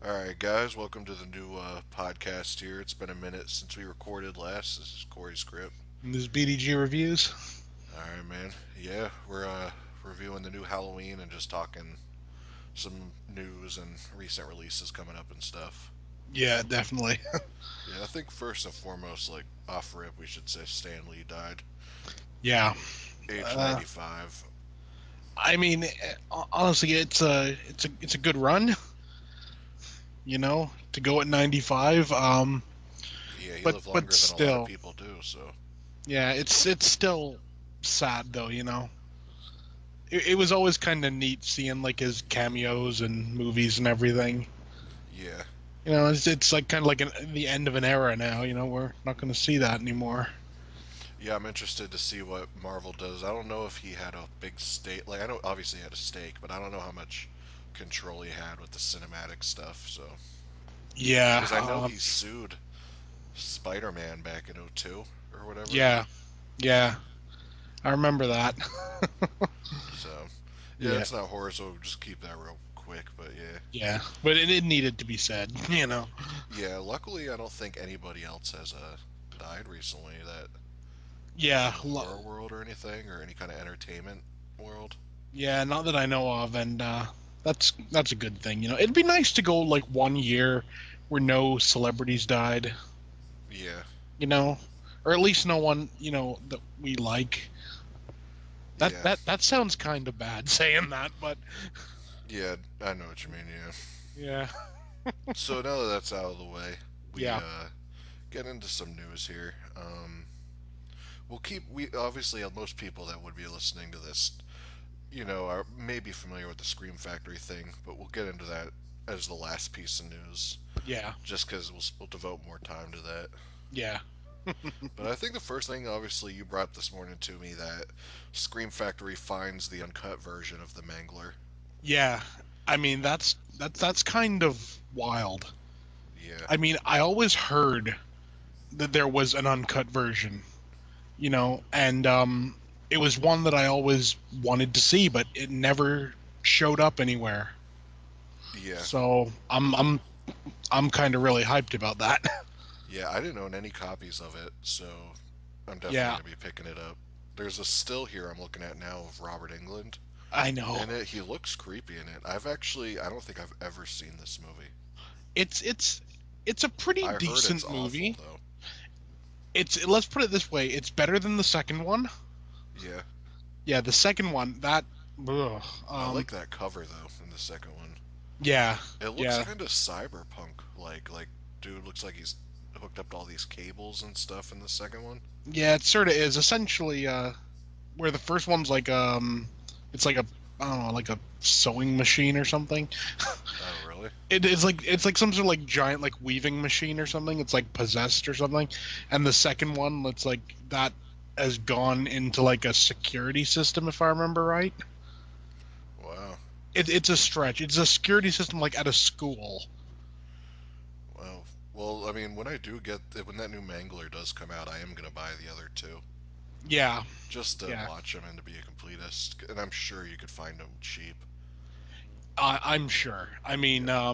All right, guys, welcome to the new podcast here. It's been a minute since we recorded last. This is Corey's script. And this BDG reviews. All right, man. Yeah, we're reviewing the new Halloween and just talking some news and recent releases coming up and stuff. Yeah, definitely. Yeah, I think first and foremost, like off rip, we should say Stan Lee died, Yeah. age Uh, 95. I mean, honestly, it's a good run, to go at 95. Yeah, he lived But longer than a lot of still, people do. So yeah, it's still sad though. It was always kind of neat seeing like his cameos and movies and everything. yeah, It's like kind of like the end of an era now. We're not going to see that anymore. yeah. I'm interested to see what Marvel does. I don't know if he had a big stake. Like I know obviously he had a stake, but I don't know how much control he had with the cinematic stuff. So Yeah. because I know he sued Spider-Man back in '02 or whatever. Yeah. Yeah. I remember that. So yeah, Yeah. it's not horror, so we'll just keep that real quick. But yeah, Yeah, but it needed to be said, yeah. Luckily, I don't think anybody else has died recently that Yeah, in the horror world or anything or any kind of entertainment world. yeah, not that I know of, and that's a good thing. It'd be nice to go like 1 year where no celebrities died, Yeah, you know, or at least no one, that we like. That yeah, that that sounds kind of bad saying that, but yeah. I know what you mean. Yeah. yeah, So now that that's out of the way, we yeah, get into some news here. We'll keep we obviously most people that would be listening to this, are maybe familiar with the Scream Factory thing, but we'll get into that as the last piece of news, yeah, just because we'll devote more time to that. yeah, But I think the first thing, obviously, you brought this morning to me that Scream Factory finds the uncut version of the Mangler. yeah. I mean, that's kind of wild. Yeah, I mean, I always heard that there was an uncut version, and it was one that I always wanted to see, but it never showed up anywhere. yeah, So I'm kind of really hyped about that. yeah. I didn't own any copies of it, so I'm definitely Yeah, gonna be picking it up. There's a still here I'm looking at now of Robert Englund. I know. And he looks creepy in it. I don't think I've ever seen this movie. It's a pretty I heard it's decent awful movie. though. It's Let's put it this way, it's better than the second one. Yeah, Yeah, the second one, that ugh, I like that cover though in the second one. yeah, It looks yeah. kind of cyberpunk like dude looks like he's hooked up to all these cables and stuff in the second one. Yeah, it sort of is essentially where the first one's like it's like a I don't know, like a sewing machine or something. Oh, really? It's like some sort of like giant like weaving machine or something. It's like possessed or something. And the second one, it's like that has gone into like a security system, if I remember right. Wow. It's a stretch. It's a security system like at a school. Wow. Well, I mean, when that new Mangler does come out, I am gonna buy the other two Yeah, just to yeah. watch them and to be a completist. And I'm sure you could find them cheap. I'm sure. I mean, Yeah.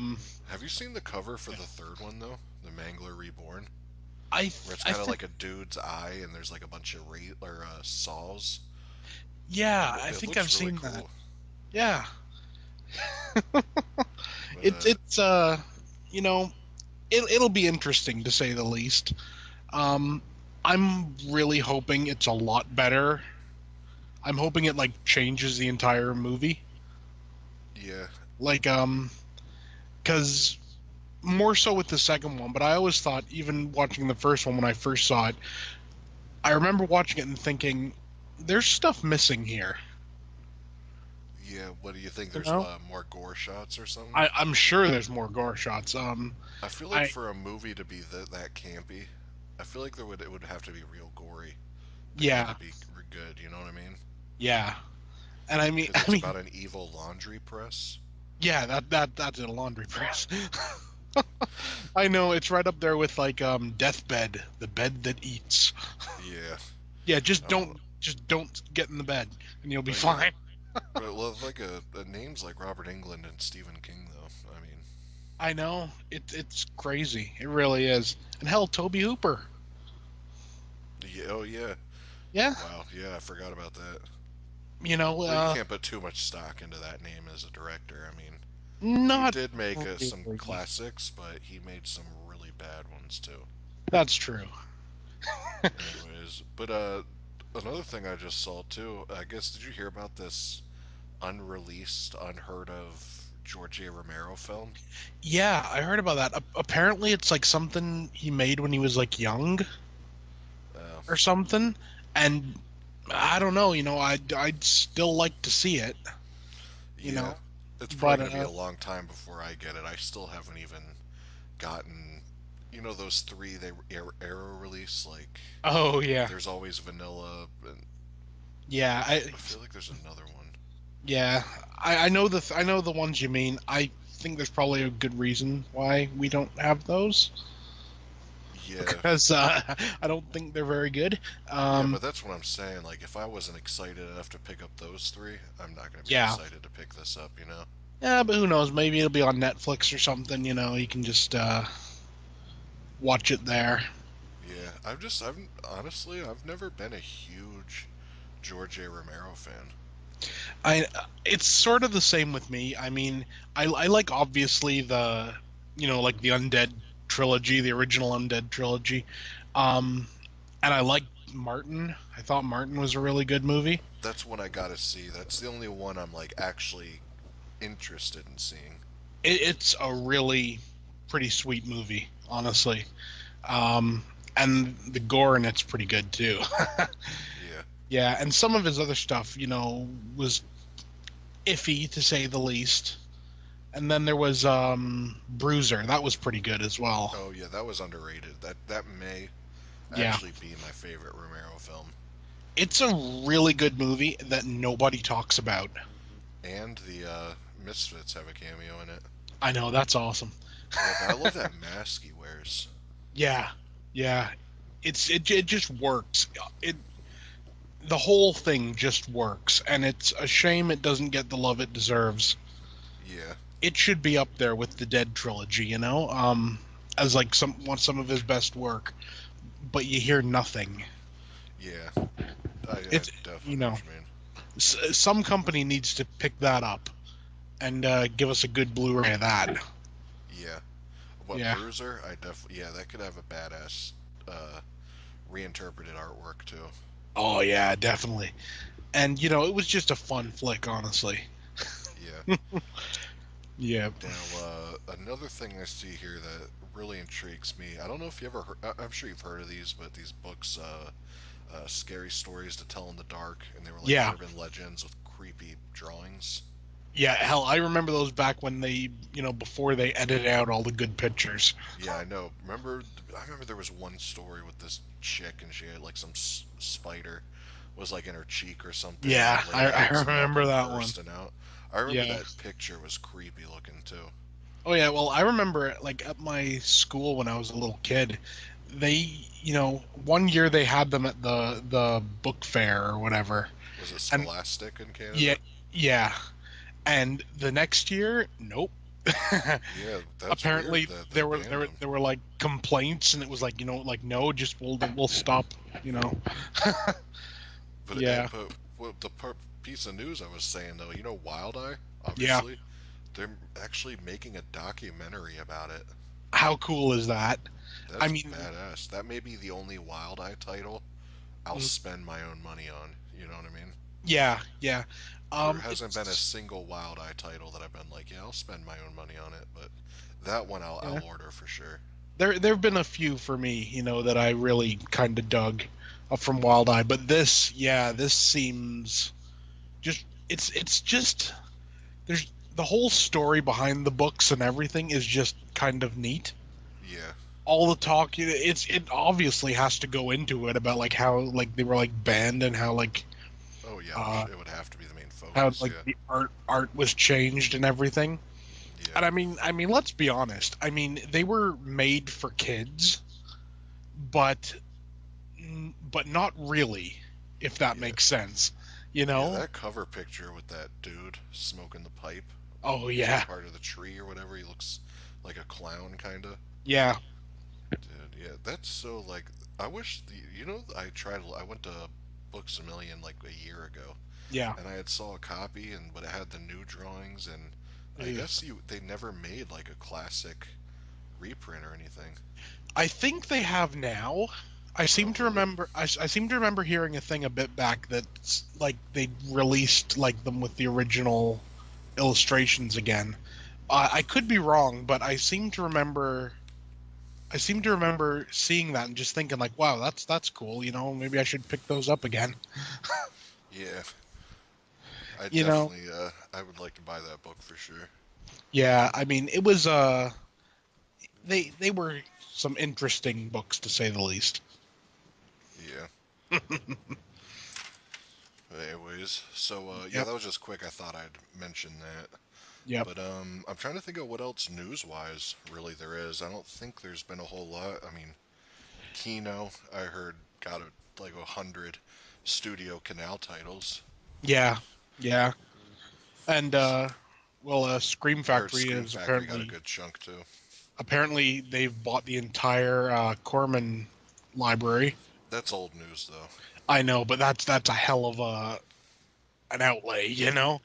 Have you seen the cover for the third one though? The Mangler Reborn, where it's I kind of think like a dude's eye and there's like a bunch of saws. yeah, I It think looks I've really seen that. cool. Yeah, But it's you know, it'll be interesting to say the least. Um, I'm really hoping it's a lot better. I'm hoping it like changes the entire movie. yeah, Like cuz more so with the second one, but I always thought even watching the first one when I first saw it, I remember watching it and thinking there's stuff missing here. yeah. What do you think? You There's know? more gore shots or something? I'm sure there's more gore shots. I feel like I for a movie to be that campy, I feel like it would have to be real gory to kind Yeah, of be good. You know what I mean? yeah. And I mean Because I it's mean about an evil laundry press. yeah, that's a laundry press. I know it's right up there with like deathbed, the bed that eats. Yeah. Yeah, Oh, just don't get in the bed and you'll be but yeah. fine. But love like a names like Robert Englund and Stephen King though. I mean, I know it's crazy. It really is. And hell, Toby Hooper. Yeah, oh yeah. Yeah, Wow. Yeah, I forgot about that. you know, Well, you can't put too much stock into that name as a director. I mean, he not did make some really. classics, but he made some really bad ones too. That's true. Anyways, but another thing I just saw too. I guess did you hear about this unreleased, unheard of George A. Romero film? Yeah, I heard about that. Apparently, it's like something he made when he was like young Uh, or something. And I don't know. I'd still like to see it. You yeah, know, it's probably but gonna be a long time before I get it. I still haven't even gotten, those three they arrow release like. oh yeah, There's always vanilla, and yeah. I feel like there's another one. Yeah, I know I know the ones you mean. I think there's probably a good reason why we don't have those Yeah, because I don't think they're very good. yeah, Um, but that's what I'm saying. Like, if I wasn't excited enough to pick up those three, I'm not gonna be yeah, excited to pick this up. yeah, but who knows? Maybe it'll be on Netflix or something. You can just watch it there. Yeah, I've never been a huge George A. Romero fan. I It's sort of the same with me. I mean, I like obviously like the Undead trilogy, the original Undead trilogy. Um, and I like Martin. I thought Martin was a really good movie. That's one I gotta see. That's the only one I'm like actually interested in seeing. It's a really pretty sweet movie, honestly. Um, and the gore in it's pretty good too. Yeah. Yeah, and some of his other stuff, was iffy to say the least. And then there was Bruiser. That was pretty good as well. Oh yeah, that was underrated. That may Yeah. actually be my favorite Romero film. It's a really good movie that nobody talks about. And the Misfits have a cameo in it. I know, that's awesome. Yeah, but I love that mask he wears. Yeah. Yeah. It just works. It The whole thing just works, and it's a shame it doesn't get the love it deserves. Yeah, It should be up there with the Dead trilogy, as like some of his best work. But you hear nothing. yeah. I It's you definitely know know what you mean. some company needs to pick that up and give us a good Blu-ray of that. Yeah. What Yeah. Bruiser? I definitely yeah, that could have a badass uh, reinterpreted artwork too. Oh yeah, definitely. And it was just a fun flick, honestly. Yeah. Yeah. Now, another thing I see here that really intrigues me. I don't know if you ever heard. I'm sure you've heard of these, but these books, scary stories to tell in the dark, and they were like Yeah. urban legends with creepy drawings. Yeah, hell, I remember those back when before they edited out all the good pictures. Yeah, I know. I remember there was one story with this chick, and she had like some spider was like in her cheek or something, and Yeah, then later I there was remember nothing that one. bursting out. I remember Yeah. that picture was creepy looking too. Oh yeah, well, I remember like at my school when I was a little kid, one year they had them at the book fair or whatever. Was it And Scholastic in yeah, Canada? yeah. And the next year, nope. Yeah, that's weird Apparently that they there were there banned were them. there were like complaints and it was like, like no, just we'll stop, you know. Yeah. But what the piece of news I was saying though, Wild Eye, Yeah. obviously, they're actually making a documentary about it. How cool is that? I That's mean, badass. That may be the only Wild Eye title I'll mm, spend my own money on. You know what I mean? yeah, yeah. There hasn't been a It's single Wild Eye title that I've been like, yeah, I'll spend my own money on it. But that one yeah. I'll order for sure. There've been a few for me, that I really kind of dug from Wild Eye, but this seems just it's just there's the whole story behind the books and everything is just kind of neat. Yeah. All the talk, it obviously has to go into it about like how like they were like banned and how like Oh yeah, uh it would have to be the main how focus. like Yeah. the art was changed and everything. Yeah. And I mean, let's be honest. I mean, they were made for kids, but not really, if that Yeah. makes sense. You Yeah, know? that cover picture with that dude smoking the pipe. Oh He's like yeah, part of the tree or whatever. He looks like a clown, kind of. yeah, Dude, yeah, that's so like. I wish I tried. I went to Books a Million like a year ago, yeah. and I had saw a copy, and but it had the new drawings, and I Ugh. guess they never made like a classic reprint or anything. I think they have now. Oh, really? I seem to remember hearing a thing a bit back that like they released like them with the original illustrations again. I could be wrong, but I seem to remember seeing that and just thinking like, wow, that's cool. You know, maybe I should pick those up again. Yeah, I You know, definitely. I would like to buy that book for sure. yeah. I mean, it was they were some interesting books to say the least. Yeah. Anyways, so yeah, Yep. that was just quick. I thought I'd mention that. Yep. But I'm trying to think of what else news-wise really there is. I don't think there's been a whole lot. I mean, Kino, I heard got like 100 studio canal titles. Yeah. Yeah. And well, Scream I heard Factory Scream is Factory got a good chunk too. apparently they've bought the entire Corman library. That's old news though. I know, but that's a hell of a an outlay, you know.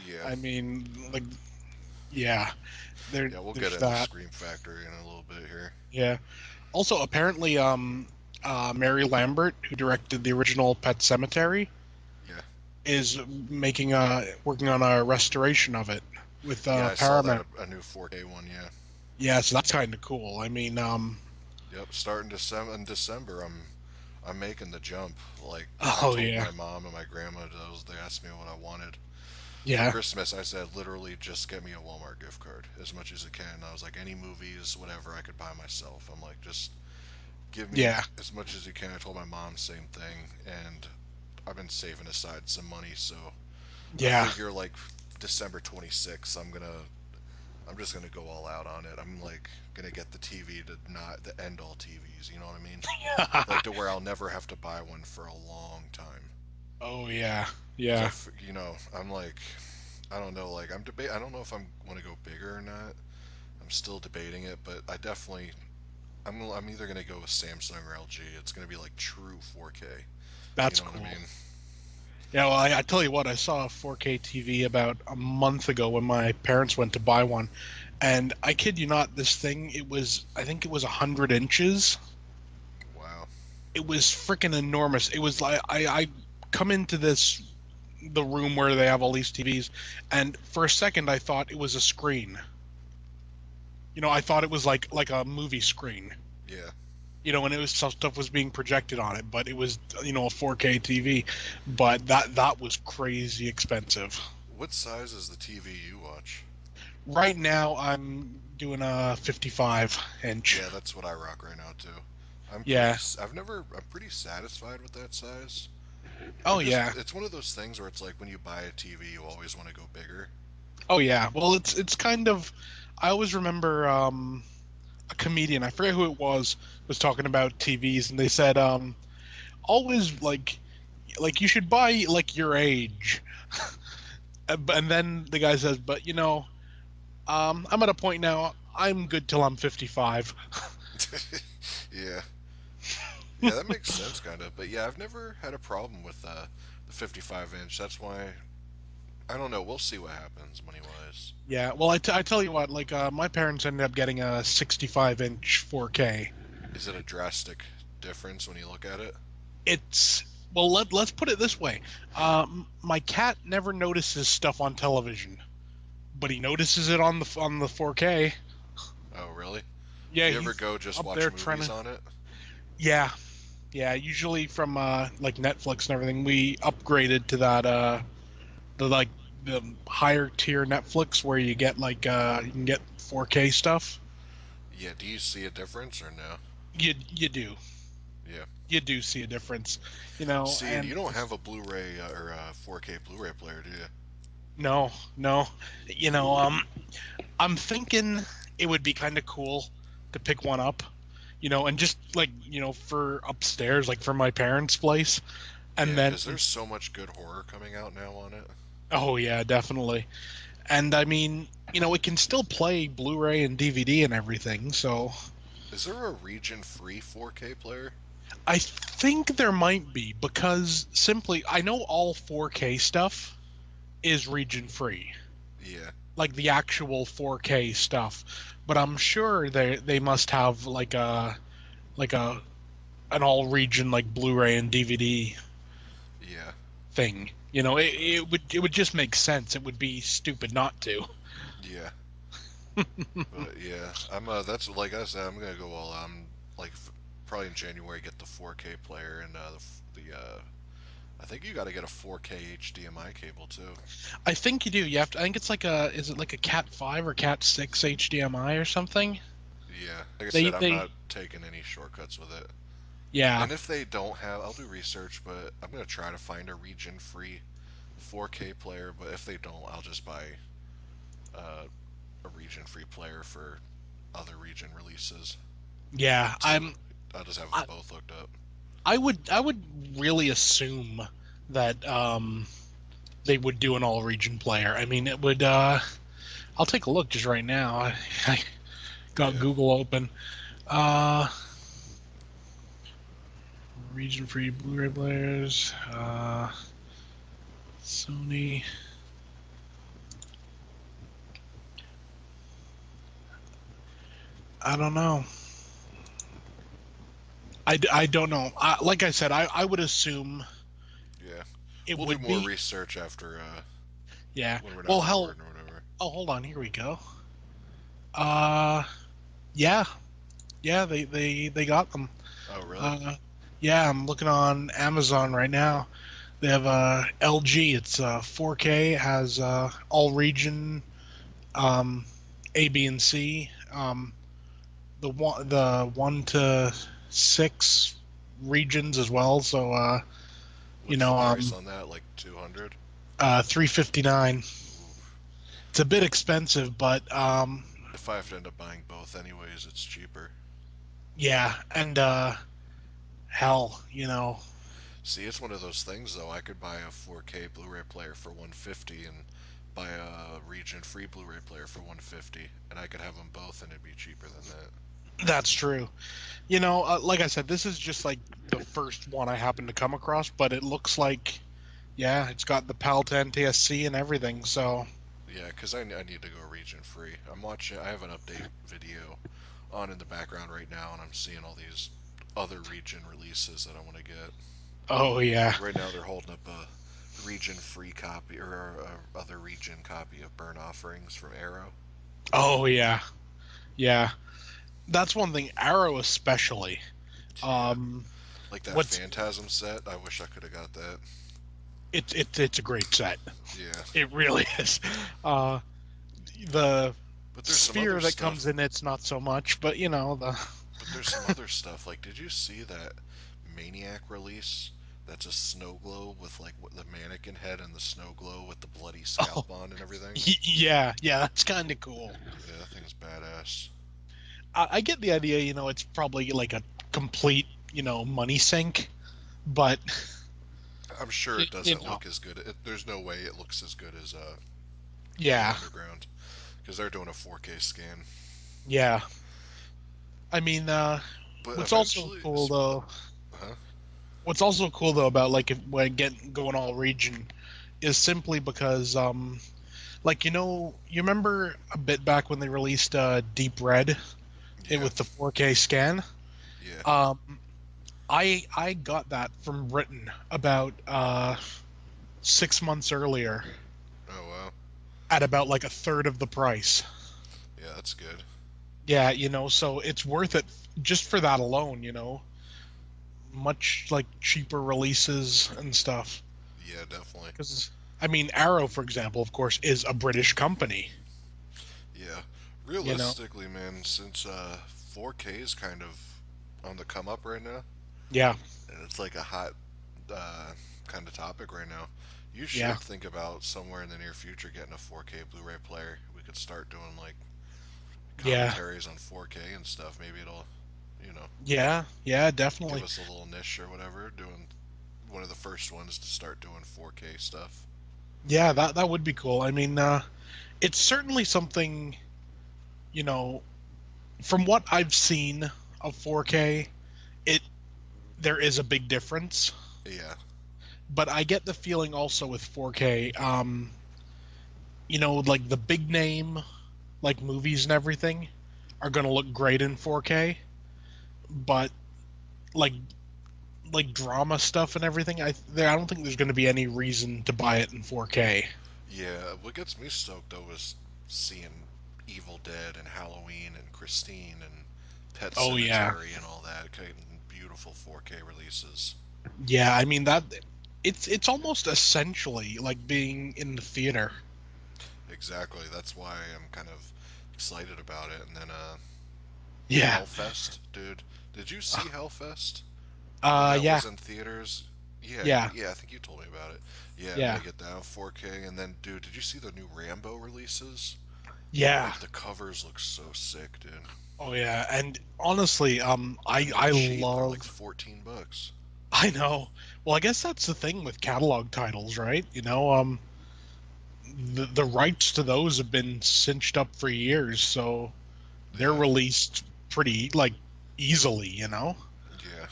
Yeah, I mean, like, yeah, yeah, we'll get there's into that. Scream Factory in a little bit here. Yeah. Also, apparently, Mary Lambert, who directed the original Pet Cemetery, Yeah, is making working on a restoration of it with yeah, I saw that Paramount. a new 4K one. Yeah, Yeah, so that's kind of cool. I mean, yep. Starting December in December, I'm making the jump. Like I oh told yeah, my mom and my grandma, those they asked me what I wanted for yeah, Christmas. I said literally just get me a Walmart gift card as much as it can. I was like any movies, whatever I could buy myself. I'm like just give me yeah, as much as you can. I told my mom same thing, and I've been saving aside some money, so I yeah, figure like December 26th, I'm just gonna go all out on it. I'm like gonna get the TV to not the end all TVs. You know what I mean? Like to where I'll never have to buy one for a long time. oh yeah, Cause yeah. I'm like, I don't know, like I'm debate. I don't know if I'm want to go bigger or not. I'm still debating it, but I'm either gonna go with Samsung or LG. It's gonna be like true 4K. You That's know what I cool. mean? Yeah, well, I tell you what, I saw a 4K TV about a month ago when my parents went to buy one, and I kid you not, this thing, I think it was 100 inches. Wow. It was freaking enormous. It was like I come into the room where they have all these TVs, and for a second I thought it was a screen. You know, I thought it was like a movie screen. Yeah. You know, and it was stuff was being projected on it, but it was a 4K TV. But that was crazy expensive. What size is the TV you watch? Right now, I'm doing a 55 inch. Yeah, that's what I rock right now too. Yeah. I'm pretty satisfied with that size. Oh yeah. It's one of those things where it's like when you buy a TV, you always want to go bigger. Oh yeah. Well, it's kind of. I always remember a comedian. I forget who it was talking about TVs, and they said always like you should buy like your age. And then the guy says, but I'm at a point now. I'm good till I'm 55. Yeah, yeah, that makes sense, kind of. But yeah, I've never had a problem with the 55 inch. That's why I don't know. We'll see what happens money wise. Yeah. Well, I tell you what, like my parents ended up getting a 65-inch 4K. Is it a drastic difference when you look at it? It's well, let's put it this way. My cat never notices stuff on television, but he notices it on the 4K. Oh, really? Yeah, Do you ever he's go just up watch there trying movies to. on it? Yeah, yeah. Usually from like Netflix and everything, we upgraded to that the like the higher tier Netflix where you get like you can get 4K stuff. Yeah. Do you see a difference or no? You do Yeah. you do see a difference, See, and and you don't have a Blu-ray or a 4K Blu-ray player, do you? no, no, you know I'm thinking it would be kind of cool to pick one up, and just like for upstairs, like for my parents' place, and Yeah, then because there's so much good horror coming out now on it. oh yeah, definitely, And I mean, it can still play Blu-ray and DVD and everything. So Is there a region-free 4K player? I think there might be because simply I know all 4K stuff is region free, Yeah, like the actual 4K stuff. But I'm sure they must have like a an all region like Blu-ray and DVD yeah, thing. It would just make sense. It would be stupid not to. yeah. But yeah, I'm that's like I said, I'm gonna go all like probably in January get the 4K player and the I think you got to get a 4K HDMI cable too. I think you do. You have to. I think it's like a. Is it like a Cat 5 or Cat 6 HDMI or something? Yeah, like I They said, I'm they not taking any shortcuts with it. yeah And if they don't have, I'll do research, but I'm gonna try to find a region-free 4K player. But if they don't, I'll just buy uh, a region-free player for other region releases. yeah. So I'll just have them I, both hooked up. I would really assume that they would do an all region player. I mean, it would. I'll take a look just right now. I got Yeah, Google open. Uh, region free Blu-ray players. Sony. I don't know. I don't know. Like I said, I would assume yeah. it We'll do would more be. research after Yeah. when we're not Well, hell. recording or whatever. Oh, hold on. Here we go. Uh, yeah, yeah. They got them. Oh, really? Uh, yeah. I'm looking on Amazon right now. They have LG. It's 4K. It has all region, um, A, B, and C. The one to six regions as well. So you What's the know, price on that? Like 200? 359. Ooh. It's a bit expensive, but If I have to end up buying both anyways, it's cheaper. yeah, and hell, See, it's one of those things though. I could buy a 4K Blu-ray player for 150 and buy a region-free Blu-ray player for 150, and I could have them both, and it'd be cheaper than that. that's true. Like I said, this is just like the first one I happened to come across, but it looks like, yeah, it's got the PAL 10 TSC and everything. So, Yeah, because I need to go region-free. I'm watching. I have an update video on in the background right now, and I'm seeing all these other region releases that I want to get. oh yeah, Like right now, they're holding up a region-free copy or a other region copy of Burn Offerings from Arrow. oh yeah, yeah. That's one thing. Arrow especially. Yeah, Um, like that what's Phantasm set. I wish I could have got that. it's a great set. Yeah, It really is. Uh, the but there's some other sphere that comes stuff. in it's not so much, but the But there's some other stuff. Like, did you see that Maniac release? That's a snow globe with like the mannequin head and the snow globe with the bloody oh scalp on and everything. yeah, yeah, that's kind of cool. Yeah, that thing's badass. I get the idea. It's probably like a complete money sink, but I'm sure you, it you doesn't know, look as good. There's no way it looks as good as Lunar yeah, Underground because they're doing a 4K scan. yeah. I mean, But what's also eventually, cool though, huh? what's also cool though about like if when getting going all region is simply because like you remember a bit back when they released Deep Red Yeah, with the 4K scan. yeah. Um, I got that from Britain about 6 months earlier Oh wow. at about like a third of the price. Yeah, that's good. Yeah, so it's worth it just for that alone. Much like cheaper releases and stuff. Yeah, definitely. Because I mean, Arrow, for example, of course, is a British company. Yeah. You know, Realistically, man, since 4K is kind of on the come up right now, yeah, and it's like a hot uh, kind of topic right now, you yeah, should think about somewhere in the near future getting a 4K Blu-ray player. We could start doing like yeah, commentaries on 4K and stuff. Maybe it'll, you know, yeah, yeah, give definitely. us a little niche or whatever. Doing one of the first ones to start doing 4K stuff. Yeah, that would be cool. I mean, it's certainly something, you know, from what I've seen of 4K, it there is a big difference. Yeah, But I get the feeling also with 4K, like the big name, like movies and everything, are going to look great in 4K. But like drama stuff and everything, I don't think there's going to be any reason to buy it in 4K. yeah. What gets me stoked though is seeing Evil Dead and Halloween and Christine and Pet Oh yeah, Cemetery and all that, getting beautiful 4K releases. yeah. I mean that it's almost essentially like being in the theater. Exactly. That's why I'm kind of excited about it. And then Yeah. Hellfest, dude. Did you see Hellfest when that Yeah, was in theaters? Yeah, yeah, yeah. I think you told me about it. Yeah, I'm yeah, gonna get that on 4K. And then, dude, did you see the new Rambo releases? yeah. Like the covers look so sick, dude. Oh yeah. And honestly, And they're I cheap. They're like love. 14 bucks. I know. Well, I guess that's the thing with catalog titles, right? The rights to those have been cinched up for years, so they're Yeah, released pretty like easily, you know. yeah.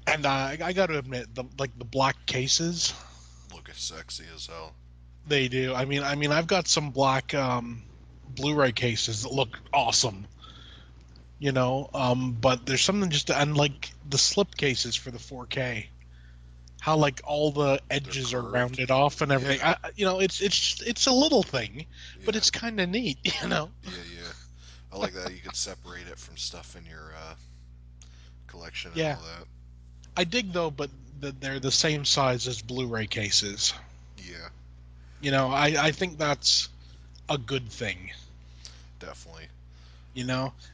And I got to admit, the black cases, Look as sexy as hell. they do. I've got some black Blu-ray cases that look awesome, but there's something just and like the slip cases for the 4K, how like all the They're edges are curved. rounded off and everything. Yeah, It's a little thing, but yeah, it's kind of neat, you know. yeah, yeah. I like that you could separate it from stuff in your collection and Yeah, all that. I dig though, but they're the same size as Blu-ray cases. Yeah, I think that's a good thing. definitely.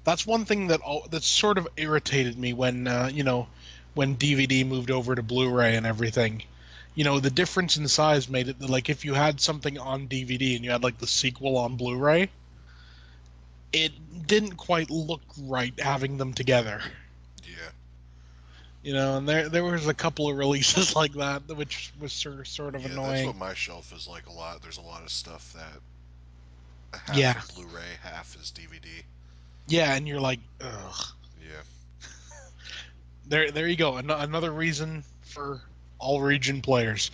That's one thing that sort of irritated me when when DVD moved over to Blu-ray and everything. The difference in size made it like if you had something on DVD and you had like the sequel on Blu-ray, it didn't quite look right having them together. Yeah, And there was a couple of releases like that, which was sort of yeah. That's what annoying. my shelf is like a lot. There's a lot of stuff that half Yeah, is Blu-ray, half is DVD. yeah, and you're like, ugh. Yeah, There you go. Another reason for all region players.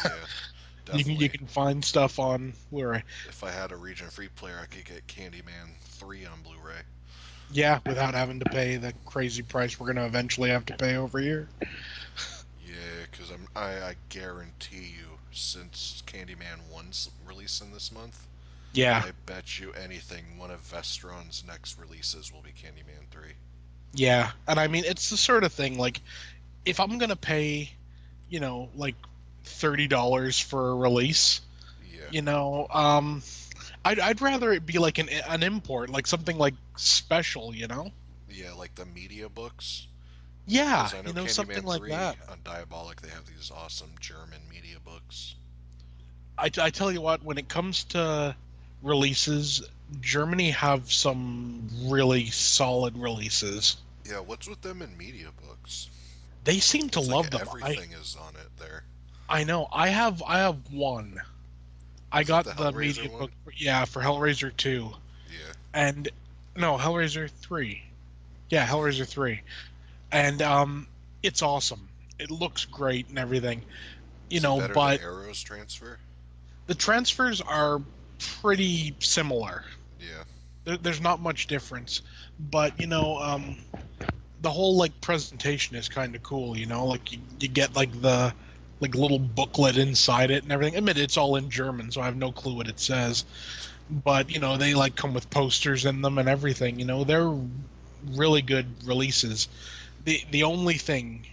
yeah, You definitely. can find stuff on Blu-ray. If I had a region-free player, I could get Candyman 3 on Blu-ray. Yeah, without having to pay the crazy price we're gonna eventually have to pay over here. Yeah, because I guarantee you, since Candyman 1's releasing this month, Yeah, I bet you anything one of Vestron's next releases will be Candyman 3. yeah, and I mean it's the sort of thing like if I'm gonna pay, like $30 for a release, Yeah, you know, I'd rather it be like an import, like something like special, you know. yeah, like the media books. Yeah, Because I know something Candyman like 3 that. on Diabolic, they have these awesome German media books. I tell you what, when it comes to releases, Germany have some really solid releases. Yeah, what's with them in media books? They seem to It's like love them. everything is on it there. I know. I have one. I Is that the got the Hellraiser media one? book, yeah, for Hellraiser 2 Yeah, and no, Hellraiser 3. Yeah, Hellraiser 3. And it's awesome. It looks great and everything. is it better than But Arrow's transfer? the transfers are pretty similar. Yeah, There's not much difference. But the whole like presentation is kind of cool, like you get like the like little booklet inside it and everything. Admit it's all in German, so I have no clue what it says, but they like come with posters in them and everything. They're really good releases. The only thing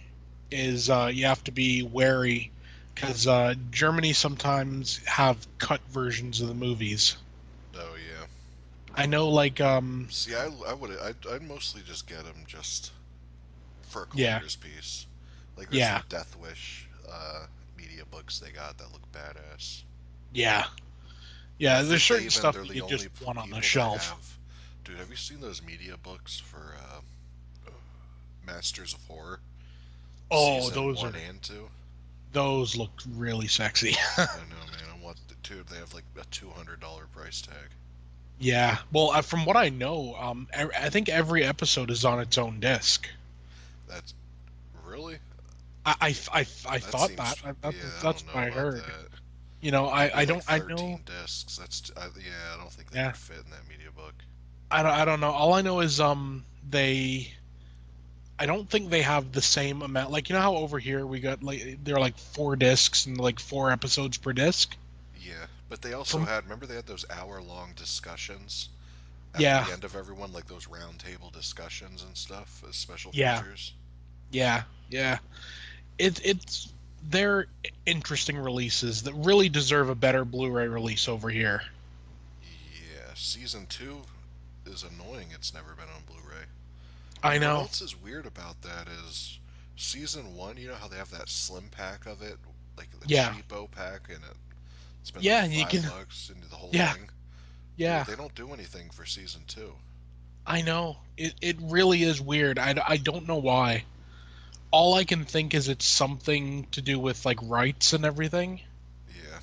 is you have to be wary because Germany sometimes have cut versions of the movies. oh yeah. I know, like See, I'd mostly just get them just for a yeah, collector's piece. Like there's yeah, some Death Wish media books they got that look badass. yeah, I yeah. There's think certain stuff they're that the you just only want on a people that shelf. have. Dude, have you seen those media books for Masters of Horror Oh, season those one are and two? Those look really sexy. I know, man. I want the two. They have like a $200 price tag. Yeah. Well, from what I know, I think every episode is on its own disc. That's really. I That thought seems. that. Yeah, I That's don't know what I about heard. that. You know, It'd be I like don't. I know. 13 discs. Yeah. I don't think they Yeah. would fit in that media book. I don't know. All I know is they. I don't think they have the same amount. Like, you know how over here we got like they're like four discs and like four episodes per disc. Yeah, but they also From had. Remember they had those hour-long discussions at Yeah, the end of everyone, like those round table discussions and stuff as special yeah, features. yeah. It's they're interesting releases that really deserve a better Blu-ray release over here. Yeah, season two is annoying. It's never been on Blu-ray. I And what know. else is weird about that is season one. You know how they have that slim pack of it, like the Yeah, cheapo pack, and spend like yeah. You five can. bucks into the whole Yeah, thing. Dude, yeah. they don't do anything for season two. I know. It really is weird. I don't know why. All I can think is it's something to do with like rights and everything. Yeah.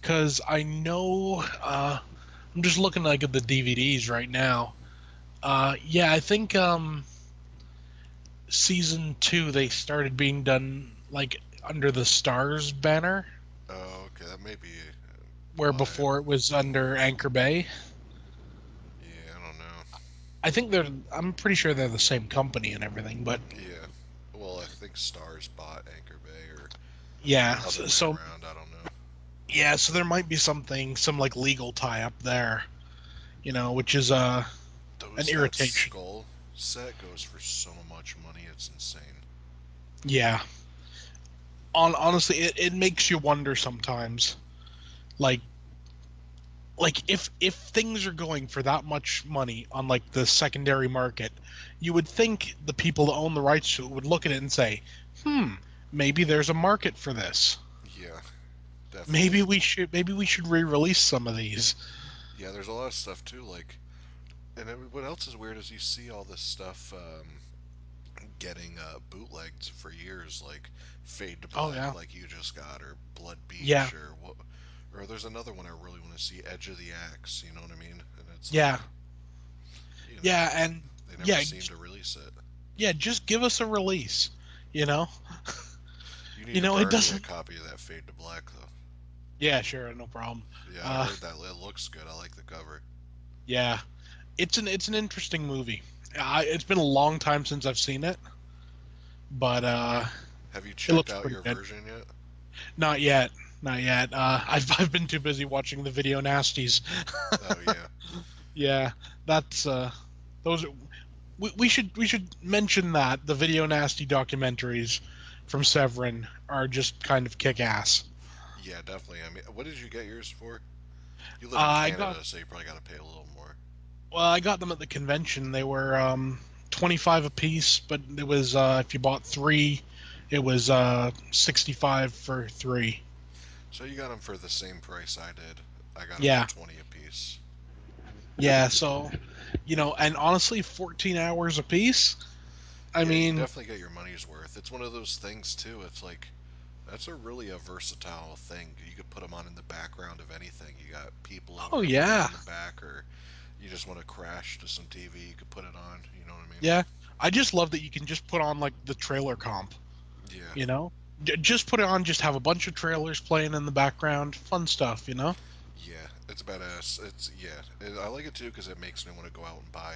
Because I know. I'm just looking like at the DVDs right now. Yeah, I think season two they started being done like under the Stars banner, Oh, okay. That may be where why. before it was under Anchor Bay. Yeah, I don't know. I think they're. I'm pretty sure they're the same company and everything, but Yeah. Well, I think Stars bought Anchor Bay or yeah. other way So around. I don't know. yeah, so there might be something, some like legal tie up there, which is an That irritation. skull set goes for so much money. It's insane. Yeah. Honestly, it makes you wonder sometimes, like if things are going for that much money on like the secondary market, you would think the people that own the rights to it would look at it and say, "Hmm, maybe there's a market for this. Yeah, definitely. Maybe we should re-release some of these." Yeah, there's a lot of stuff too. Like, and what else is weird is you see all this stuff getting bootlegged for years, like Fade to Oh Black, yeah. like you just got, or Blood Yeah. Beach, or what. Or there's another one I really want to see, Edge of the Axe. You know what I mean? And it's Yeah. like, you know, Yeah, and they never yeah, seem to release it. yeah, just give us a release, you know? You need to It burn me a doesn't. copy of that Fade to Black, though. Yeah, sure, no problem. Yeah, I Uh, heard that it looks good. I like the cover. yeah, it's an interesting movie. It's been a long time since I've seen it, but Have you it checked looks out pretty your good. version yet? Not yet, not yet. I've I've been too busy watching the video nasties. Oh yeah, Yeah, that's those. We should mention that the video nasty documentaries from Severin are just kind of kick ass. yeah, definitely. I mean, what did you get yours for? You live in I got Canada, so you probably got to pay a little more. Well, I got them at the convention. They were 25 a piece, but it was if you bought three, it was 65 for three. So you got them for the same price I did. I got them for Yeah, 20 a piece. yeah. So, and honestly, 14 hours a piece. I Yeah, you mean, definitely get your money's worth. It's one of those things too. It's like that's a really a versatile thing. You could put them on in the background of anything. You got people oh over playing yeah, in the back, or you just want to crash to some TV. You could put it on. You know what I mean? yeah. I just love that you can just put on like the trailer comp. Yeah, You know, just put it on. Just have a bunch of trailers playing in the background. Fun stuff. yeah. It's badass. It's yeah. I like it too because it makes me want to go out and buy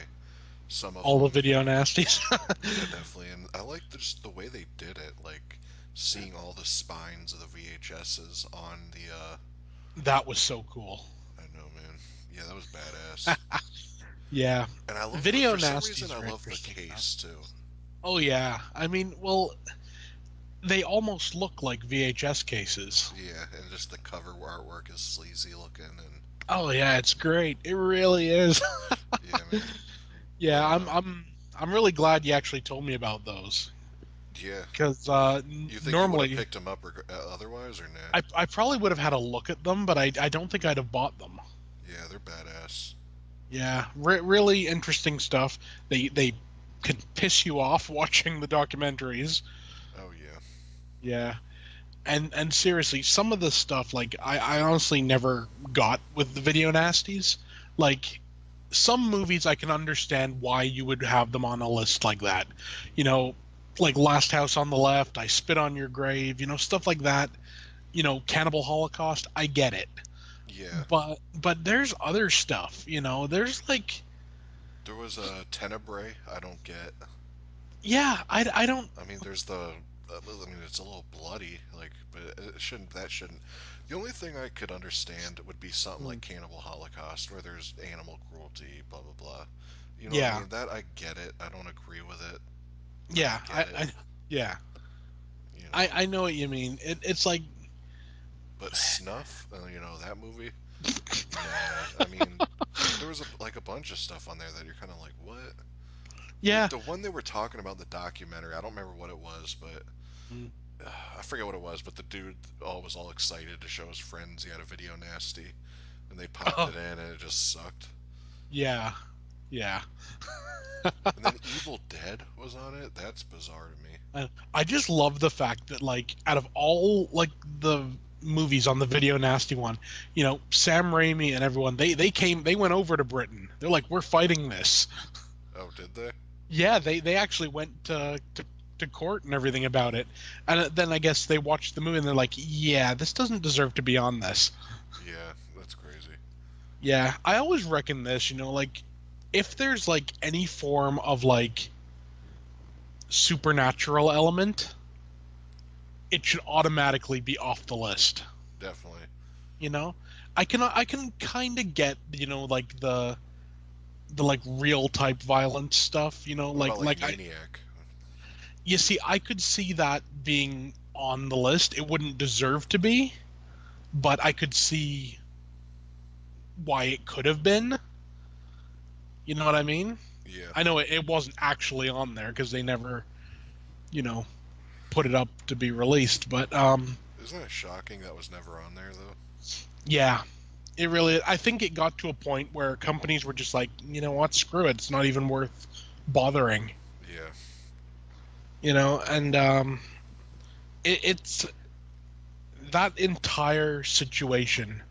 some of All the them. video nasties. Yeah, definitely. And I like just the way they did it, like seeing all the spines of the VHSs on the. That was so cool. I know, man. Yeah, that was badass. Yeah, And I love the. video For some reason, nasties I are love the interesting stuff. case too. Oh yeah, I mean, well, they almost look like VHS cases. Yeah, and just the cover artwork is sleazy looking, and Oh yeah, it's great. It really is. yeah, man. Yeah, But I'm really glad you actually told me about those yeah. because You think you would have normally picked them up otherwise or not? I probably would have had a look at them, but I don't think I'd have bought them. Yeah, they're badass. Yeah, really interesting stuff. They can piss you off watching the documentaries. Oh yeah. Yeah. And seriously, some of the stuff like I honestly never got with the video nasties. Like some movies I can understand why you would have them on a list like that. You know, like Last House on the Left, I Spit on Your Grave, stuff like that. Cannibal Holocaust, I get it. Yeah, But there's other stuff, there's like there was a Tenebrae. I don't get. yeah, I don't I mean, there's the. I mean, it's a little bloody, like, but it shouldn't. That shouldn't. The only thing I could understand would be something like Cannibal Holocaust, where there's animal cruelty, blah blah blah. You know what I yeah, mean? That I get it. I don't agree with it, but I yeah, get it. yeah. You know. I know what you mean. It's like But Snuff, that movie. Nah, I mean, there was like a bunch of stuff on there that you're kind of like, what? yeah. The one they were talking about in the documentary, I don't remember what it was, but Mm. I forget what it was. But the dude was all excited to show his friends he had a video nasty, and they popped Oh, it in, and it just sucked. yeah, yeah. And then Evil Dead was on it. That's bizarre to me. I just love the fact that like out of all like the movies on the video nasty one, Sam Raimi and everyone they went over to Britain. They're like, we're fighting this. Oh, did they? Yeah, they actually went to court and everything about it. And then I guess they watched the movie and they're like, yeah, this doesn't deserve to be on this. Yeah, that's crazy. Yeah, I always reckon this, like if there's like any form of like supernatural element, it should automatically be off the list. Definitely. You know, I can kind of get like the like real type violence stuff. What about like I Maniac? you see, I could see that being on the list. It wouldn't deserve to be, but I could see why it could have been. You know what I mean? Yeah. I know it wasn't actually on there because they never, you know, put it up to be released. But Isn't that shocking that was never on there though? yeah, it really. I think it got to a point where companies were just like, you know what, screw it. It's not even worth bothering. Yeah. And it's that entire situation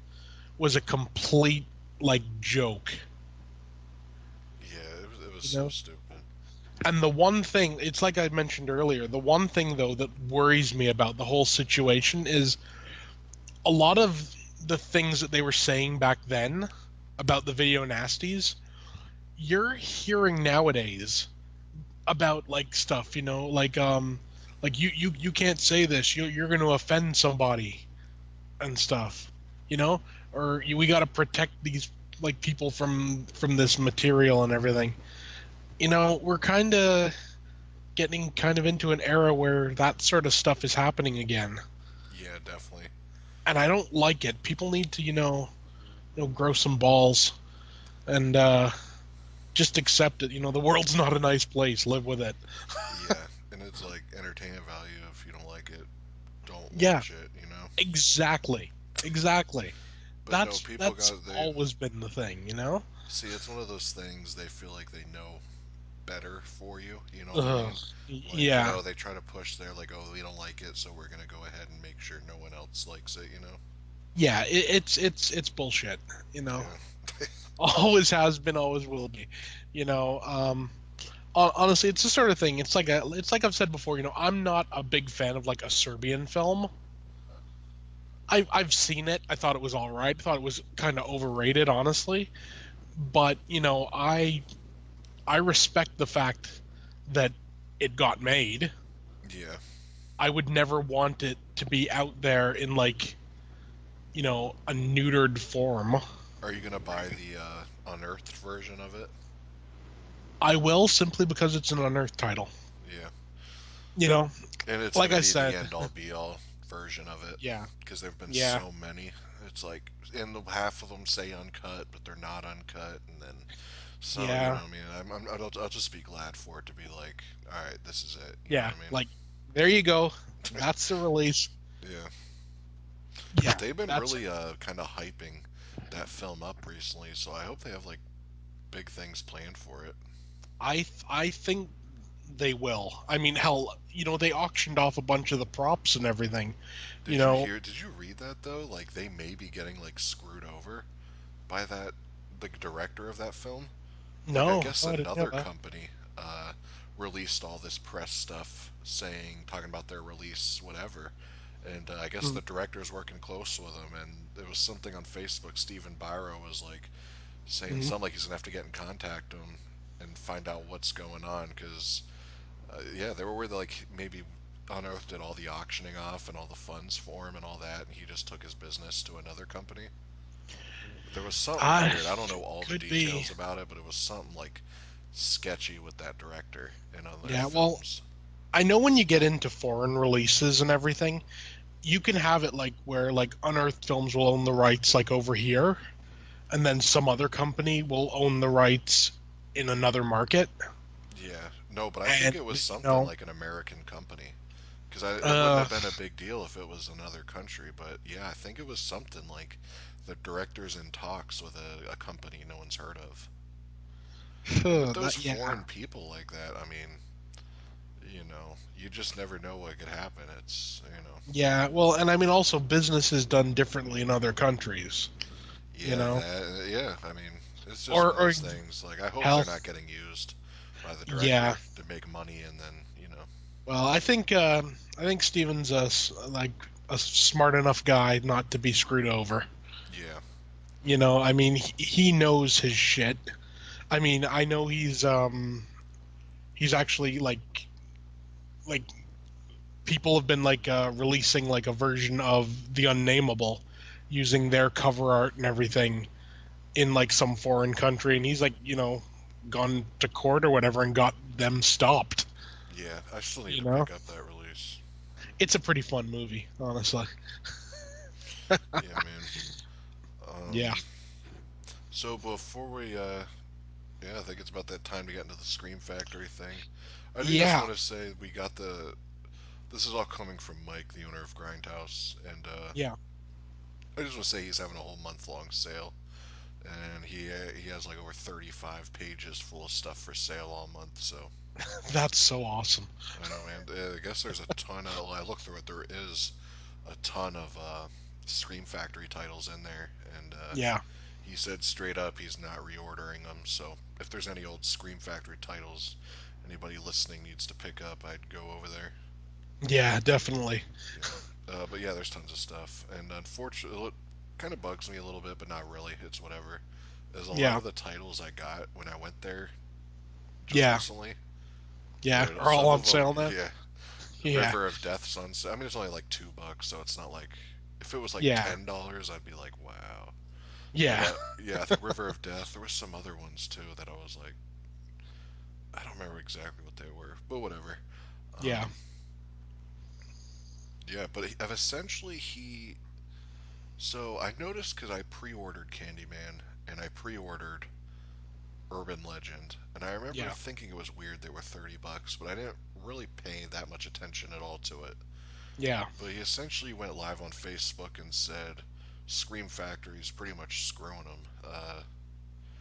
was a complete like joke. Yeah, it was You so know, stupid. and the one thing, it's like I mentioned earlier, the one thing though that worries me about the whole situation is a lot of the things that they were saying back then about the video nasties. You're hearing nowadays about like stuff, like you can't say this. You're going to offend somebody and stuff, you know, or we got to protect these like people from this material and everything. We're kind of getting kind of into an era where that sort of stuff is happening again, Yeah, definitely. and I don't like it. People need to grow some balls and just accept it. The world's not a nice place. Live with it. Yeah, and it's like entertainment value. If you don't like it, don't Yeah, watch it. exactly, exactly. But no, people That's got they always been the thing. see. It's one of those things they feel like they know better for you. You know what I Ugh. mean? Like Yeah, they try to push their like, oh, we don't like it, so we're gonna go ahead and make sure no one else likes it. yeah. It's bullshit. You know, Yeah, always has been, always will be. Honestly, it's the sort of thing. It's like I've said before. I'm not a big fan of like a Serbian film. I've seen it. I thought it was all right. I thought it was kind of overrated, honestly. But I respect the fact that it got made. yeah. I would never want it to be out there in like a neutered form. Are you gonna buy the unearthed version of it? I will simply because it's an unearthed title. Yeah, You know, and it's like gonna I be the said, end all be all version of it yeah, because there've been yeah, so many. It's like, and half of them say uncut, but they're not uncut, and then so yeah, I mean, I'll just be glad for it to be like, all right, this is it. You know yeah. what I mean? Like there you go. That's the release. Yeah, but Yeah, they've been that's. really kind of hyping that film up recently, so I hope they have like big things planned for it. I think they will. I mean, hell, they auctioned off a bunch of the props and everything. You Did you know, hear? Did you read that though? Like they may be getting like screwed over by that the director of that film. Like I no, guess no, I didn't know another that. company released all this press stuff saying talking about their release, whatever. And I guess Mm, the director's working close with them, and there was something on Facebook. Stephen Byro was like saying mm. something like he's gonna have to get in contact with him and find out what's going on, because yeah, they were worried that like maybe Unearth did all the auctioning off and all the funds for him and all that, and he just took his business to another company. There was something Ah, weird. I don't know all the could be. details about it, but it was something like sketchy with that director and on their Yeah, well, films. I know when you get into foreign releases and everything, you can have it like where like Unearthed Films will own the rights like over here, and then some other company will own the rights in another market. Yeah, no, but I think And it was you something know, like an American company, because it wouldn't uh, have been a big deal if it was another country. But yeah, I think it was something like the director's in talks with a company no one's heard of. And with those that yeah, foreign people like that, I mean, you just never know what could happen. yeah. Well, and I mean also business is done differently in other countries. You Yeah, know, yeah, I mean, it's just one of or those things. Like, I hope they're not health. getting used by the Yeah. director to make money and then. Well, I think Steven's like a smart enough guy not to be screwed over. Yeah, I mean, he knows his shit. I mean, I know he's actually like people have been like releasing like a version of the Unnameable using their cover art and everything in like some foreign country, and he's like gone to court or whatever and got them stopped. yeah, I still need You to know, pick up that release. it's a pretty fun movie, honestly. Yeah, man. Yeah, Um, so before yeah, I think it's about that time to get into the Scream Factory thing. I do just yeah, want to say we got this is all coming from Mike, the owner of Grindhouse, and yeah. I just want to say he's having a whole month long sale, and he has like over 35 pages full of stuff for sale all month. So That's so awesome. I know, man. I guess there's a ton of. Well, I looked through it. There is a ton of Scream Factory titles in there, and Yeah, he said straight up he's not reordering them. So if there's any old Scream Factory titles anybody listening needs to pick up, I'd go over there. yeah, definitely. But yeah, there's tons of stuff, and unfortunately, it kind of bugs me a little bit, but not really. It's whatever. There's a lot Yeah, of the titles I got when I went there just yeah, recently. yeah. There, Are all some on of them, sale now? yeah. Yeah, River of Death Sunset. I mean, it's only like $2, so it's not like if it was like yeah, $10, I'd be like, wow. But yeah, yeah, I think River of Death. There was some other ones too that I was like, I don't remember exactly what they were, but whatever. yeah, Um, yeah, but essentially he. So I noticed because I pre-ordered Candyman and I pre-ordered Urban Legend, and I remember yeah, thinking it was weird they were $30, but I didn't really pay that much attention at all to it. yeah, But he essentially went live on Facebook and said Scream Factory's pretty much screwing him.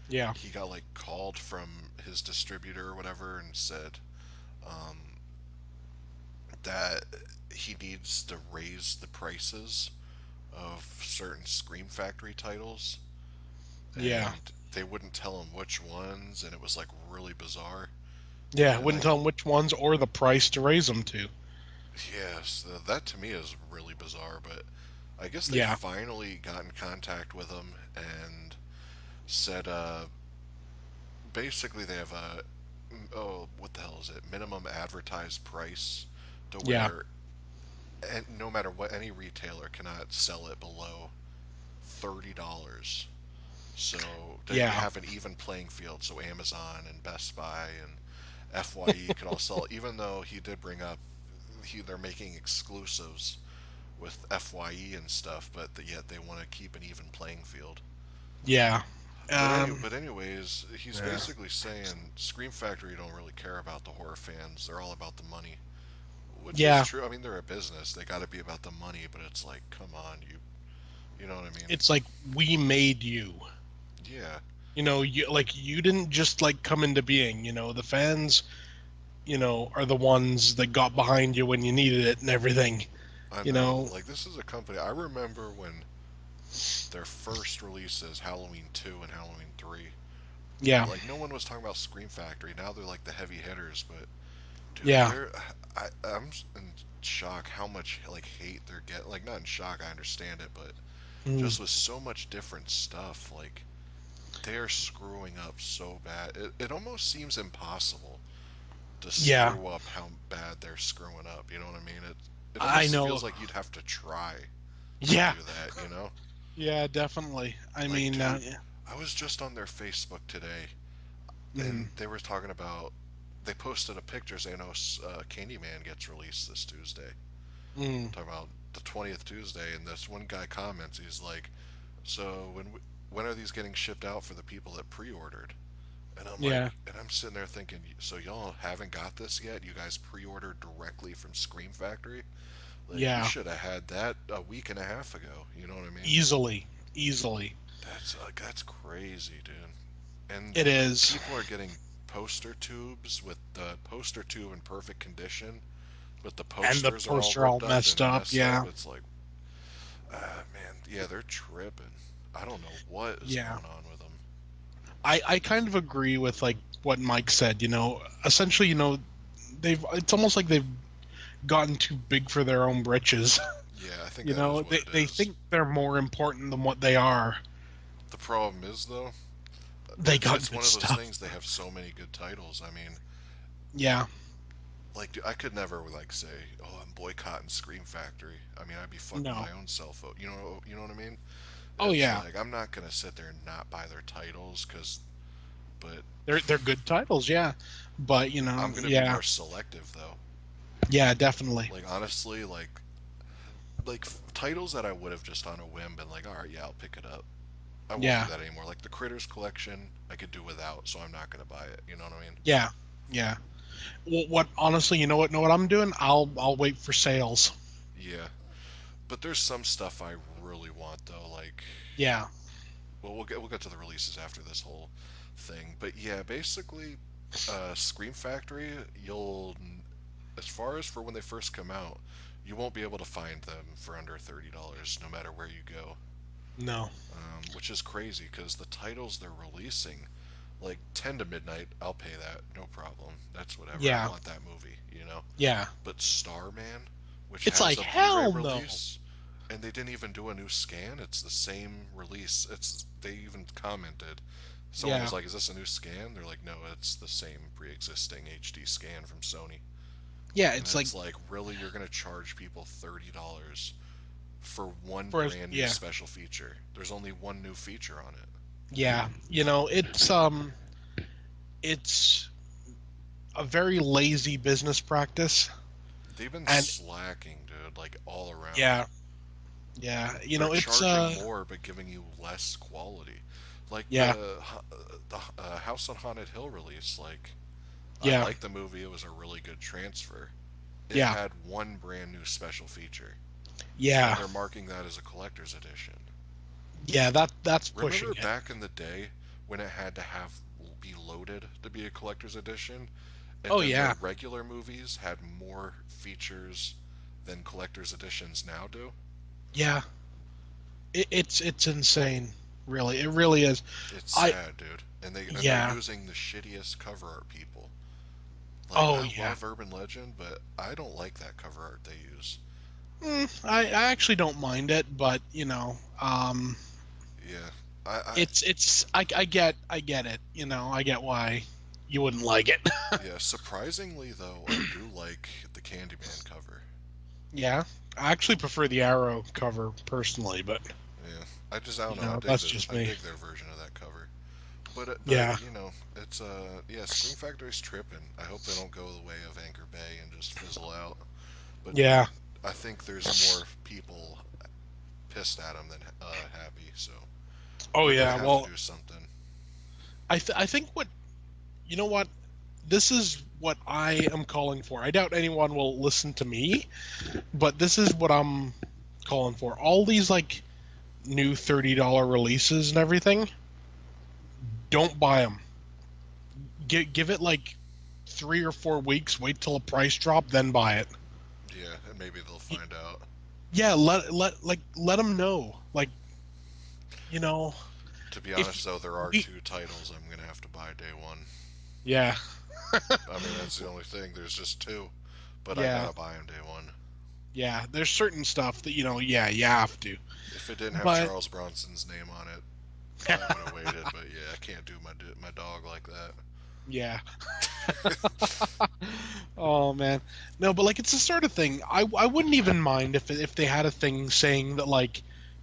yeah, He got like called from his distributor or whatever and said um, that he needs to raise the prices of certain Scream Factory titles, yeah, and they wouldn't tell him which ones, and it was like really bizarre. yeah. And Wouldn't tell them which ones or the price to raise them to. yes, that to me is really bizarre, but I guess they Yeah, finally got in contact with him and said basically they have a what the hell is it, minimum advertised price, to yeah, where no matter what, any retailer cannot sell it below $30. So to yeah, have an even playing field, so Amazon and Best Buy and FYE could all sell, even though he did bring up they're making exclusives with FYE and stuff, but yet they want to keep an even playing field. yeah. Um, But anyways, he's yeah, basically saying Scream Factory don't really care about the horror fans. They're all about the money, which is yeah. true. I mean, they're a business. They got to be about the money, but it's like, come on, you know what I mean? It's like we made you. Yeah, You didn't just like come into being. The fans. are the ones that got behind you when you needed it and everything. I You know. know, Like this is a company. I remember when their first releases, Halloween 2 and Halloween 3. yeah, Like no one was talking about Scream Factory. Now they're like the heavy hitters, but dude, yeah, I'm in shock how much like hate they're getting. Like not in shock, I understand it, but mm, just with so much different stuff, like they are screwing up so bad. It almost seems impossible to yeah. screw up how bad they're screwing up. You know what I mean? It I almost know. feels like you'd have to try to Yeah, do that. You know? yeah, definitely. I Like, mean, dude, yeah. I was just on their Facebook today, Mm, and they were talking about. They posted a picture saying, "Oh, Candyman gets released this Tuesday." mm, Talking about the 20th Tuesday, and this one guy comments, he's like, "So when are these getting shipped out for the people that pre-ordered?" And I'm like, yeah, and I'm sitting there thinking, so y'all haven't got this yet? You guys pre-ordered directly from Scream Factory? Like, you yeah. should have had that a week and a half ago. You know what I mean? Easily, easily. That's crazy, dude. And It is. people are getting poster tubes with the poster tube in perfect condition, but the And the posters are all poster all ripped up messed and up. messed up. Yeah, It's like, man, yeah, they're tripping. I don't know what is yeah. going on with them. I kind of agree with like what Mike said. Essentially, they've it's almost like they've gotten too big for their own britches. Yeah, I think that is what They it they is. think they're more important than what they are. The problem is, though, They got it's good one of those stuff. things. They have so many good titles. I mean, Yeah. like I could never like say, "Oh, I'm boycotting Scream Factory." I mean, I'd be fucking No. my own self up. You know what I mean? Oh It's yeah. like I'm not gonna sit there and not buy their titles, cause, but They're good titles. Yeah. But I'm gonna be yeah, more selective though. yeah, definitely. Like honestly, like titles that I would have just on a whim been like, all right, yeah, I'll pick it up. I won't do Yeah. that anymore. Like the Critters collection, I could do without, so I'm not gonna buy it. You know what I mean? Yeah. Yeah. Well, what honestly, know what I'm doing? I'll wait for sales. Yeah, but there's some stuff I really want though. Like, Yeah. well, we'll get to the releases after this whole thing. But yeah, basically, Scream Factory, as far as for when they first come out, you won't be able to find them for under $30, no matter where you go. No. Which is crazy because the titles they're releasing, like 10 to midnight, I'll pay that, no problem. That's whatever. I Yeah. want that movie. Yeah. But Starman, which It's has like a Blu-ray hell no. release, and they didn't even do a new scan. It's the same release. They even commented. Someone Yeah. was like, "Is this a new scan?" They're like, "No, it's the same pre-existing HD scan from Sony." Yeah. And It's like it's like, really, you're gonna charge people $30 for one for brand new yeah. special feature? There's only one new feature on it. Yeah. It's a very lazy business practice. They've been And slacking, dude, like all around. yeah. Yeah. They're It's charging more but giving you less quality. Like yeah. the House on Haunted Hill release, like I Yeah. like the movie. It was a really good transfer. It Yeah. had one brand new special feature, and Yeah. they're marking that as a collector's edition. Yeah, that's Remember pushing it. back in the day when it had to have be loaded to be a collector's edition, and Oh then their yeah. regular movies had more features than collector's editions now do? Yeah. It's insane. Really. It really is. It's I sad, dude. And they're yeah. using the shittiest cover art people. Like Oh I yeah. love Urban Legend, but I don't like that cover art they use. I actually don't mind it, but Yeah. I I get it. I get why you wouldn't like it. yeah, surprisingly though, I do like the Candyman cover. Yeah. I actually prefer the Arrow cover personally, but Yeah. I don't know. that's just I me. dig their version of that cover. But Yeah. it's yeah, Scream Factory's tripping. I hope they don't go the way of Anchor Bay and just fizzle out. But Yeah. I think there's more people pissed at them than happy, so Oh they're gonna yeah. have to Well, do something. I think what this is what I am calling for. I doubt anyone will listen to me, but this is what I'm calling for. All these like new $30 releases and everything, don't buy them. Give it like 3 or 4 weeks, wait till a price drop, then buy it. Yeah, and maybe they'll Y- find out. Yeah, let them know. Like, you know, To be if honest, though, there are we two titles I'm gonna have to buy day one. yeah, I mean, that's the only thing. There's just two, but I yeah, gotta buy them day one. yeah. There's certain stuff that, yeah, you have to. If it didn't have But Charles Bronson's name on it, I would have waited. But yeah, I can't do my dog like that. yeah. Oh man. No, but like it's the sort of thing I wouldn't even mind if they had a thing saying that like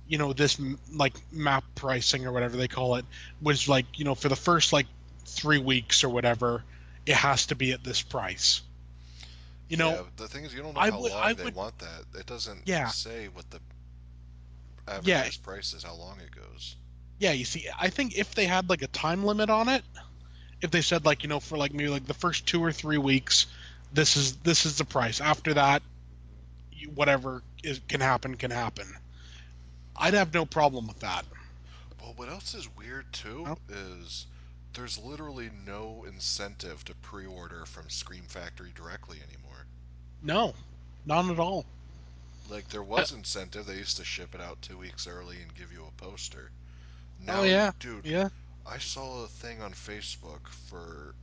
this like map pricing or whatever they call it was like, for the first like 3 weeks or whatever, it has to be at this price. You know, Yeah, the thing is, you don't know I how would I long they would want that. It doesn't yeah. say what the Yeah. advertised price is, how long it goes. Yeah, you see, I think if they had like a time limit on it, if they said like, for like maybe like the first 2 or 3 weeks, this is the price. After that, whatever can happen can happen. I'd have no problem with that. Well, what else is weird too No, is there's literally no incentive to pre-order from Scream Factory directly anymore. no, none at all. Like there Uh, was incentive. They used to ship it out 2 weeks early and give you a poster. oh Now, yeah, dude, yeah. I saw a thing on Facebook for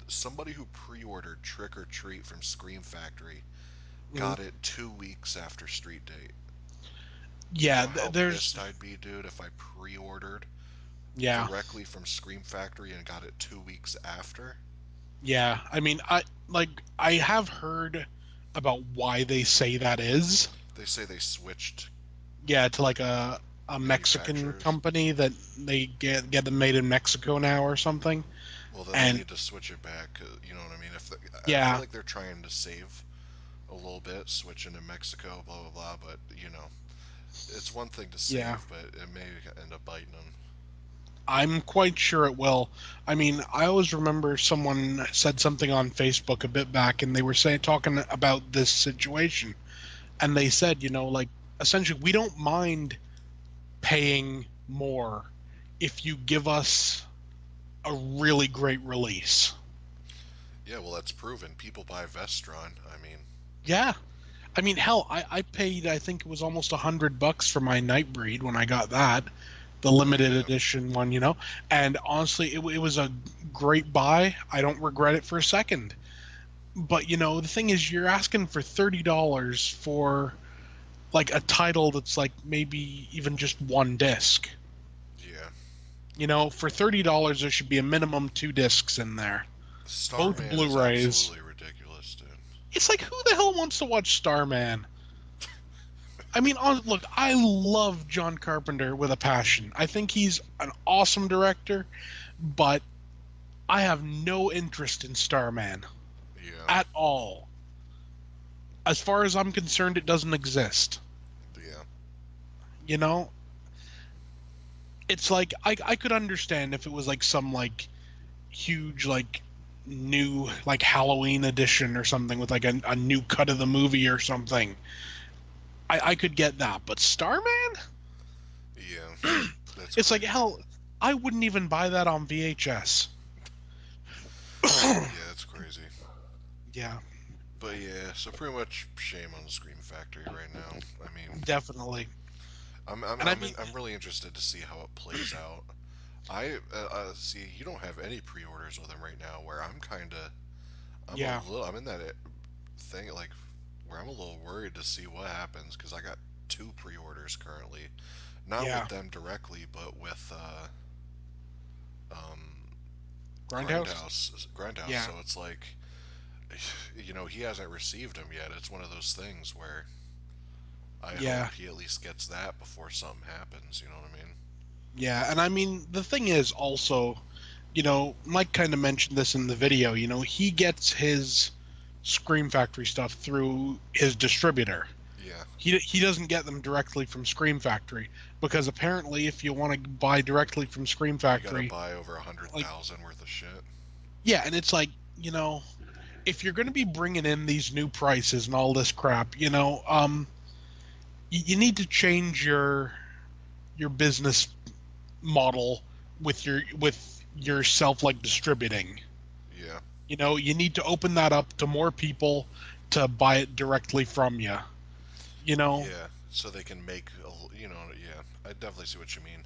somebody who pre-ordered Trick or Treat from Scream Factory Mm. got it 2 weeks after street date. You Yeah. know how There's pissed I'd be, dude, if I pre-ordered yeah, directly from Scream Factory and got it 2 weeks after? yeah. I mean, I have heard about why they say that is. They say they switched Yeah, to like a Mexican manufacturers. company that they get them made in Mexico now or something. Well, then they And need to switch it back. You know what I mean? I feel yeah, like they're trying to save a little bit, switching to Mexico, blah blah blah. But it's one thing to yeah. save, but it may end up biting them. I'm quite sure it will. I mean, I always remember someone said something on Facebook a bit back, and they were saying talking about this situation, and they said, like essentially, we don't mind paying more if you give us a really great release. Yeah, well, that's proven. People buy Vestron. I mean, Yeah, I mean, hell, I paid I think it was almost $100 for my Nightbreed when I got that, the oh limited yeah, edition one, and honestly, it was a great buy. I don't regret it for a second. But the thing is, you're asking for $30 for like a title that's like maybe even just one disc. yeah. For $30, there should be a minimum two discs in there, both Starman is Blu-rays. absolutely ridiculous, dude. It's like, who the hell wants to watch Starman? I mean, look, I love John Carpenter with a passion. I think he's an awesome director, but I have no interest in Starman Yeah, at all. As far as I'm concerned, it doesn't exist. yeah, You know, it's like I could understand if it was like some like huge like new like Halloween edition or something with like a new cut of the movie or something. I could get that, but Starman? yeah. That's It's like crazy. hell. I wouldn't even buy that on VHS. Yeah, that's crazy. Yeah, But yeah, so pretty much shame on the Scream Factory right now. I mean, definitely. I'm I'm And I I'm, mean, I'm really interested to see how it plays out. I see you don't have any pre-orders with them right now. Where yeah, I'm in that thing like where I'm a little worried to see what happens because I got two pre-orders currently, not with yeah. them directly, but with um, Grindhouse. Grindhouse. Yeah, So it's like, he hasn't received them yet. It's one of those things where I yeah, hope he at least gets that before something happens. You know what I mean? yeah. And I mean, the thing is also, Mike kind of mentioned this in the video. He gets his Scream Factory stuff through his distributor. Yeah, He doesn't get them directly from Scream Factory because apparently, if you want to buy directly from Scream you got to Factory, buy over a hundred like thousand worth of shit. yeah, and it's like if you're going to be bringing in these new prices and all this crap, you need to change your business model with yourself like distributing. Yeah, You need to open that up to more people to buy it directly from you. You know, Yeah, so they can make, yeah, I definitely see what you mean.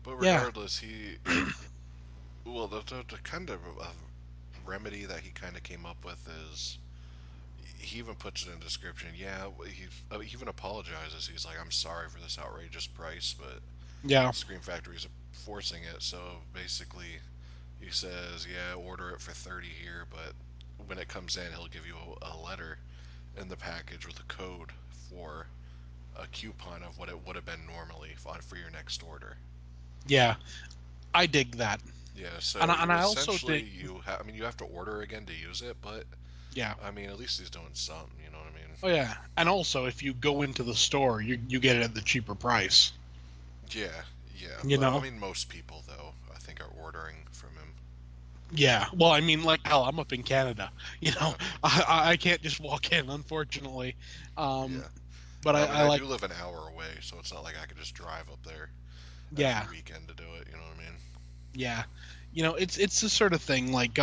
But yeah, regardless, well, the kind of remedy that he kind of came up with is he even puts it in the description. Yeah, he even apologizes. He's like, I'm sorry for this outrageous price, but yeah, Scream Factory's forcing it. So basically, he says, yeah, order it for 30 here, but when it comes in, he'll give you a letter in the package with a code for a coupon of what it would have been normally for your next order. yeah. I dig that, Yeah, and so I, and you I also essentially dig, I mean, you have to order again to use it, but yeah. I mean, at least he's doing something. You know what I mean? Oh yeah, and also if you go into the store, you get it at the cheaper price. Yeah, yeah. You But I know, mean, most people though, I think, are ordering from him. yeah. Well, I mean, like hell, I'm up in Canada. You know, Yeah, I can't just walk in, unfortunately. Um, yeah. but No, I, I mean, I I like, do live an hour away, so it's not like I could just drive up there every yeah, weekend to do it. You know what I mean? yeah. It's the sort of thing like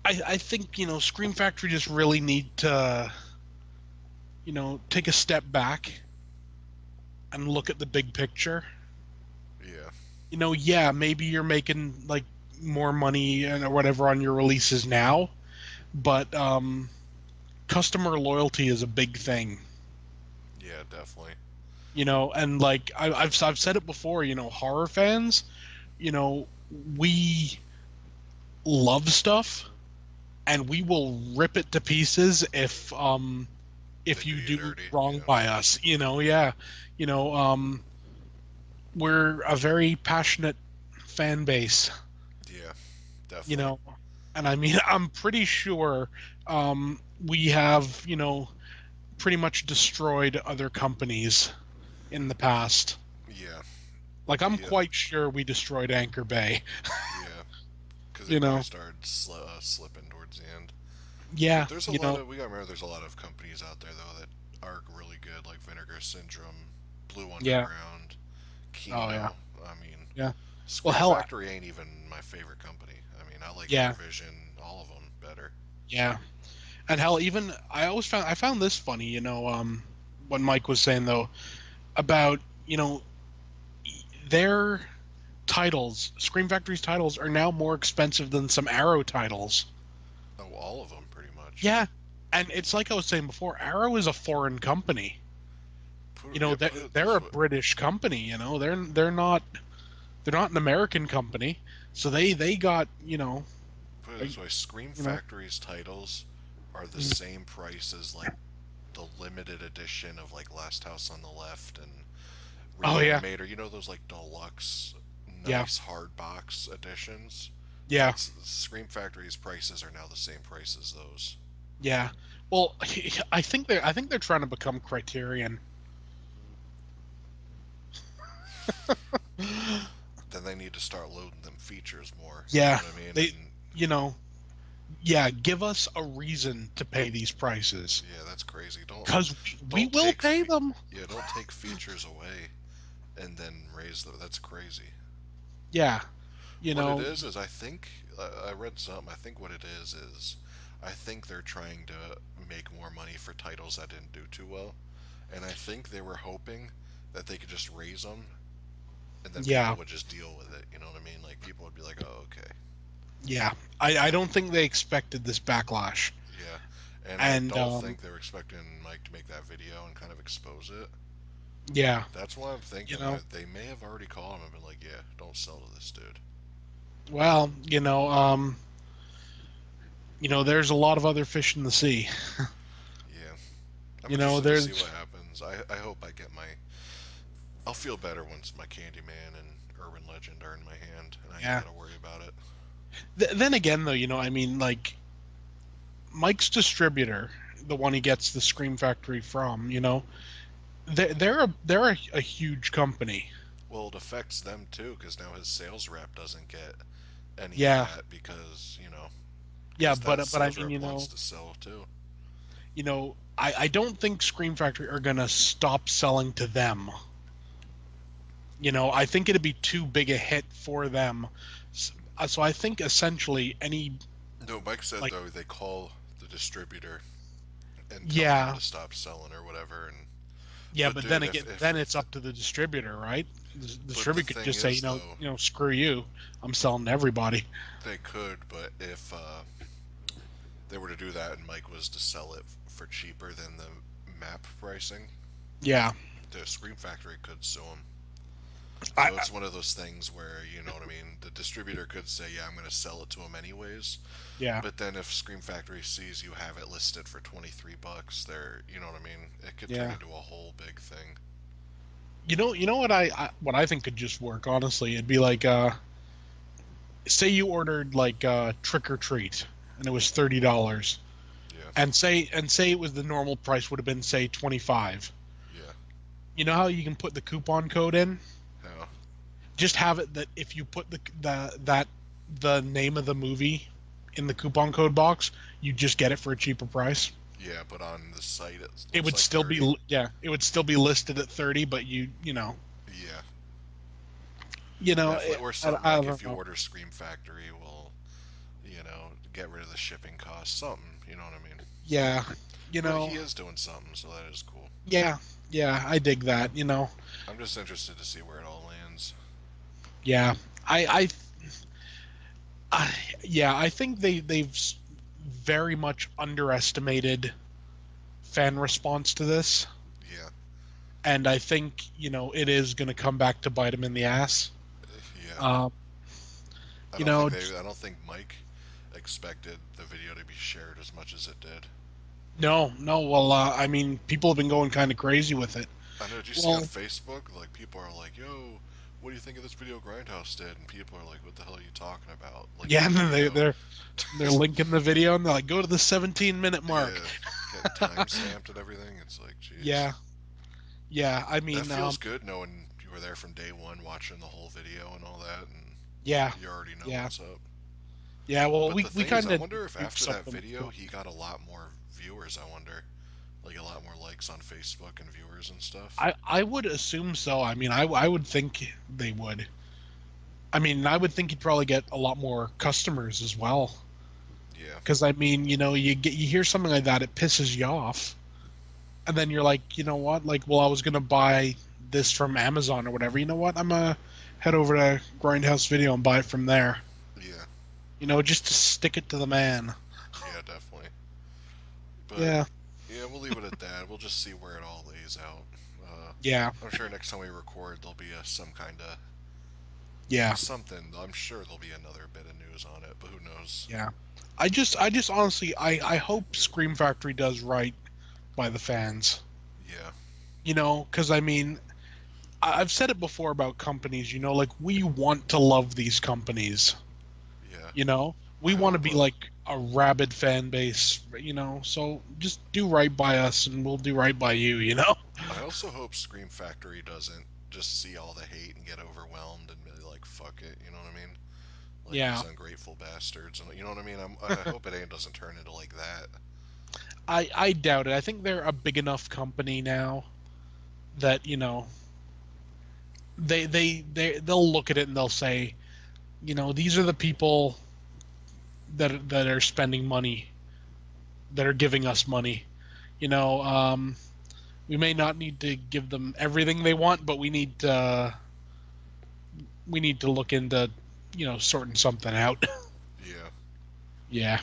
I think Scream Factory just really need to take a step back and look at the big picture. Yeah, Yeah, maybe you're making like more money and or whatever on your releases now, but customer loyalty is a big thing. yeah, definitely. And like I've said it before. Horror fans, we love stuff and we will rip it to pieces They if do you you do dirty. wrong Yeah, by us. Yeah. you know um we're a very passionate fan base. yeah, you definitely. know and I mean, I'm pretty sure we have pretty much destroyed other companies in the past. Yeah, Like, I'm we quite sure we destroyed Anchor Bay. yeah, because it you really know started slipping towards the end. yeah But there's a you lot know of we got to remember there's a lot of companies out there though that are really good, like Vinegar Syndrome, Blue yeah. Underground, Oh yeah. Kino. I mean, Yeah. Well, Scream hell, Factory ain't even my favorite company. I mean, I like yeah. Intervision, all of them better. Yeah. And hell, even I found this funny, what Mike was saying though about, their titles, Scream Factory's titles are now more expensive than some Arrow titles. Oh, all of them pretty much. Yeah. And it's like I was saying before, Arrow is a foreign company. Yeah, They're, put it they're this a way. British company, they're not an American company. So they got, Put it a, this way. Scream you know, Factory's titles are the mm, same price as like the limited edition of like Last House on the Left and oh yeah. Reanimator. You know those like deluxe, Yeah. nice hard box editions. Yeah. That's Scream Factory's prices are now the same price as those. Yeah. Well, I think they're trying to become Criterion. Then they need to start loading them features more. You know Yeah. what I mean? They And you know, yeah, give us a reason to pay these prices yeah, that's crazy. cuz we Don't will take pay them. yeah, don't take features away and then raise them. That's crazy. Yeah. You What it know, is I think I read something. I think what it is I think they're trying to make more money for titles that didn't do too well, and I think they were hoping that they could just raise them and then people yeah. would just deal with it. You know what I mean? Like people would be like, "Oh, okay." Yeah. I don't think they expected this backlash. Yeah. And I And don't think they were expecting Mike to make that video and kind of expose it. yeah, That's why I'm you thinking know, they may have already called him and been like, "Yeah, don't sell to this dude." well, there's a lot of other fish in the sea. Yeah. I'm interested to see There's what happens. I hope I get my. I'll feel better once my Candyman and Urban Legend are in my hand and I ain't yeah. got to worry about it. Then again, though, I mean, like Mike's distributor, the one he gets the Scream Factory from, they're a huge company. Well, it affects them too because now his sales rep doesn't get any of Yeah, that because, yeah, because that but I sales mean, rep wants to sell too. I don't think Scream Factory are gonna stop selling to them. I think it'd be too big a hit for them. So I think essentially any No, Mike said like though they call the distributor and tell them yeah, to stop selling or whatever. And yeah, but but then dude, again, then it's up to the distributor, right? The but the distributor could thing just say, is though, screw you, I'm selling to everybody. they could, but if they were to do that and Mike was to sell it for cheaper than the map pricing, Yeah, the Scream Factory could sue him. I, So it's one of those things where, you know what I mean? The distributor could say, yeah, I'm going to sell it to him anyways. yeah, But then if Scream Factory sees you have it listed for 23 bucks, they're, you know what I mean? It could turn yeah. into a whole big thing. You know what what I think could just work. Honestly, it'd be like, say you ordered like Trick or Treat, and it was $30, Yeah, and say it was the normal price would have been say 25. yeah. You know how you can put the coupon code in? How? Just have it that if you put the name of the movie in the coupon code box, you just get it for a cheaper price. Yeah, but on the site it It looks would like still 30. be yeah, it would still be listed at 30, but Yeah, you know, definitely. Or I, something I like if don't you know. order Scream Factory, will, get rid of the shipping cost. Something, you know what I mean? Yeah, you But he know, is doing something, so that is cool. yeah, yeah, I dig that. I'm just interested to see where it all lands. Yeah, I, I, I yeah, I think they've very much underestimated fan response to this, Yeah, and I think it is going to come back to bite them in the ass. yeah. Um, I you don't think know, they. I don't think Mike expected the video to be shared as much as it did. no, no. Well, I mean, people have been going kind of crazy with it. I know. Did you see on Well, Facebook? Like people are like, "Yo, what do you think of this video Grindhouse did?" And people are like, "What the hell are you talking about?" Like in yeah, the and then video. they're linking the video, and they're like, go to the 17-minute mark. Yeah, getting time stamped and everything. It's like, jeez. Yeah, yeah. I That mean, feels good knowing you were there from day one watching the whole video and all that, and yeah, you already know yeah, what's up. yeah. Well, But we the we thing is, kind I of wonder if knew after that something was video going. he got a lot more viewers. I wonder, like a lot more likes on Facebook and viewers and stuff. I would assume so. I mean, I would think they would. I mean, I would think you'd probably get a lot more customers as well. Yeah, Because I mean, you hear something like that, it pisses you off, and then you're like, you know what? Like, well, I was gonna buy this from Amazon or whatever. You know what? I'm gonna head over to Grindhouse Video and buy it from there. yeah, Just to stick it to the man. yeah, definitely. But Yeah, yeah, we'll leave it at that. We'll just see where it all lays out. Uh, yeah, I'm sure next time we record, there'll be some kind of yeah, something. I'm sure there'll be another bit of news on it, but who knows? yeah. I just honestly, I hope Scream Factory does right by the fans. Yeah, Because I mean, I've said it before about companies. Like we want to love these companies. yeah. We I want to hope. be like a rabid fan base. So just do right by us, and we'll do right by you. I also hope Scream Factory doesn't just see all the hate and get overwhelmed and be like, "Fuck it," you know what I mean? Like these Yeah. ungrateful bastards, and you know what I mean. I hope it ain't doesn't turn into like that. I doubt it. I think they're a big enough company now that they'll look at it and they'll say, these are the people that are spending money, that are giving us money. You know, we may not need to give them everything they want, but we need to look into sorting something out. Yeah. Yeah.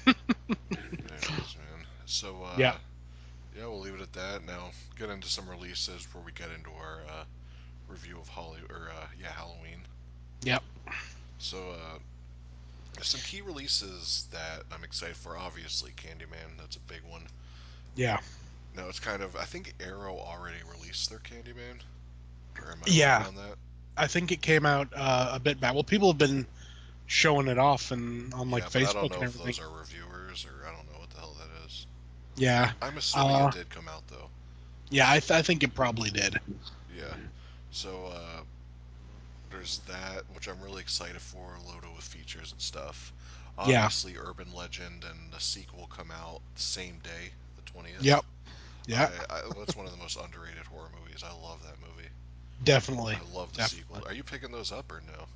Anyways, man. So Yeah. yeah, we'll leave it at that. Now get into some releases before we get into our review of Halloween. Yep. So some key releases that I'm excited for. Obviously, Candyman. That's a big one. Yeah. No, it's kind of. I think Arrow already released their Candyman, or am I wrong Yeah. on that? I think it came out a bit back. Well, people have been showing it off and on like Yeah, but I don't Facebook know and if everything. those are reviewers or I don't know what the hell that is. Yeah. I'm assuming it Uh, did come out though. yeah, I think it probably did. Yeah. So there's that, which I'm really excited for, loaded with features and stuff. Yeah. Obviously, Urban Legend and the sequel come out the same day, the 20th. Yep. Yeah. That's one of the most underrated horror movies. I love that movie. Definitely. I love the sequel. Definitely. Are you picking those up or no?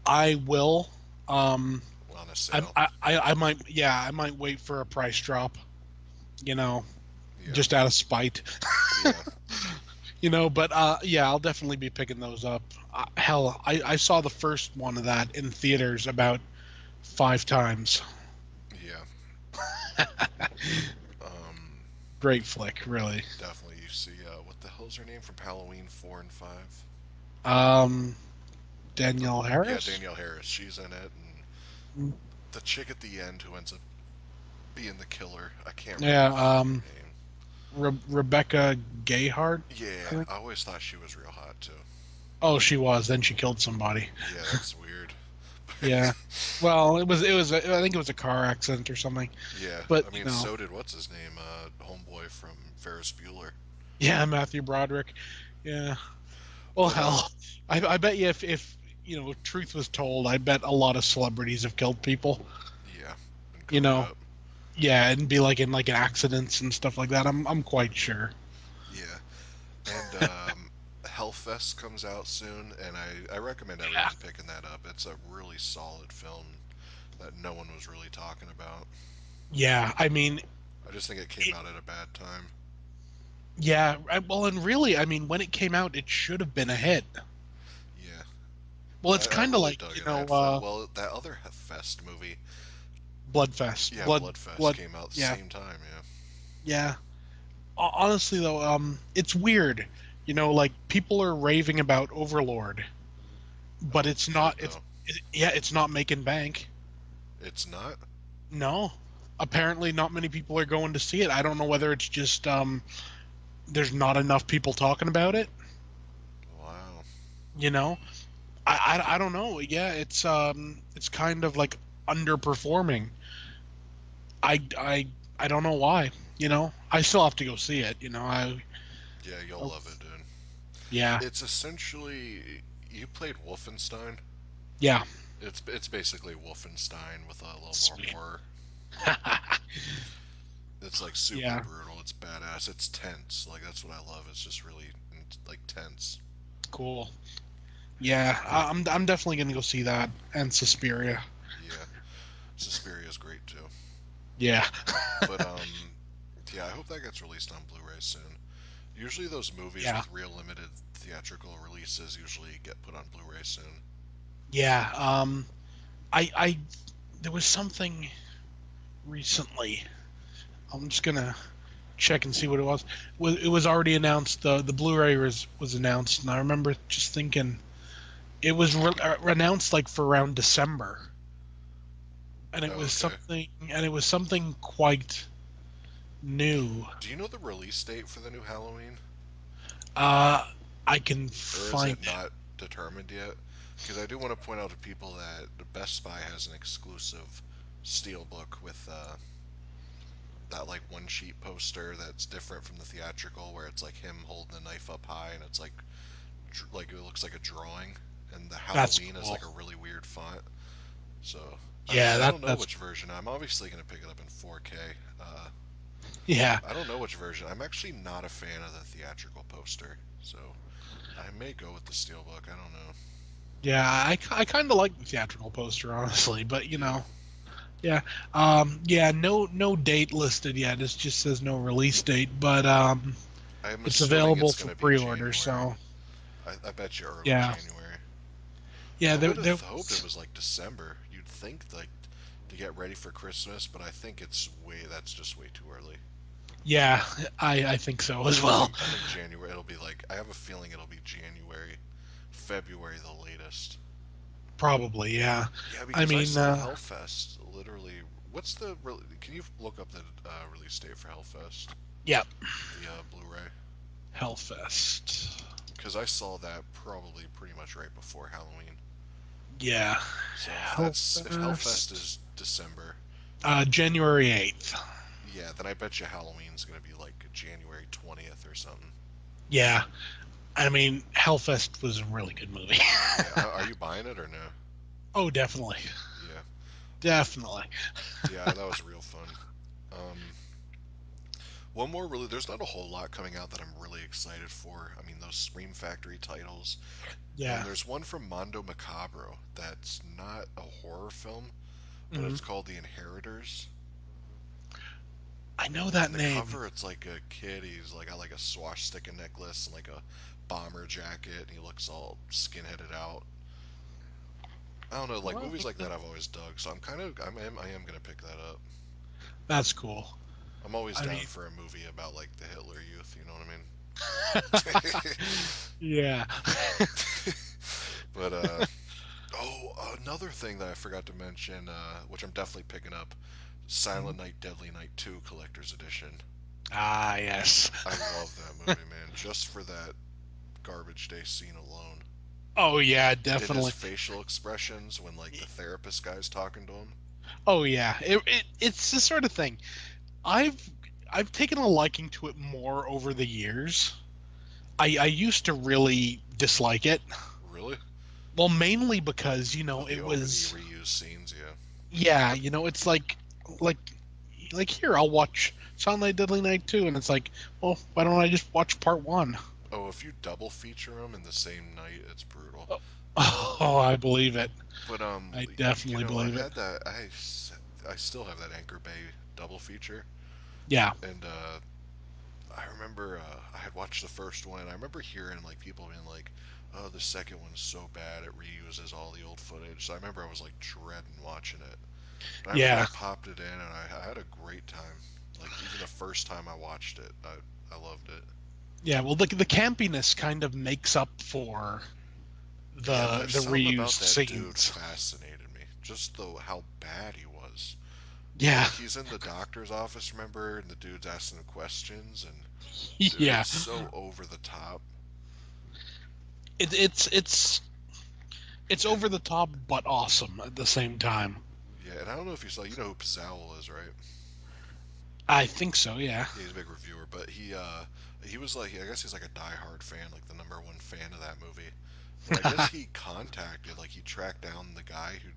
I will. Um, on a sale. I might, yeah, I might wait for a price drop, you know, Yeah, just out of spite. yeah, But yeah, I'll definitely be picking those up. Hell, I saw the first one of that in theaters about 5 times. yeah. Um, Great flick, really. Definitely. You see, what the hell's her name from Halloween 4 and 5? Um, The Danielle Yeah, Harris. Danielle Harris. She's in it, and Mm, the chick at the end who ends up being the killer. I can't remember yeah. her fucking name. Rebecca Gayheart, I Yeah, think. I always thought she was real hot too. Oh, she was. Then she killed somebody. Yeah, that's weird. Yeah. Well, it was. I think it was a car accident or something. Yeah, But I mean, so did what's his name, homeboy from Ferris Bueller. yeah, Matthew Broderick. Yeah. Well, But hell, I bet you if truth was told, I bet a lot of celebrities have killed people. yeah, and You covered know, up. yeah, and be like in like accidents and stuff like that. I'm quite sure. Yeah, and Hellfest comes out soon, and I recommend Yeah. everyone picking that up. It's a really solid film that no one was really talking about. Yeah. I mean, I just think it came it, out at a bad time. yeah. Well, and really, I mean, when it came out, it should have been a hit. Yeah, Well, it's I kind of really like dug in that film. Well, that other Fest movie, Bloodfest. yeah, Bloodfest Blood. came out the Yeah. same time. Yeah. Yeah. Honestly, though, it's weird. Like people are raving about Overlord, but Oh, it's not. good though. Yeah, it's not making bank. It's not. No, apparently not many people are going to see it. I don't know whether it's just there's not enough people talking about it. Wow. You know, I don't know. Yeah, it's kind of like underperforming. I don't know why. I still have to go see it. Yeah, you'll love it, dude. Yeah, It's essentially you played Wolfenstein. yeah, It's basically Wolfenstein with a little more sweet. horror. It's like super Yeah, brutal. It's badass. It's tense. Like that's what I love. It's just really like tense. cool. Yeah, I'm definitely gonna go see that and Suspiria. Yeah, Suspiria is great too. Yeah, But yeah, I hope that gets released on Blu-ray soon. Usually those movies yeah, with real limited theatrical releases usually get put on Blu-ray soon. yeah. I there was something recently. I'm just gonna check and see what it was. It was already announced. The Blu-ray was announced, and I remember just thinking it was announced like for around December, and it Oh, was okay. something quite new. Do you know the release date for the new Halloween? Uh, I can Or is find it it. not determined yet? Because I do want to point out to people that the Best Buy has an exclusive steelbook with that like one sheet poster that's different from the theatrical, where it's like him holding the knife up high and it's like it looks like a drawing, and the That's Halloween is cool. like a really weird font. So Yeah, I don't know that's which version. I'm obviously gonna pick it up in 4K. Uh, yeah, I don't know which version. I'm actually not a fan of the theatrical poster, so I may go with the steelbook. I don't know. yeah. I kind of like the theatrical poster, honestly, but Yeah, yeah, yeah. No date listed yet. It just says no release date, but I'm it's assuming available it's for gonna be pre-order. January. So I bet you early yeah, January. yeah. I There would have there hoped it was was like December. You'd think like to get ready for Christmas, but I think that's just way too early. yeah. I think so as well. I think January it'll be like I have a feeling it'll be January, February the latest. Probably yeah. Yeah, I because I mean saw Hellfest literally. Can you look up the release date for Hellfest? yeah. The Blu-ray, Hellfest. because I saw that probably pretty much right before Halloween. Yeah, So if Hellfest Hellfest. is December, January 8th. yeah, then I bet you Halloween's gonna be like January 20th or something. Yeah, I mean Hellfest was a really good movie. Yeah, are you buying it or no? Oh, definitely, Yeah, definitely. yeah, that was real fun. Um, One more really, there's not a whole lot coming out that I'm really excited for. I mean, those Scream Factory titles. And Yeah. there's one from Mondo Macabro that's not a horror film, but Hmm. it's called The Inheritors. I know that And the name. cover, it's like a kid. He's like got like a swastika necklace and like a bomber jacket, and he looks all skinheaded out. I don't know, like Well, movies like that I've always dug, so I am gonna pick that up. that's cool. I'm always I down mean, for a movie about like the Hitler Youth. You know what I mean? yeah. But another thing that I forgot to mention, which I'm definitely picking up, Silent Night, Deadly Night 2 Collector's Edition. Ah, yes. I love that movie, man, just for that garbage day scene alone. Oh yeah, And his definitely. facial expressions when like the therapist guy's talking to him. Oh yeah. It's the sort of thing. I've I've taken a liking to it more over the years. I used to really dislike it. Really? Well, mainly because, Oh, the it over the was, reused scenes, yeah. yeah, it's like here I'll watch Silent Night Deadly Night 2 and it's like, well, why don't I just watch part 1? Oh, if you double feature them in the same night, it's brutal. Oh, I believe it. But I you definitely know, I believe it. had that. I still have that Anchor Bay double feature, Yeah. and I remember I had watched the first one, and I remember hearing like people being like, "Oh, the second one's so bad it reuses all the old footage." So I remember I was like dreading watching it. But I remember I Yeah. popped it in, and I had a great time. Like even the first time I watched it, I loved it. Yeah, well, the campiness kind of makes up for Yeah, and there's the something about reused that dude scenes. fascinated me. Just the how bad he was. Yeah. Like he's in the doctor's office, remember, and the dude's asking him questions, and dude, Yeah. it's so over the top. It, it's it's it's over And the top but awesome at the same time. yeah, and I don't know if you saw, you know who Pizzowell is, right? I think so, yeah. Yeah, he's a big reviewer, but he was like, I guess he's like a diehard fan, like the number one fan of that movie. And I guess he contacted, like he tracked down the guy who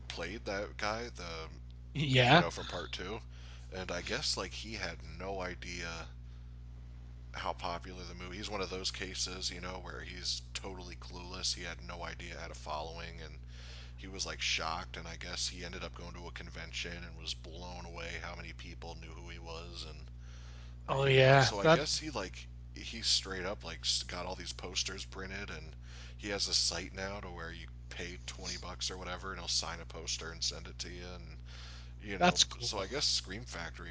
played that guy, the Yeah. from part two, and I guess like he had no idea how popular the movie. He's one of those cases, where he's totally clueless. He had no idea had a following, and he was like shocked. And I guess he ended up going to a convention and was blown away how many people knew who he was, and Oh yeah. so I That guess he straight up like got all these posters printed, and he has a site now to where you pay $20 or whatever, and he'll sign a poster and send it to you, and that's so cool. I guess Scream Factory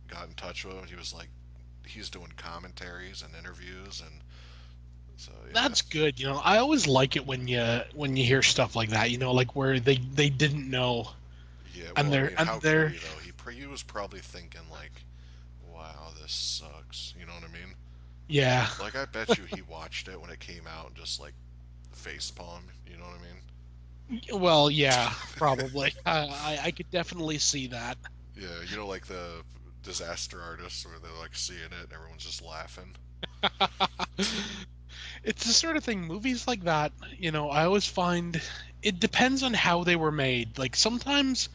got in touch with him. And he was like, he's doing commentaries and interviews, and so yeah, That's good. I always like it when you hear stuff like that, like where they didn't know yeah. and Well, I they're mean, and how could they're he though? He was probably thinking like, wow, this sucks. You know what I mean? yeah. Like I bet you he watched it when it came out and just like face palm. You know what I mean? Well, yeah, probably. I could definitely see that. Yeah, like the disaster artists where they're like seeing it and everyone's just laughing. It's the sort of thing, movies like that, I always find it depends on how they were made. Like sometimes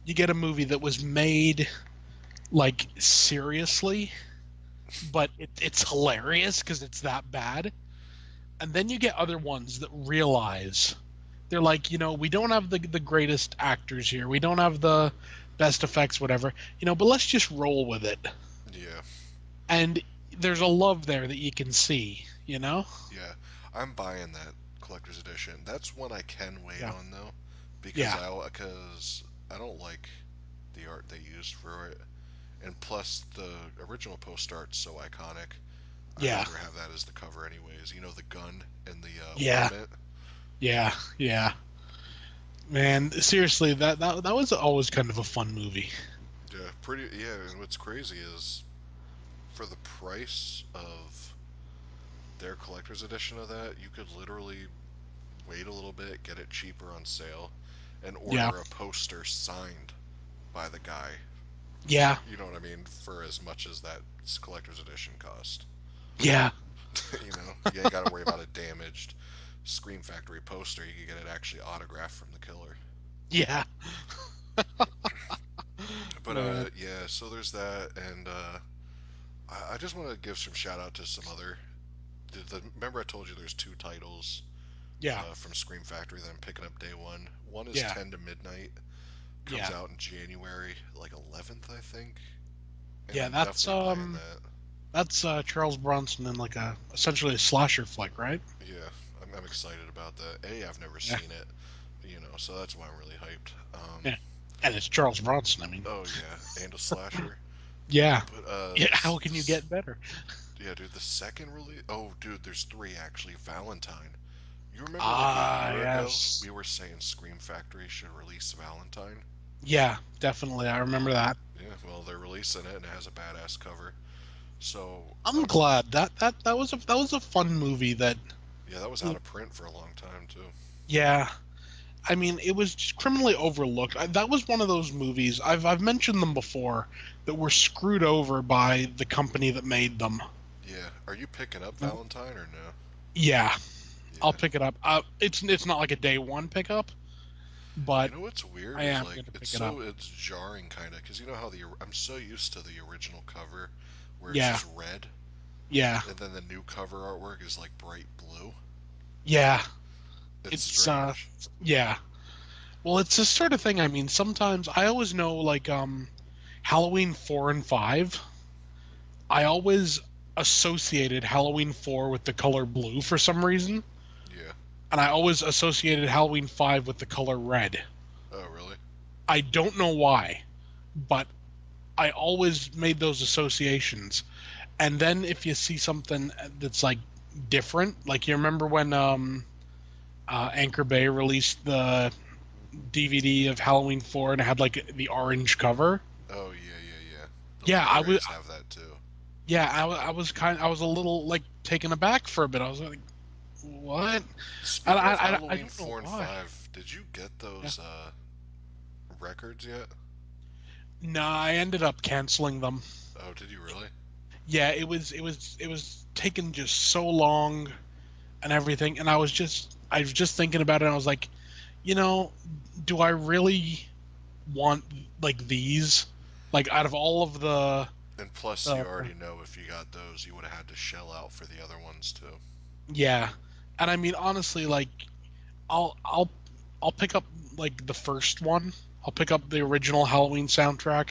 you get a movie that was made like seriously, but it's hilarious because it's that bad. And then you get other ones that realize they're like, we don't have the greatest actors here. We don't have the best effects, whatever, but let's just roll with it. Yeah, And there's a love there that you can see. yeah. I'm buying that collector's edition. That's one I can wait Yeah. on though, Yeah. because I don't like the art they used for it, and plus the original poster art's so iconic. I'd Yeah. rather have that as the cover anyways. The gun and the Yeah. ornament. Yeah. Yeah. Man, seriously, that was always kind of a fun movie. Yeah, pretty. Yeah, and what's crazy is for the price of their collector's edition of that, you could literally wait a little bit, get it cheaper on sale, and Yeah. order a poster signed by the guy. Yeah. You know what I mean? For as much as that collector's edition cost. Yeah. You ain't got to worry about a damaged Scream Factory poster. You can get it actually autographed from the killer. Yeah. But Man. yeah, so there's that, and I just want to give some shout out to some other. Remember I told you there's two titles Yeah. from Scream Factory that I'm picking up day one. One is Yeah. 10 to Midnight, comes Yeah. out in January, like 11th, I think, and Yeah. I'm definitely buying that. That's Charles Bronson in like a essentially a slasher flick, right? Yeah, I'm excited about that. I've never Yeah. seen it, so that's why I'm really hyped. Yeah. And it's Charles Bronson. I mean, Oh yeah, and a slasher. yeah. But Yeah. this How can you this get better? yeah, dude, the second release. Oh, dude, there's three actually. Valentine. You remember like a Ah, year ago yes. we were saying Scream Factory should release Valentine? Yeah, definitely. I remember that. Yeah, well they're releasing it and it has a badass cover. So I'm glad that was a fun movie that yeah, that was out of print for a long time too. yeah. I mean, it was just criminally overlooked. That was one of those movies. I've mentioned them before that were screwed over by the company that made them. Yeah, are you picking up Valentine or no? Yeah, I'll Yeah. pick it up. It's not like a day one pickup, You but know what's weird I is am like going to it's pick it up. so it's jarring kind of because you know how the I'm so used to the original cover where it's Yeah, just red yeah, and then the new cover artwork is like bright blue. yeah. It's It's strange. yeah. Well, it's this sort of thing. I mean, sometimes I always know like Halloween 4 and 5. I always associated Halloween 4 with the color blue for some reason, Yeah. and I always associated Halloween 5 with the color red. Oh, really? I don't know why, but I always made those associations. And then if you see something that's like different, like you remember when Anchor Bay released the DVD of Halloween 4 and it had like the orange cover. Oh, yeah, yeah, yeah. The Yeah, I was Blu-rays have that too. yeah, I was a little like taken aback for a bit. I was like, what? Speaking of I Halloween don't know 4 and why. 5, did you get Yeah. those records yet? No, I ended up canceling them. Oh, did you really? Yeah, it was taking just so long and everything, and I was just thinking about it. And I was like, you know, do I really want like these? Like out of all of And plus, uh, you already know if you got those, you would have had to shell out for the other ones too. yeah, and I mean honestly, like I'll I'll I'll pick up like the first one. I'll pick up the original Halloween soundtrack,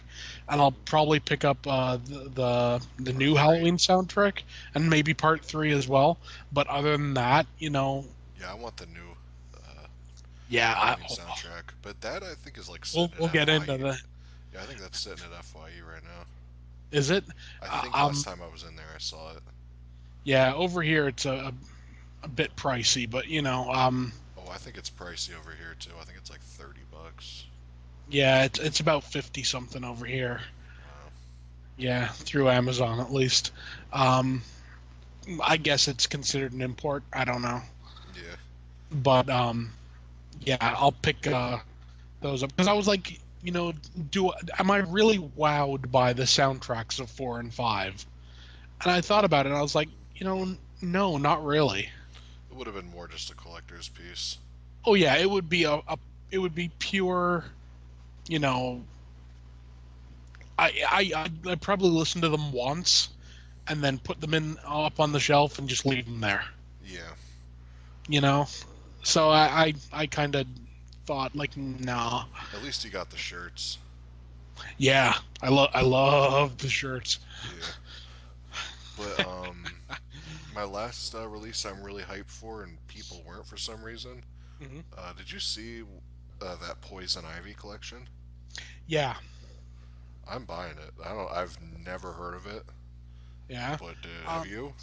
and I'll probably pick up the Part new 3. Halloween soundtrack, and maybe part three as well. But other than that, Yeah, I want the new uh, yeah, Halloween soundtrack. But that I think is like sitting at we'll get into FYE. the. Yeah, I think that's sitting at FYE right now. Is it? I Uh, think last um, time I was in there, I saw it. yeah, over here it's a bit pricey, but Oh, I think it's pricey over here too. I think it's like $30. yeah, it's about 50 something over here. Wow. Yeah, through Amazon at least. Um, I guess it's considered an import. I don't know, Yeah. but yeah, I'll pick those up because I was like, do am I really wowed by the soundtracks of 4 and 5? And I thought about it, and I was like, no, not really. It would have been more just a collector's piece. Oh yeah, it would be it would be pure, you know. I'd probably listen to them once and then put them in up on the shelf and just leave them there. Yeah. You know, so I kind of thought like, nah. At least you got the shirts. Yeah, I love the shirts. Yeah. But my last release I'm really hyped for, and people weren't for some reason. Hmm. Did you see that Poison Ivy collection? Yeah, I'm buying it. I've never heard of it, yeah. but have Um, you?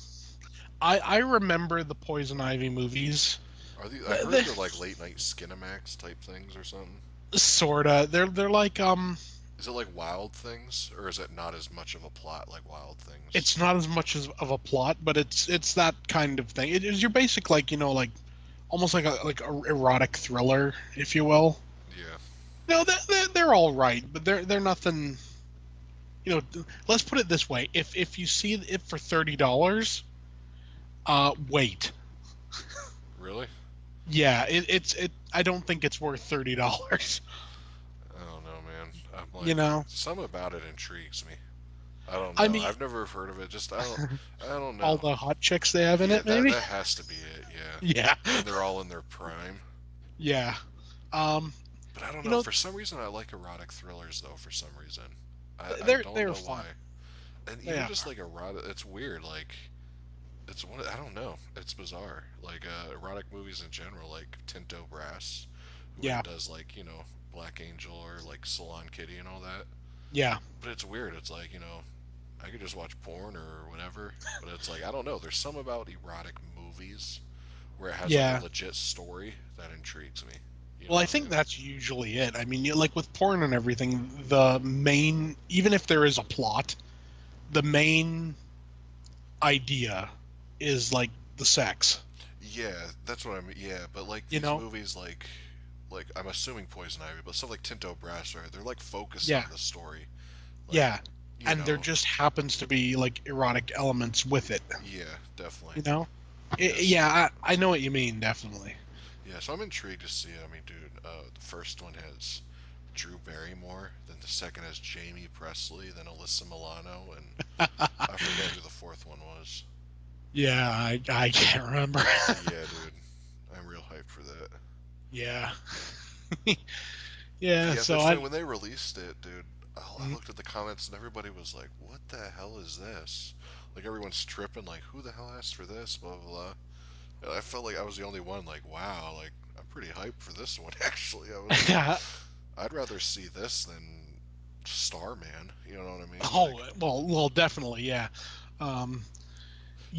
I remember the Poison Ivy movies. Are these? I heard They they're like late night Skinamax type things or something. sorta. They're like Is it like Wild Things, or is it not as much of a plot like Wild Things? it's not as much as of a plot, but it's that kind of thing. It is your basic like like almost like a erotic thriller, if you will. Yeah. No, they're all right, but they're nothing. Let's put it this way: if you see it for $30, wait. Really? Yeah, it's it. I don't think it's worth $30. I don't know, man. you Like know. some about it intrigues me. I don't I know. mean, I've never heard of it. Just I don't all know. the hot chicks they have in Yeah, it, maybe. that has to be it. Yeah, Yeah, and they're all in their prime. yeah. Um, But I don't you know. know, For some reason, I like erotic thrillers though. For some reason, I don't they're know fun. why. And They even are. just like erotic, it's weird. Like it's one. I don't know. It's bizarre. Like erotic movies in general, like Tinto Brass, who Yeah, does like Black Angel or like Salon Kitty and all that. yeah, But it's weird. It's like I could just watch porn or whatever. But it's like I don't know. There's some about erotic movies where it has like a yeah. legit story that intrigues me. You know Well, I what I think mean? that's usually it. I mean, like with porn and everything, the main, even if there is a plot, the main idea is like the sex. Yeah, that's what I mean. Yeah, but like You these know? movies, like I'm assuming Poison Ivy, but stuff like Tinto Brass, right? They're like focused Yeah, on the story. Like, yeah. you And there know, just happens to be like erotic elements with it. yeah, definitely. You know? Yes, Yeah, I know what you mean, definitely. yeah. So I'm intrigued to see it. I mean, dude, the first one has Drew Barrymore, then the second has Jamie Presley, then Alyssa Milano, and I forget who the fourth one was. Yeah, I can't remember. But yeah, dude, I'm real hyped for that. Yeah. But Yeah, yeah, so that's I funny when they released it, dude. I mm, looked at the comments and everybody was like, "What the hell is this?" Like everyone's tripping, like, "Who the hell asked for this?" Blah blah blah. And I felt like I was the only one. Like, wow, like I'm pretty hyped for this one. Actually, I was like, I'd rather see this than Starman. You know what I mean? Like, oh, well, definitely, yeah. Um,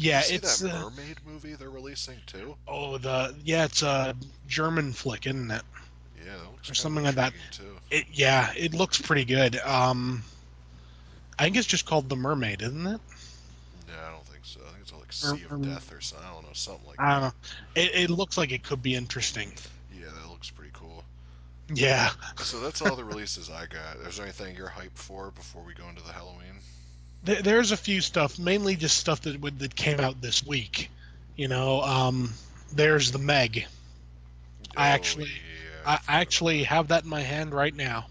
did you yeah, see that it's mermaid movie they're releasing too? it's a German flick, isn't it, Yeah, that looks or kind of something like that? intriguing too. It looks pretty good. I think it's just called The Mermaid, isn't it? No, I don't think so. I think it's like Or, Sea of or Death or something. I don't know, something like I don't that. know. It looks like it could be interesting. Yeah, that looks pretty cool. Yeah, So that's all the releases I got. Is there anything you're hyped for before we go into the Halloween? there's a few stuff, mainly just stuff that came out this week. You know, there's the Meg. I Oh actually yeah, I I forgot about actually that. have that in my hand right now.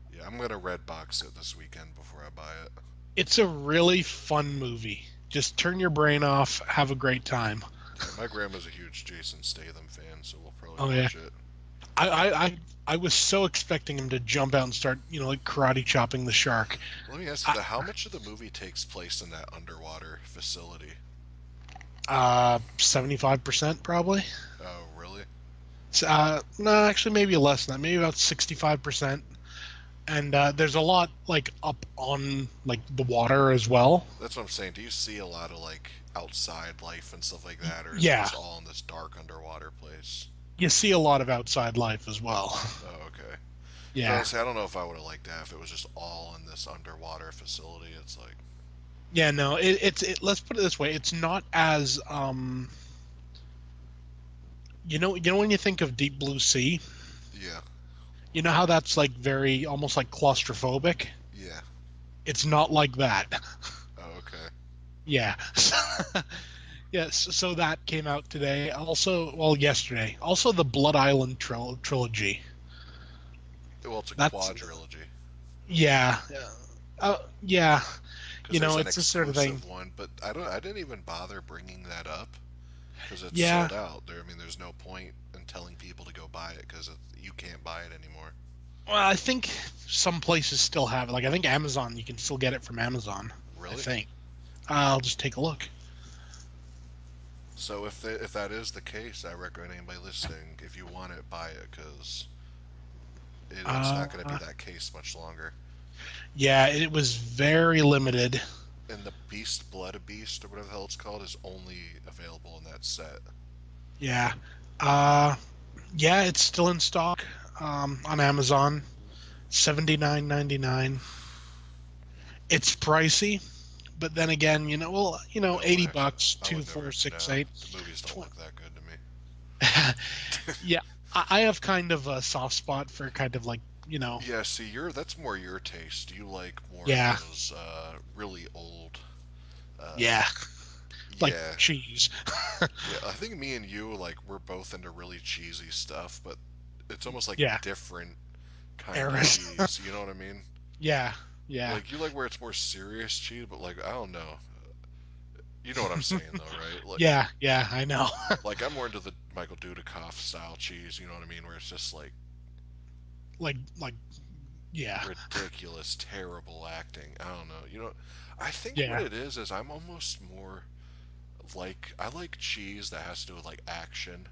Yeah, I'm gonna red box it this weekend before I buy it. It's a really fun movie. Just turn your brain off, have a great time. Yeah, my grandma's a huge Jason Statham fan, so we'll probably Oh yeah. watch it. I, I, I, I was so expecting him to jump out and start, like karate chopping the shark. Let me ask you I, that: how much of the movie takes place in that underwater facility? 75% probably. Oh, really? No, actually, maybe less than that. Maybe about 65%. And there's a lot like up on like the water as well. That's what I'm saying. Do you see a lot of like outside life and stuff like that, or is it Yeah, just all in this dark underwater place? you see a lot of outside life as well. Oh, okay. Because Yeah, honestly, I don't know if I would have liked that if it was just all in this underwater facility. It's like, yeah. No, let's put it this way: it's not as you know when you think of deep blue sea, yeah, you know how that's like very almost like claustrophobic. yeah. It's not like that. Oh, okay. Yeah. Yes, so that came out today. Also, well, yesterday. Also, the Blood Island trilogy. Well, it's a That's quadrilogy yeah, yeah. because there's an It's this sort of thing. exclusive one, but I don't. I didn't even bother bringing that up because it's Yeah. sold out. There, I mean, there's no point in telling people to go buy it because you can't buy it anymore. Well, I think some places still have it. Like I think Amazon, you can still get it from Amazon. I Really? think. I'll just take a look. So if that is the case, I recommend anybody listening, if you want it, buy it because it's not going to be Uh, that case much longer. yeah, it was very limited. And the Beast Blood Beast or whatever the hell it's called is only available in that set. Yeah. Uh, yeah, it's still in stock on Amazon. 79.99. It's pricey, but then again, No 80 way. bucks, I two, would four, never. six, No, eight. the movies don't Tw- look that good to me. yeah, I have kind of a soft spot for kind of like, Yeah, see, that's more your taste. You like more of yeah, those really old. Uh, yeah, like yeah, cheese. yeah. I think me and you like we're both into really cheesy stuff, but it's almost like Yeah, different kind of Eris. cheese. You know what I mean? Yeah, yeah, Like you like where it's more serious cheese, but like I don't know. You know what I'm saying though, right? yeah, yeah. I know. Like I'm more into the Michael Dudikoff style cheese. You know what I mean? Where it's just like like, yeah, ridiculous, terrible acting. I don't know. You know, I think what yeah, it is I'm almost more like I like cheese that has to do with like action.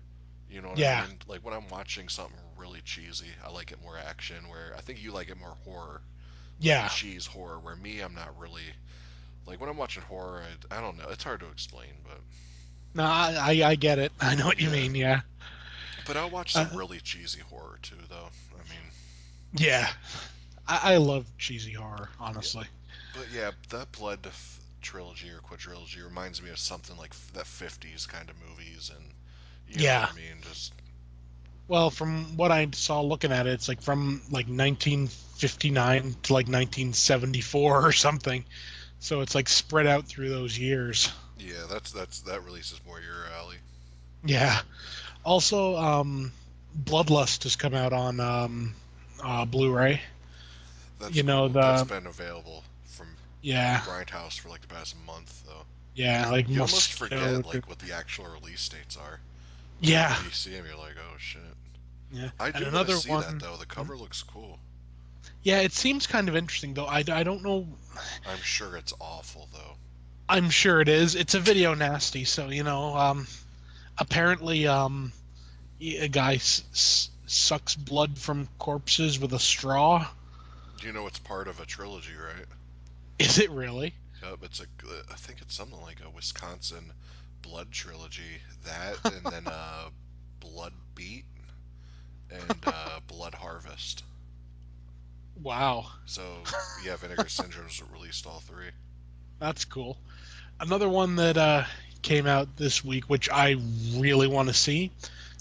You know what I yeah, mean? Like when I'm watching something really cheesy, I like it more action. Where I think you like it more horror, like yeah. cheese horror. Where me, I'm not really like when I'm watching horror. I don't know. It's hard to explain, but No, I get it. I know what you yeah. mean. Yeah, But I'll watch some uh, really cheesy horror too, though. I mean, yeah. I love cheesy horror, yeah. honestly. But yeah, that trilogy or quadrilogy reminds me of something like that 50s kind of movies, and you know what Yeah. I mean. Just Well, from what I saw looking at it, it's like from like 1959 to like 1974 or something. So it's like spread out through those years. yeah, that release is more your alley. Yeah. Also, Bloodlust has come out on Blu-ray. That's You know cool. That's the been available from yeah, Grindhouse for like the past month, though. yeah, like You almost Mosquito. forget like what the actual release dates are, but then Yeah, when you see them, you're like, oh shit. yeah. I And do want to another see that one. though. The cover looks cool. Yeah, it seems kind of interesting though. I don't know. I'm sure it's awful though. I'm sure it is. It's a video nasty, so apparently a guy sucks blood from corpses with a straw. You know it's part of a trilogy, right? Is it really? Yep, I think it's something like a Wisconsin blood trilogy. That and then Blood Beat and Blood Harvest. Wow, So yeah, Vinegar Syndrome's released all three. that's cool. Another one that came out this week, which I really want to see,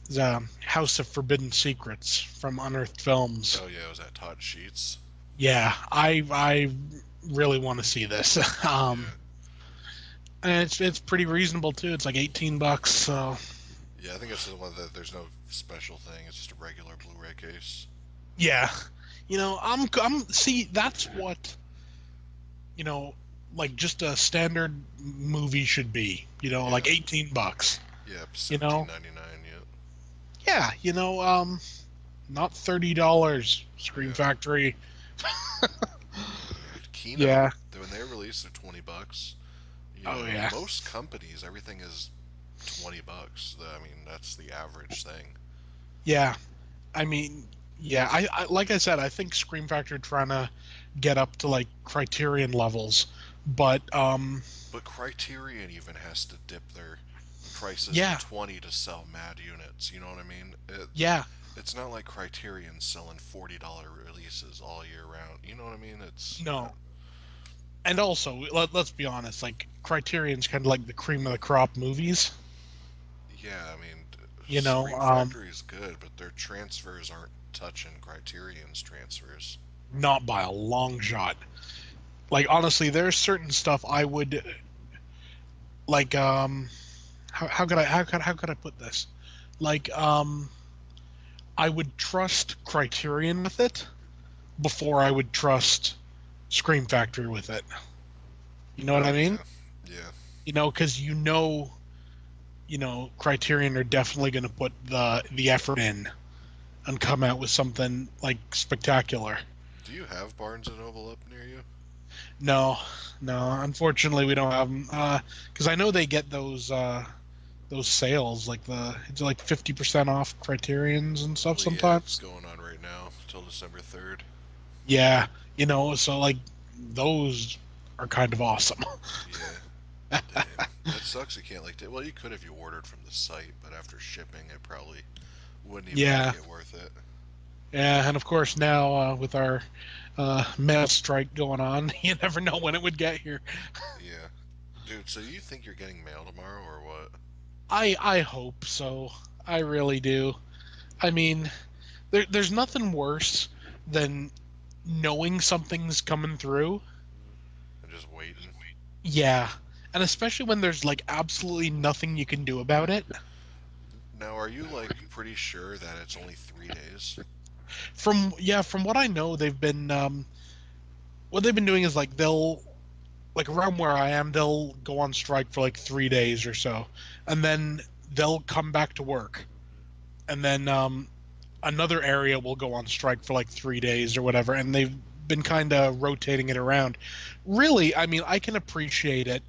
is House of Forbidden Secrets from Unearthed Films. Oh yeah, it was that Todd Sheets. Yeah, I really want to see this. Yeah, And it's pretty reasonable too. It's like $18. So yeah. I think it's the one that there's no special thing. It's just a regular Blu-ray case. yeah, I'm see that's what you know like just a standard movie should be. Yeah, Like $18. yeah. You know, 17.99. Yeah, yeah. Not $30. Scream yeah. Factory. Yeah, Kino Yeah. when they release, they're $20. You Oh know, yeah. most companies everything is $20. I mean, that's the average thing. Yeah. I mean, yeah. I like I said, I think Scream Factory trying to get up to like Criterion levels, but But Criterion even has to dip their prices to yeah, 20 to sell Mad units. You know what I mean? yeah. It's not like Criterion's selling $40 releases all year round. You know what I mean? It's No. And also, let's be honest, like Criterion's kind of like the cream of the crop movies. yeah. I mean, You know, Scream Factory is good, but their transfers aren't touching Criterion's transfers. not by a long shot. Like honestly, there's certain stuff I would like. How could I put this? Like I would trust Criterion with it before I would trust Scream Factory with it. You know what Oh I mean? yeah, yeah. Because Criterion are definitely going to put the effort in and come out with something like spectacular. Do you have Barnes and Noble up near you? No, no, unfortunately we don't have them. Because I know they get those sales like it's like 50% off Criterions and stuff Well, yeah, it's sometimes. going on right now till December 3rd. Yeah, so like those are kind of awesome. Yeah, damn. That sucks. You can't like. Well, you could if you ordered from the site, but after shipping, it probably wouldn't even make Yeah, it worth it. yeah, and of course now with our mail strike going on, you never know when it would get here. Yeah, dude. So you think you're getting mail tomorrow or what? I hope so. I really do. I mean, there's nothing worse than knowing something's coming through. I'm just waiting. Yeah, and especially when there's like absolutely nothing you can do about it. Now, are you like pretty sure that it's only 3 days? From what I know, they've been what they've been doing is like they'll like around where I am, they'll go on strike for like 3 days or so, and then they'll come back to work, and then another area will go on strike for like 3 days or whatever, and they've been kind of rotating it around. Really, I mean, I can appreciate it,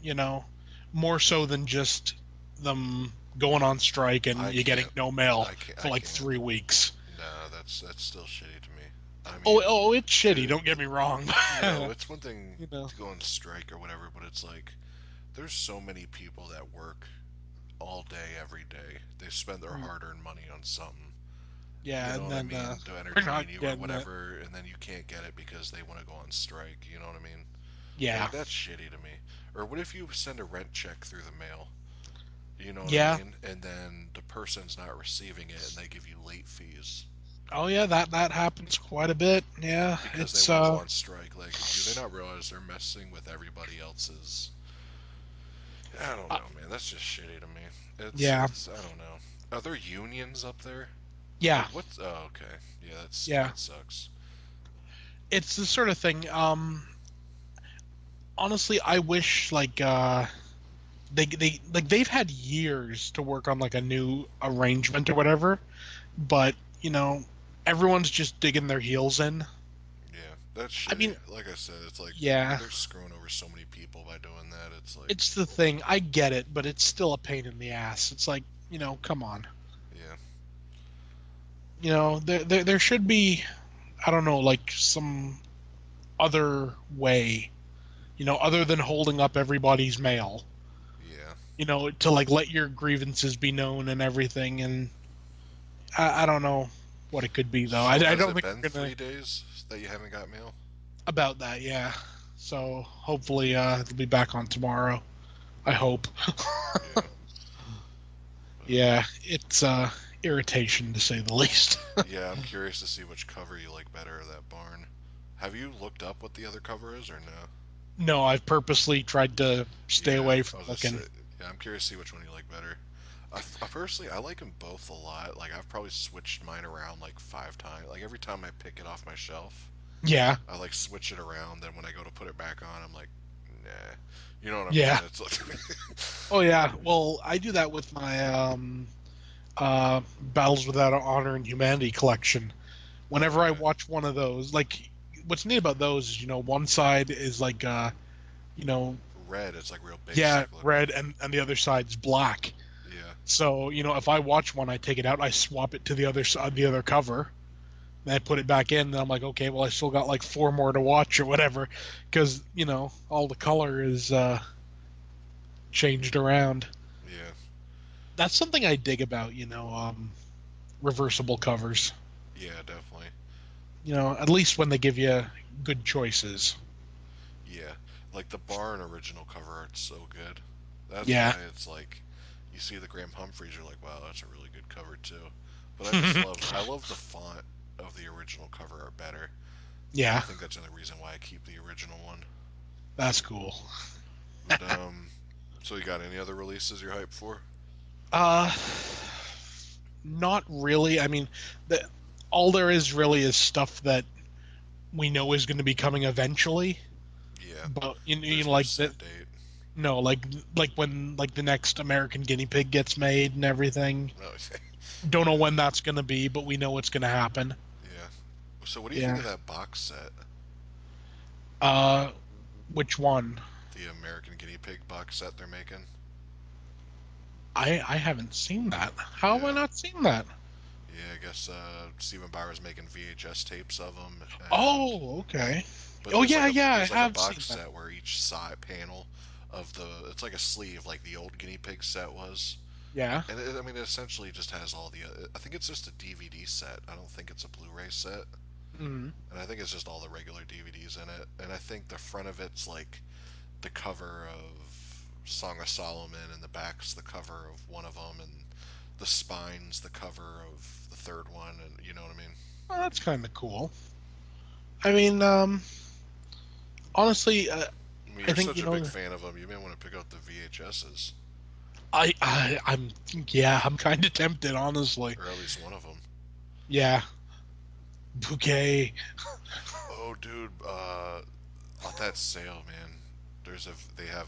you know, more so than just them going on strike and I you getting can't. no mail I can't. for I like can't. 3 weeks. No, that's still shitty to me. I Oh, mean, oh, it's shitty. it, Don't get me wrong. it's one thing you know, to go on strike or whatever, but it's like there's so many people that work all day, every day. They spend their hard-earned money on something. You yeah, know and what I then mean? To we're not entertain you or getting it. whatever, and then you can't get it because they want to go on strike. You know what I mean? Yeah, Like that's shitty to me. Or what if you send a rent check through the mail? You know what I yeah. mean? And then the person's not receiving it, and they give you late fees Oh yeah, that happens quite a bit. Yeah, because they it's want to go on strike. Like, do they not realize they're messing with everybody else's? I don't uh, know, man. That's just shitty to me. yeah, It's I don't know. Are there unions up there? yeah, Like what's? Oh, okay. Yeah, yeah. that sucks. It's the sort of thing. Honestly, I wish like they like they've had years to work on like a new arrangement or whatever, but you know, everyone's just digging their heels in. Yeah, that's I shitty. mean, Like I said, it's like yeah, they're screwing over so many people by doing that. It's like, it's the thing. I get it, but it's still a pain in the ass. It's like, come on. yeah, There should be, I don't know, like some other way, other than holding up everybody's mail, yeah. to like let your grievances be known and everything. And I don't know what it could be though. I, So I has don't it think been we're gonna 3 days that you haven't got mail? about that. Yeah. So hopefully it'll be back on tomorrow. I hope. Yeah, but Yeah, it's irritation to say the least. yeah, I'm curious to see which cover you like better of that barn. Have you looked up what the other cover is or no? No, I've purposely tried to stay Yeah, away I from was just looking. yeah, I'm curious to see which one you like better. I personally I like them both a lot. Like I've probably switched mine around like 5 times. Like every time I pick it off my shelf, Yeah, I like switch it around. Then when I go to put it back on, I'm like, nah. You know what I mean? yeah. It's like, Oh yeah. Well, I do that with my Battles Without Honor and Humanity collection. oh Whenever I yeah, watch one of those, like what's neat about those is, one side is like you know, red. It's like real yeah, basic looking. red and the other side's black. Yeah, So, if I watch one, I take it out, I swap it to the other side, the other cover, then I put it back in, and I'm like, okay, well, I still got like four more to watch or whatever, because, all the color is changed around. yeah, That's something I dig about, reversible covers. yeah, definitely. At least when they give you good choices. Yeah, like the barn original cover art's so good. That's Yeah. why it's like you see the Graham Humphreys, you're like, wow, that's a really good cover too. But I love the font of the original cover art better, and I Yeah, think that's another reason why I keep the original one. that's cool. But so you got any other releases you're hyped for? Uh, Not really. I mean, all there is really is stuff that we know is going to be coming eventually. Yeah, But there's no like that. set date. No, like when like the next American Guinea Pig gets made and everything. No, Don't know yeah, when that's going to be, but we know it's going to happen. yeah. So what do you think Yeah. of that box set? Uh, which one? The American Guinea Pig box set they're making? I haven't seen that. How have I Yeah. not seen that? Yeah, I guess Stephen Bauer's making VHS tapes of them, and Oh, okay. but Oh yeah, yeah, I there's like a have seen box that. set where each side panel of the it's like a sleeve like the old guinea pig set was, Yeah. and I mean it essentially just has all the I think it's just a DVD set. I don't think it's a Blu-ray set, Mm. and I think it's just all the regular DVDs in it. And I think the front of it's like the cover of Song of Solomon, and the back's the cover of one of them, and the spine's the cover of the third one, and you know what I mean. Oh, that's kind of cool. I mean, honestly, I mean, I you're think such a big fan of them. You may want to pick out the VHSs, I'm yeah, I'm kind of tempted, honestly. or at least one of them. Yeah. Bouquet. Oh, dude, on that sale, man. They have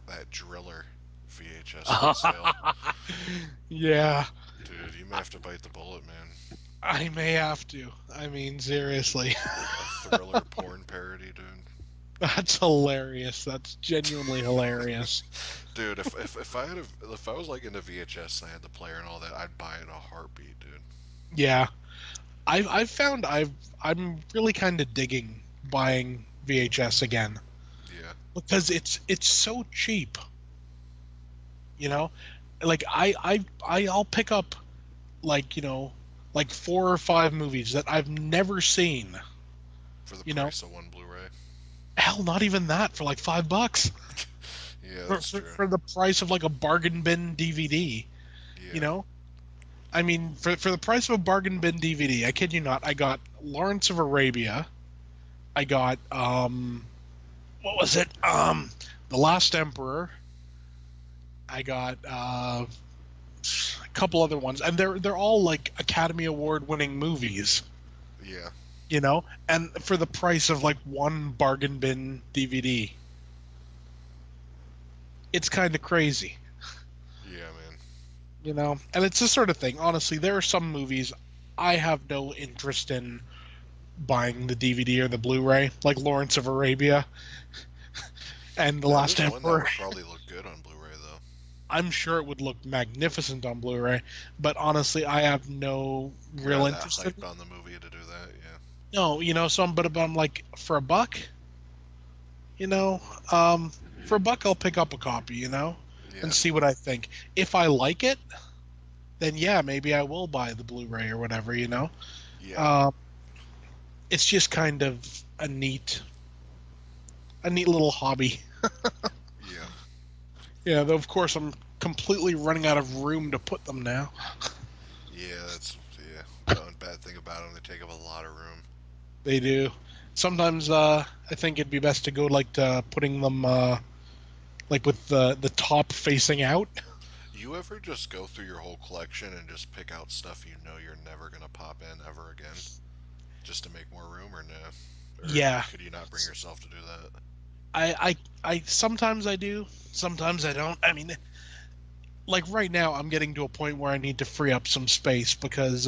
that driller VHS on sale. Yeah, Dude, you may have to bite the bullet, man. I may have to. I mean, seriously. A thriller porn parody, dude. That's hilarious. That's genuinely hilarious. Dude, if I was like into VHS and I had the player and all that, I'd buy it in a heartbeat, dude. Yeah. I've found I'm really kind of digging buying VHS again Yeah, because it's so cheap, you know? Like I'll pick up like, like four or five movies that I've never seen, for the you know? price of one Blu-ray. Hell, not even that for like $5 Yeah, for, that's for, true. for the price of like a bargain bin DVD, you Yeah, know? I mean, for the price of a bargain bin DVD, I kid you not, I got Lawrence of Arabia. I got what was it? The Last Emperor. I got a couple other ones, and they're all like Academy Award winning movies, yeah, and for the price of like one bargain bin DVD, it's kind of crazy, yeah, man. And it's this sort of thing. Honestly, there are some movies I have no interest in buying the DVD or the Blu-ray, like Lawrence of Arabia and The Now, Last there's one that Emperor. would probably look good on Blu-ray though. I'm sure it would look magnificent on Blu-ray, but honestly, I have no You're real not that interest in hyped it. on the movie to do that. Yeah, No, but I'm like, for a buck, you know, um, for a buck, I'll pick up a copy, and yeah, see what I think. If I like it, then yeah, maybe I will buy the Blu-ray or whatever, yeah, Um, it's just kind of a neat little hobby. yeah, Yeah, though of course I'm completely running out of room to put them now. yeah. That's yeah. The only bad thing about them, they take up a lot of room. They do. Sometimes I think it'd be best to go like to putting them like with the top facing out. You ever just go through your whole collection and just pick out stuff you know you're never gonna pop in ever again, just to make more room, or no? Or Yeah. could you not bring yourself to do that? I sometimes I do, sometimes I don't. I mean, like right now I'm getting to a point where I need to free up some space because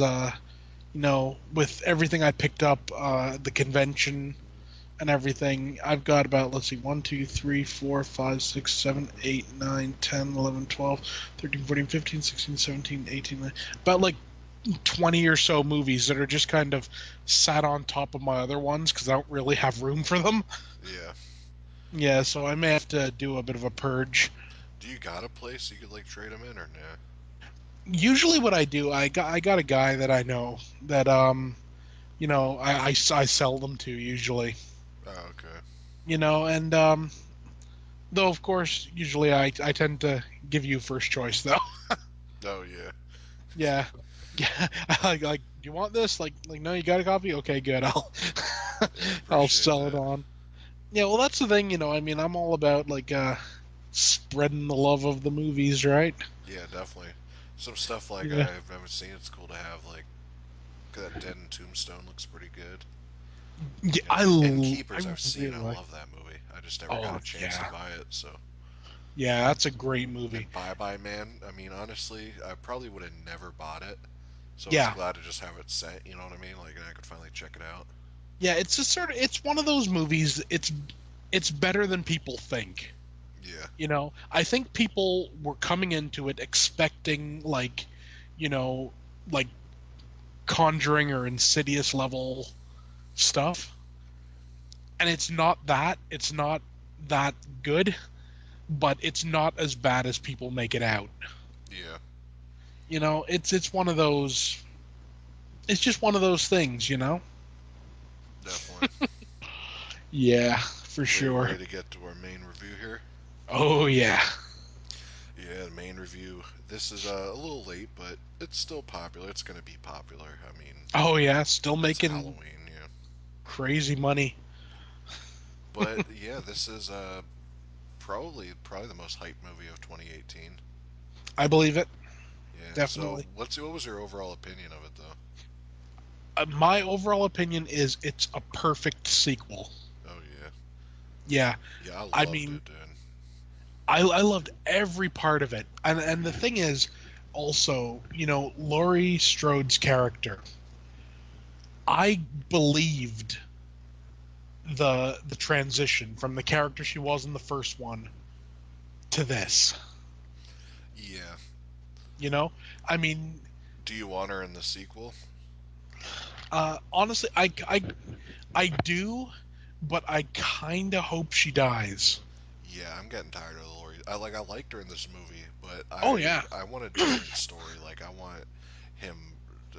with everything I picked up the convention and everything, I've got about, let's see, 1, 2, 3, 4, 5, 6, 7, 8, 9, 10, 11, 12, 13, 14, 15, 16, 17, 18, about like 20 or so movies that are just kind of sat on top of my other ones because I don't really have room for them. Yeah. Yeah, so I may have to do a bit of a purge. Do you got a place you could like trade them in, or no? Usually what I do, I got a guy that I know that I sell them to usually. Oh, okay. And though of course usually I tend to give you first choice though. Oh, yeah. Yeah. Yeah. Like, do you want this? Like no, you got a copy? Okay, good. I'll Yeah, I I'll appreciate sell it that. on. Yeah, well that's the thing, I mean, I'm all about like spreading the love of the movies, right? Yeah, definitely. Some stuff like Yeah. I've never seen. It's cool to have. Like that Dead and Tombstone looks pretty good. Yeah, You know, I I Innkeepers I've seen. really I like. love that movie. I just never got Oh a chance to yeah. buy it. So, Yeah, that's a great movie. and Bye Bye Man. I mean, honestly, I probably would have never bought it. So I was Yeah. glad to just have it sent. You know what I mean? Like, and I could finally check it out. Yeah, it's one of those movies, it's better than people think. Yeah, I think people were coming into it expecting like, you know, like Conjuring or Insidious level stuff, and it's not that. It's not that good, but it's not as bad as people make it out. yeah, It's one of those. It's just one of those things. definitely. Yeah, for So you sure. ready to get to our main review here? Oh yeah. Yeah, the main review. This is a little late, but it's still popular. It's going to be popular. I mean, Oh yeah. Still it's making Halloween, yeah. crazy money. But yeah, this is probably the most hyped movie of 2018. I believe it. Yeah. So Definitely. what was your overall opinion of it though? My overall opinion is it's a perfect sequel. Oh yeah, Yeah, yeah, I I loved mean, it, dude. I loved every part of it, and the thing is, also, Laurie Strode's character, I believed the transition from the character she was in the first one to this. Yeah. You know, I mean, Do you want her in the sequel? honestly, I do, but I kind of hope she dies. Yeah, I'm getting tired of Lori. I liked her in this movie, but Oh I yeah, I want a different story. Like I want him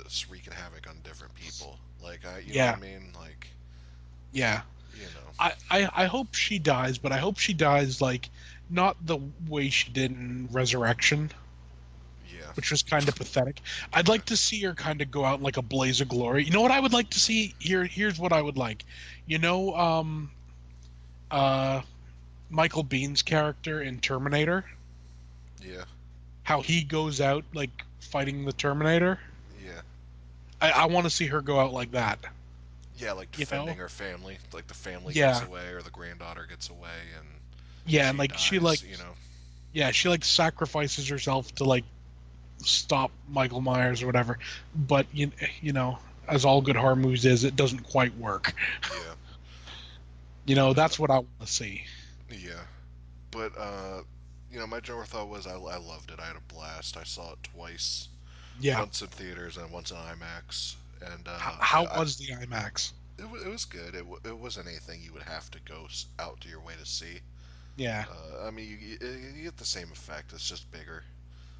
just wreaking havoc on different people. Like you know what I yeah, mean? Like, yeah. you know. I hope she dies, but I hope she dies like not the way she did in Resurrection, Yeah. which was kind of pathetic. I'd Yeah. like to see her kind of go out in like a blaze of glory. You know what I would like to see? Here's what I would like. You know, uh, Michael Bean's character in Terminator, Yeah. how he goes out like fighting the Terminator. Yeah. I want to see her go out like that. Yeah, like You know? defending her family. Like the family gets Yeah, away or the granddaughter gets away and yeah, and she like she dies, like you know. yeah she like sacrifices herself to like stop Michael Myers or whatever. But you know, as all good horror movies is, it doesn't quite work. Yeah. But That's what I want to see. yeah. But my general thought was I loved it. I had a blast. I saw it twice. Yeah. Once in theaters and once in IMAX, and How was the IMAX? it was good. It wasn't anything you would have to go out to your way to see. Yeah. I mean, you get the same effect. It's just bigger.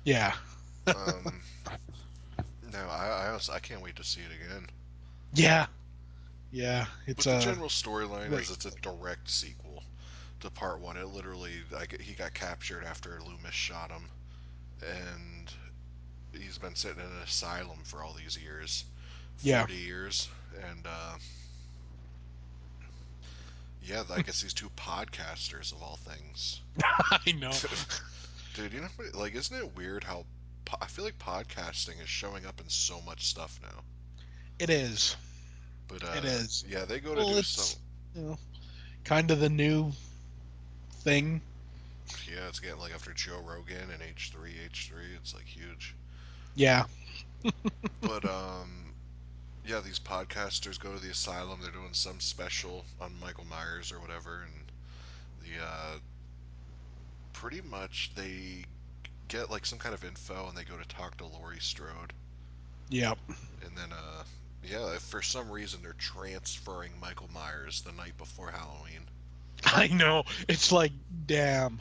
Yeah. Um, no, I honestly, I can't wait to see it again. Yeah. Yeah. It's But the a general storyline great is it's a flick. direct sequel to part one. It literally, like, he got captured after Loomis shot him, and he's been sitting in an asylum for all these years, Yeah. 40 years, and yeah, I guess these two podcasters of all things. I know. Dude, like, isn't it weird how I feel like podcasting is showing up in so much stuff now? It is. But It is. yeah, they go to Well, do some. it's kind of the new thing. Yeah, it's getting like after Joe Rogan and H3, it's like huge. Yeah. But yeah, these podcasters go to the asylum. They're doing some special on Michael Myers or whatever, and the pretty much they get like some kind of info and they go to talk to Laurie Strode. Yeah. And then, yeah, if for some reason they're transferring Michael Myers the night before Halloween. I know. It's like, damn.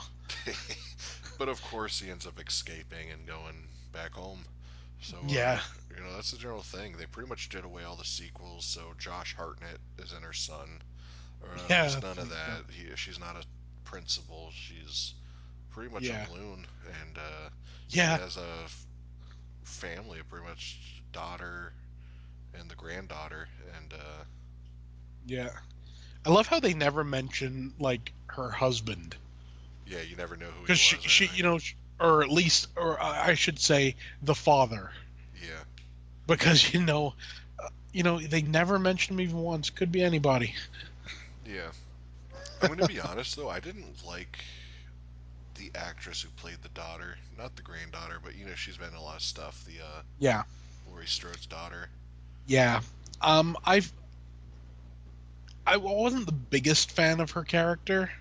But of course, he ends up escaping and going back home. So, Yeah. that's the general thing. They pretty much did away all the sequels. So Josh Hartnett isn't her son. There's Yeah. none of Thank God. that. She's not a principal. She's pretty much a Yeah. loon, and she Yeah. has a family, pretty much daughter and the granddaughter, and Yeah. I love how they never mention like her husband yeah, you never know who he because was or she anything. or at least or I should say the father Yeah, because they never mention him even once. Could be anybody. yeah. I'm gonna be honest though, I didn't like the actress who played the daughter, not the granddaughter, but she's been in a lot of stuff. The Yeah. Laurie Strode's daughter. Yeah. I've I wasn't the biggest fan of her character,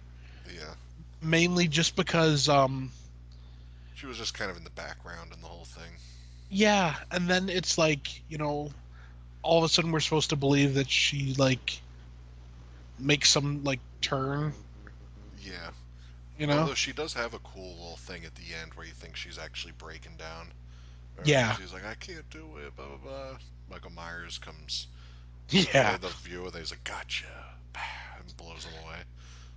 Yeah, mainly just because she was just kind of in the background in the whole thing. yeah, and then it's like, all of a sudden we're supposed to believe that she like makes some like turn, Yeah, you know? although she does have a cool little thing at the end where you think she's actually breaking down. Because Yeah. he's like, I can't do it, blah blah blah. Michael Myers comes Yeah. in the view, and he's like, gotcha, and blows him away.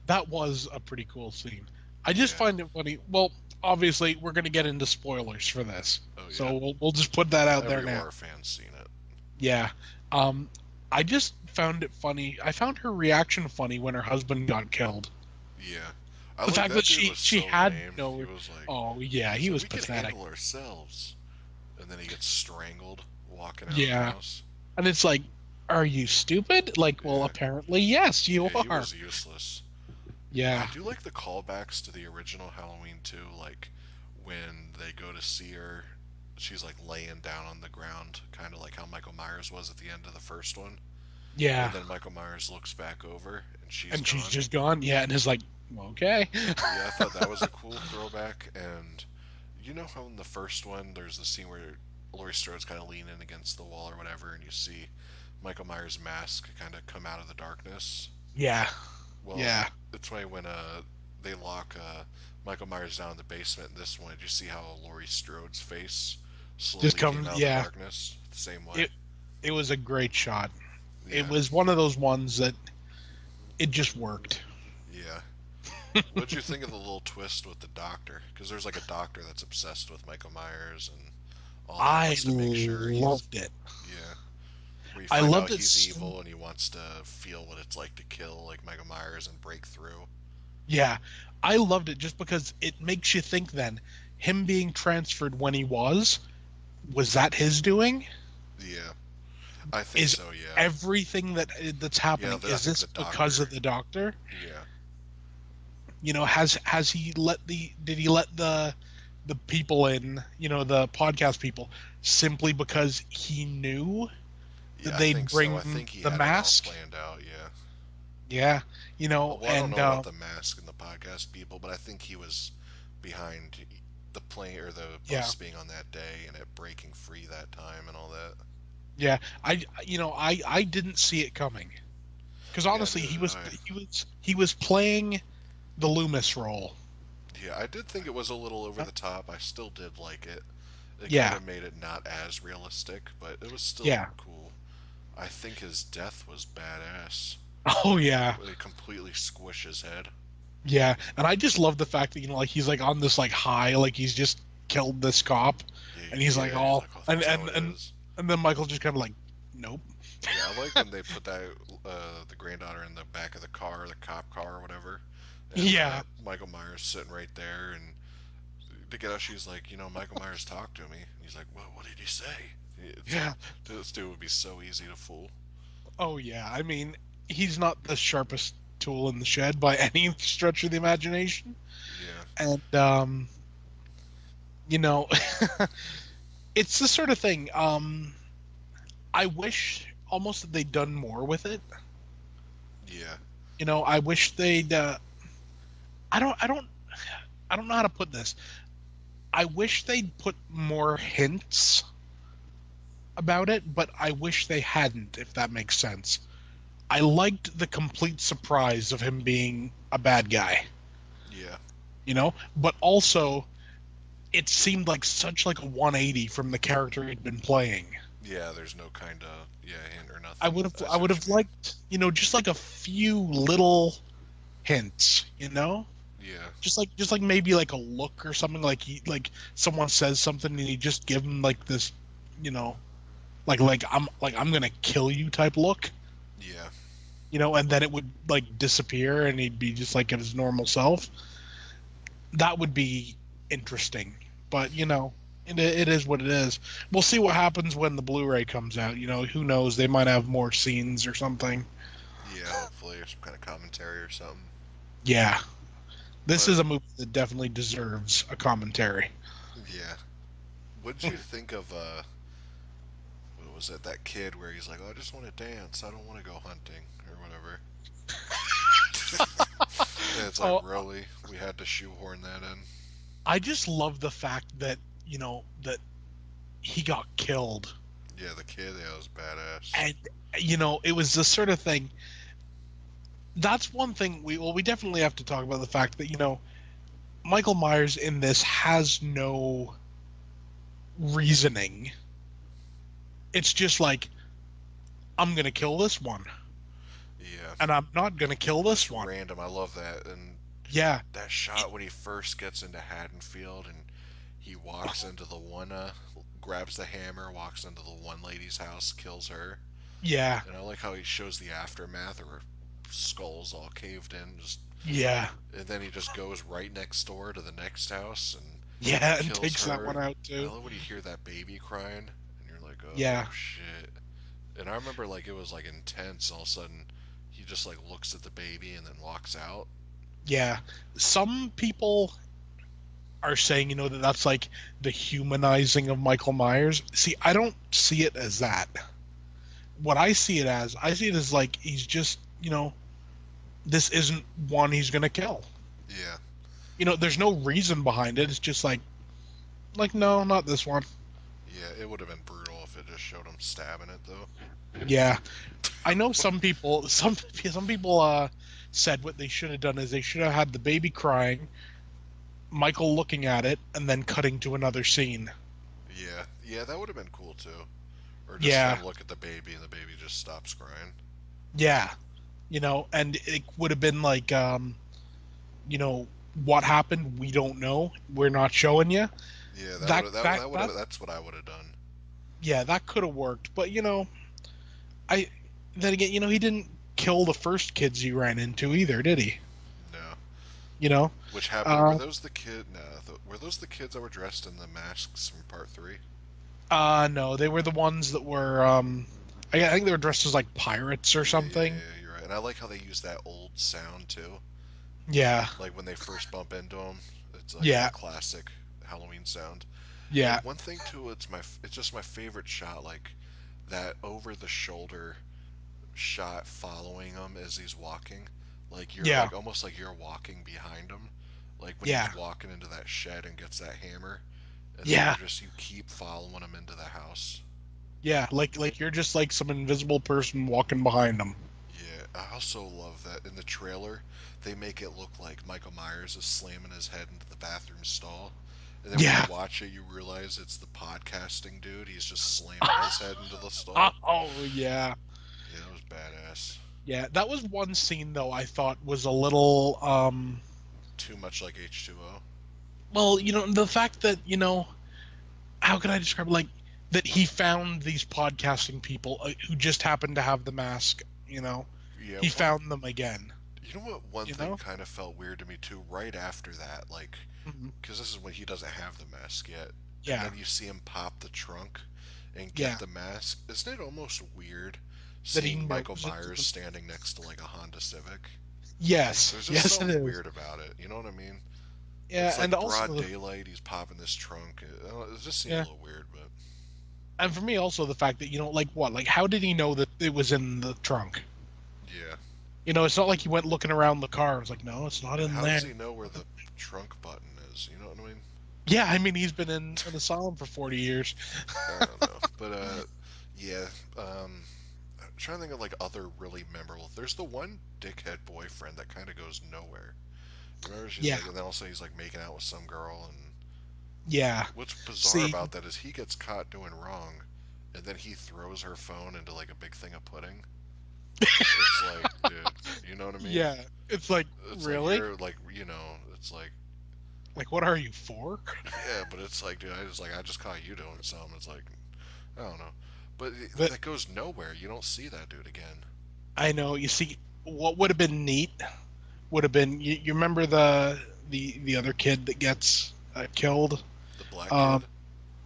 That was a pretty cool scene. I just Yeah. find it funny. Well, obviously we're going to get into spoilers for this. Oh So yeah. we'll just put that out there Every now. horror fan's seen it. Yeah. Um I just found it funny. I found her reaction funny when her husband got killed. Yeah. I The like fact that that dude she was she so had lame. He no. was like, Oh yeah, he's he like, was we can pathetic. handle ourselves. And then he gets strangled walking out of the Yeah, house. And it's like, are you stupid? Like, well, Yeah. apparently, yes, you Yeah, he are. was useless. I Yeah. do like the callbacks to the original Halloween too, like when they go to see her, she's like laying down on the ground, kind of like how Michael Myers was at the end of the first one. And Yeah. then Michael Myers looks back over and she's And she's gone. just gone. Yeah. And it's like, okay. Yeah, I thought that was a cool throwback. And you know how in the first one there's the scene where Laurie Strode's kind of leaning against the wall or whatever, and you see Michael Myers' mask kind of come out of the darkness? Yeah. Well, Yeah. it's why when they lock Michael Myers down in the basement in this one, did you see how Laurie Strode's face Just slowly came comes. out of the Yeah. darkness? The same way. It, it was a great shot. It Yeah, was one of those ones that it just worked. yeah. What'd you think of the little twist with the doctor? Because there's like a doctor that's obsessed with Michael Myers and all that I wants to make sure he's, loved it. yeah. Where you I find out loved it. he's evil and he wants to feel what it's like to kill like Michael Myers and break through. Yeah, I loved it just because it makes you think then him being transferred when he was that his doing? Yeah, I think Is so. Yeah, everything that's yeah. happening, I is think this the because doctor. of the doctor? Yeah, Has he let the did he let the people in, the podcast people, simply because he knew that yeah. I think they'd so. I bring think he the had it all mask? planned out. Yeah. Yeah, Well, I don't and know about the mask and the podcast people, but I think he was behind the plane or the yeah, bus being on that day and it breaking free that time and all that. yeah. I didn't see it coming because Yeah, honestly, neither he did was I. playing the Loomis role. Yeah, I did think it was a little over the top. I still did like it. It kind Yeah, of made it not as realistic, but it was still yeah. cool. I think his death was badass. Oh yeah, They completely squish his head. yeah. And I just love the fact that like he's like on this like high, like he's just killed this cop, Yeah, and he's like yeah, he's all like, oh, and that's how and it and is. and then Michael's just kind of like, nope. Yeah, I like when they put that the granddaughter in the back of the car, the cop car or whatever, and Yeah, Michael Myers sitting right there, and to get out, she's like, Michael Myers talked to me. And he's like, well, what did he say? It's like yeah. this dude would be so easy to fool. Oh yeah. I mean, he's not the sharpest tool in the shed by any stretch of the imagination, Yeah, and you know, it's the sort of thing. I wish almost that they'd done more with it. yeah, I wish they'd. I don't. I don't. I don't know how to put this. I wish they'd put more hints about it, but I wish they hadn't, if that makes sense. I liked the complete surprise of him being a bad guy, yeah, but also it seemed like such like a 180 from the character he'd been playing. yeah. There's no kind of hint or I nothing. would have I I see would what you have mean. liked, just like a few little hints. Yeah, Just like maybe like a look or something, like someone says something and you just give him like this, you know, like I'm gonna kill you type look, yeah, and then it would like disappear and he'd be just like his normal self. That would be interesting. But it is what it is. We'll see what happens when the Blu-ray comes out. Who knows? They might have more scenes or something. yeah. Hopefully, or some kind of commentary or something. Yeah, this is But a movie that definitely deserves a commentary. yeah, what did you think of what was it? That kid where he's like, oh, I just want to dance. I don't want to go hunting or whatever. And it's like, Oh, really? We had to shoehorn that in? I just love the fact that that he got killed, Yeah, the kid, yeah, was badass. and it was the sort of thing. That's one thing we definitely have to talk about the fact that Michael Myers in this has no reasoning. It's just like, I'm gonna kill this one, Yeah, and I'm not gonna kill this just one. random. I love that. And Yeah, that it, shot when he first gets into Haddonfield and he walks into the one, grabs the hammer, walks into the one lady's house, kills her. yeah, And I like how he shows the aftermath of her skull's all caved in. yeah, And then he just goes right next door to the next house and yeah, and kills takes that her. one out I too. love when you hear that baby crying and you're like, oh Yeah, shit. And I remember like it was like intense. All of a sudden, he just like looks at the baby and then walks out. Yeah. Some people are saying, that that's like the humanizing of Michael Myers. See, I don't see it as that. What I see it as like he's just, this isn't one he's gonna kill. Yeah, There's no reason behind it. It's just like no, not this one. yeah. It would have been brutal if it just showed him stabbing it though. Yeah, I know some people, some people said what they should have done is they should have had the baby crying, Michael looking at it, and then cutting to another scene. Yeah, yeah. That would have been cool too. Or just Yeah, him look at the baby and the baby just stops crying. yeah, and it would have been like, what happened. We don't know. We're not showing you. Yeah, that would That have that that that would that have that's what I would have done. yeah, that could have worked. But I then again, he didn't kill the first kids he ran into either, did he? No. You know, Which happened? Were uh, those the kid? No. Were those the kids that were dressed in the masks from Part Three? no, they were the ones that were. I think they were dressed as like pirates or Yeah, yeah, something. yeah. You're right. And I like how they use that old sound too. Yeah, Like when they first bump into him, it's like yeah, that classic Halloween sound. yeah, And one thing too, it's just my favorite shot, like that over the shoulder shot following him as he's walking. Like you're yeah, like almost like you're walking behind him. Like when yeah, he's walking into that shed and gets that hammer, and then yeah, you keep following him into the house. yeah. Like you're just like some invisible person walking behind them. Yeah, I also love that in the trailer they make it look like Michael Myers is slamming his head into the bathroom stall. And then when you Yeah. watch it, you realize it's the podcasting dude. He's just slamming his head into the stall. Oh yeah, Yeah, that was badass. yeah. That was one scene though I thought was a little Too much like H2O. well, the fact that, how can I describe it? Like that he found these podcasting people who just happened to have the mask, Yeah, he found them again, you know what? One you thing know? kind of felt weird to me too. Right after that, like, Mhm. because this is when he doesn't have the mask yet, and Yeah, then you see him pop the trunk and get yeah. the mask. Isn't it almost weird That he seeing Michael knows it's Myers the standing next to like a Honda Civic? yes, There's just yes it something is. weird about it. You know what I mean? Yeah, It's and like broad also daylight. He's popping this trunk. It just seemed a yeah, little weird, but and for me also the fact that like what, like how did he know that it was in the trunk? yeah. It's not like he went looking around the car. It's like, no, it's not And in how does there. he know where the trunk button is? You know what I mean? Yeah, I mean he's been in an asylum for 40 years. I don't know, but yeah. I'm trying to think of like other really memorable. There's the one dickhead boyfriend that kind of goes nowhere. You remember she's Yeah, like, and then also he's like making out with some girl, and yeah. what's bizarre See, about that is he gets caught doing wrong, and then he throws her phone into like a big thing of pudding. It's like, dude, you know what I mean? yeah. It's like, It's like really? you're like, it's like, Like, what are you for? yeah, but it's like, dude, I just caught you doing something. It's like, I don't know, but But that goes nowhere. You don't see that dude again. I know. You see, what would have been neat would have been you remember the other kid that gets killed. The black Um, kid.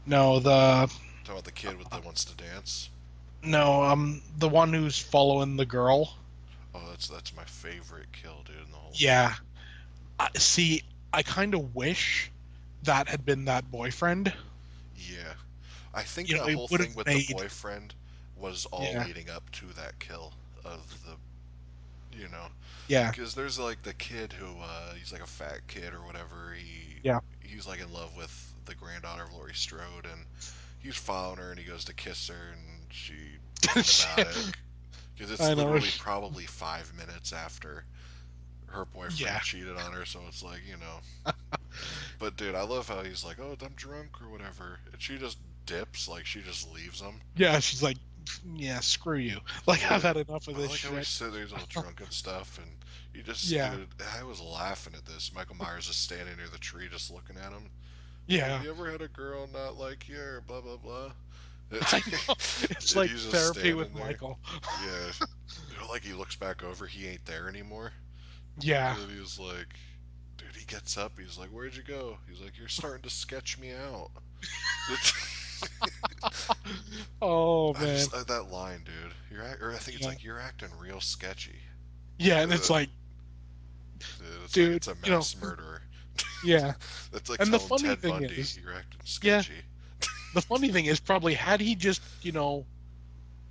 no, the Talking about the kid with that wants to dance. no, the one who's following the girl. Oh, that's my favorite kill, dude, in the whole thing. Yeah. See, I kind of wish that had been that boyfriend. Yeah, I think that It whole would thing have with the made. boyfriend was all Yeah, leading up to that kill of you know, yeah, because there's like the kid who he's like a fat kid or whatever. yeah. He's like in love with the granddaughter of Laurie Strode, and he's following her, and he goes to kiss her, and she isn't about it because it's I know. literally probably 5 minutes after her Yeah, boyfriend cheated on her, so it's like But dude, I love how he's like, "Oh, I'm drunk" or whatever, and she just dips, like she just leaves him. yeah. She's like, yeah, screw you. Like I've Yeah, had enough of I this like how he's shit. sitting there, he's all drunk and stuff, and Yeah, dude, I was laughing at this. Michael Myers just standing near the tree, just looking at him. He's like, yeah. "You ever had a girl not like you?" Or blah blah blah. I know. It's And like he's just therapy with standing there. Michael. Yeah, like he looks back over, he ain't there anymore. Yeah. And he's like, dude, he gets up. He's like, "Where'd you go?" He's like, "You're starting to sketch me out." Oh I man. just that line, dude. or I think it's Yeah, like you're acting real sketchy. yeah, and it's Uh, like, it's like dude, it's a mass murderer. yeah. That's like And the telling funny Ted thing Bundy is, you're acting yeah, sketchy. the funny thing is probably had he just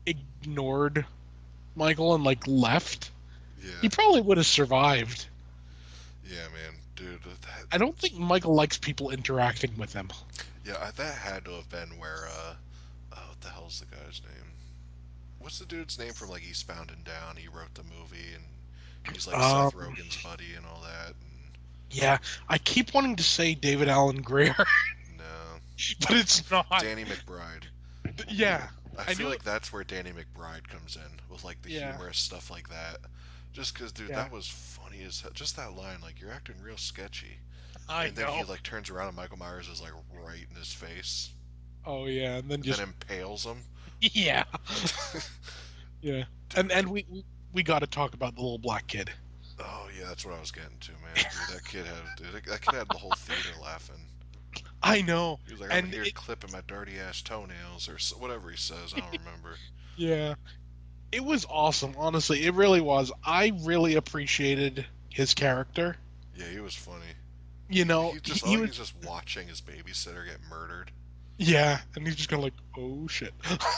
ignored Michael and like left, Yeah, he probably would have survived. yeah, man, dude. I don't think Michael likes people interacting with him. That had to have been where. What the hell's the guy's name? What's the dude's name from like Eastbound and Down? He wrote the movie, and he's like Seth Um, Rogen's buddy and all that. And yeah, I keep wanting to say David Allen Greer, no, but it's not. Danny McBride. Yeah, I I feel knew it. like that's where Danny McBride comes in with like the Yeah, humorous stuff like that. Just because, dude, yeah, that was funny as hell. Just that line, like you're acting real sketchy, I and then he know. like turns around and Michael Myers is like right in his face, Oh yeah, and then and then just impales him. yeah, yeah, and Dude, we got to talk about the little black kid. oh yeah, that's what I was getting to, man. Dude, that kid had the whole theater laughing. I know, He was like, "I'm and here it clipping my dirty ass toenails," or whatever he says. I don't remember. yeah, it was awesome. Honestly, it really was. I really appreciated his character. Yeah, he was funny. He just, I He like was he's just watching his babysitter get murdered. yeah, and he's just kind of like, oh shit.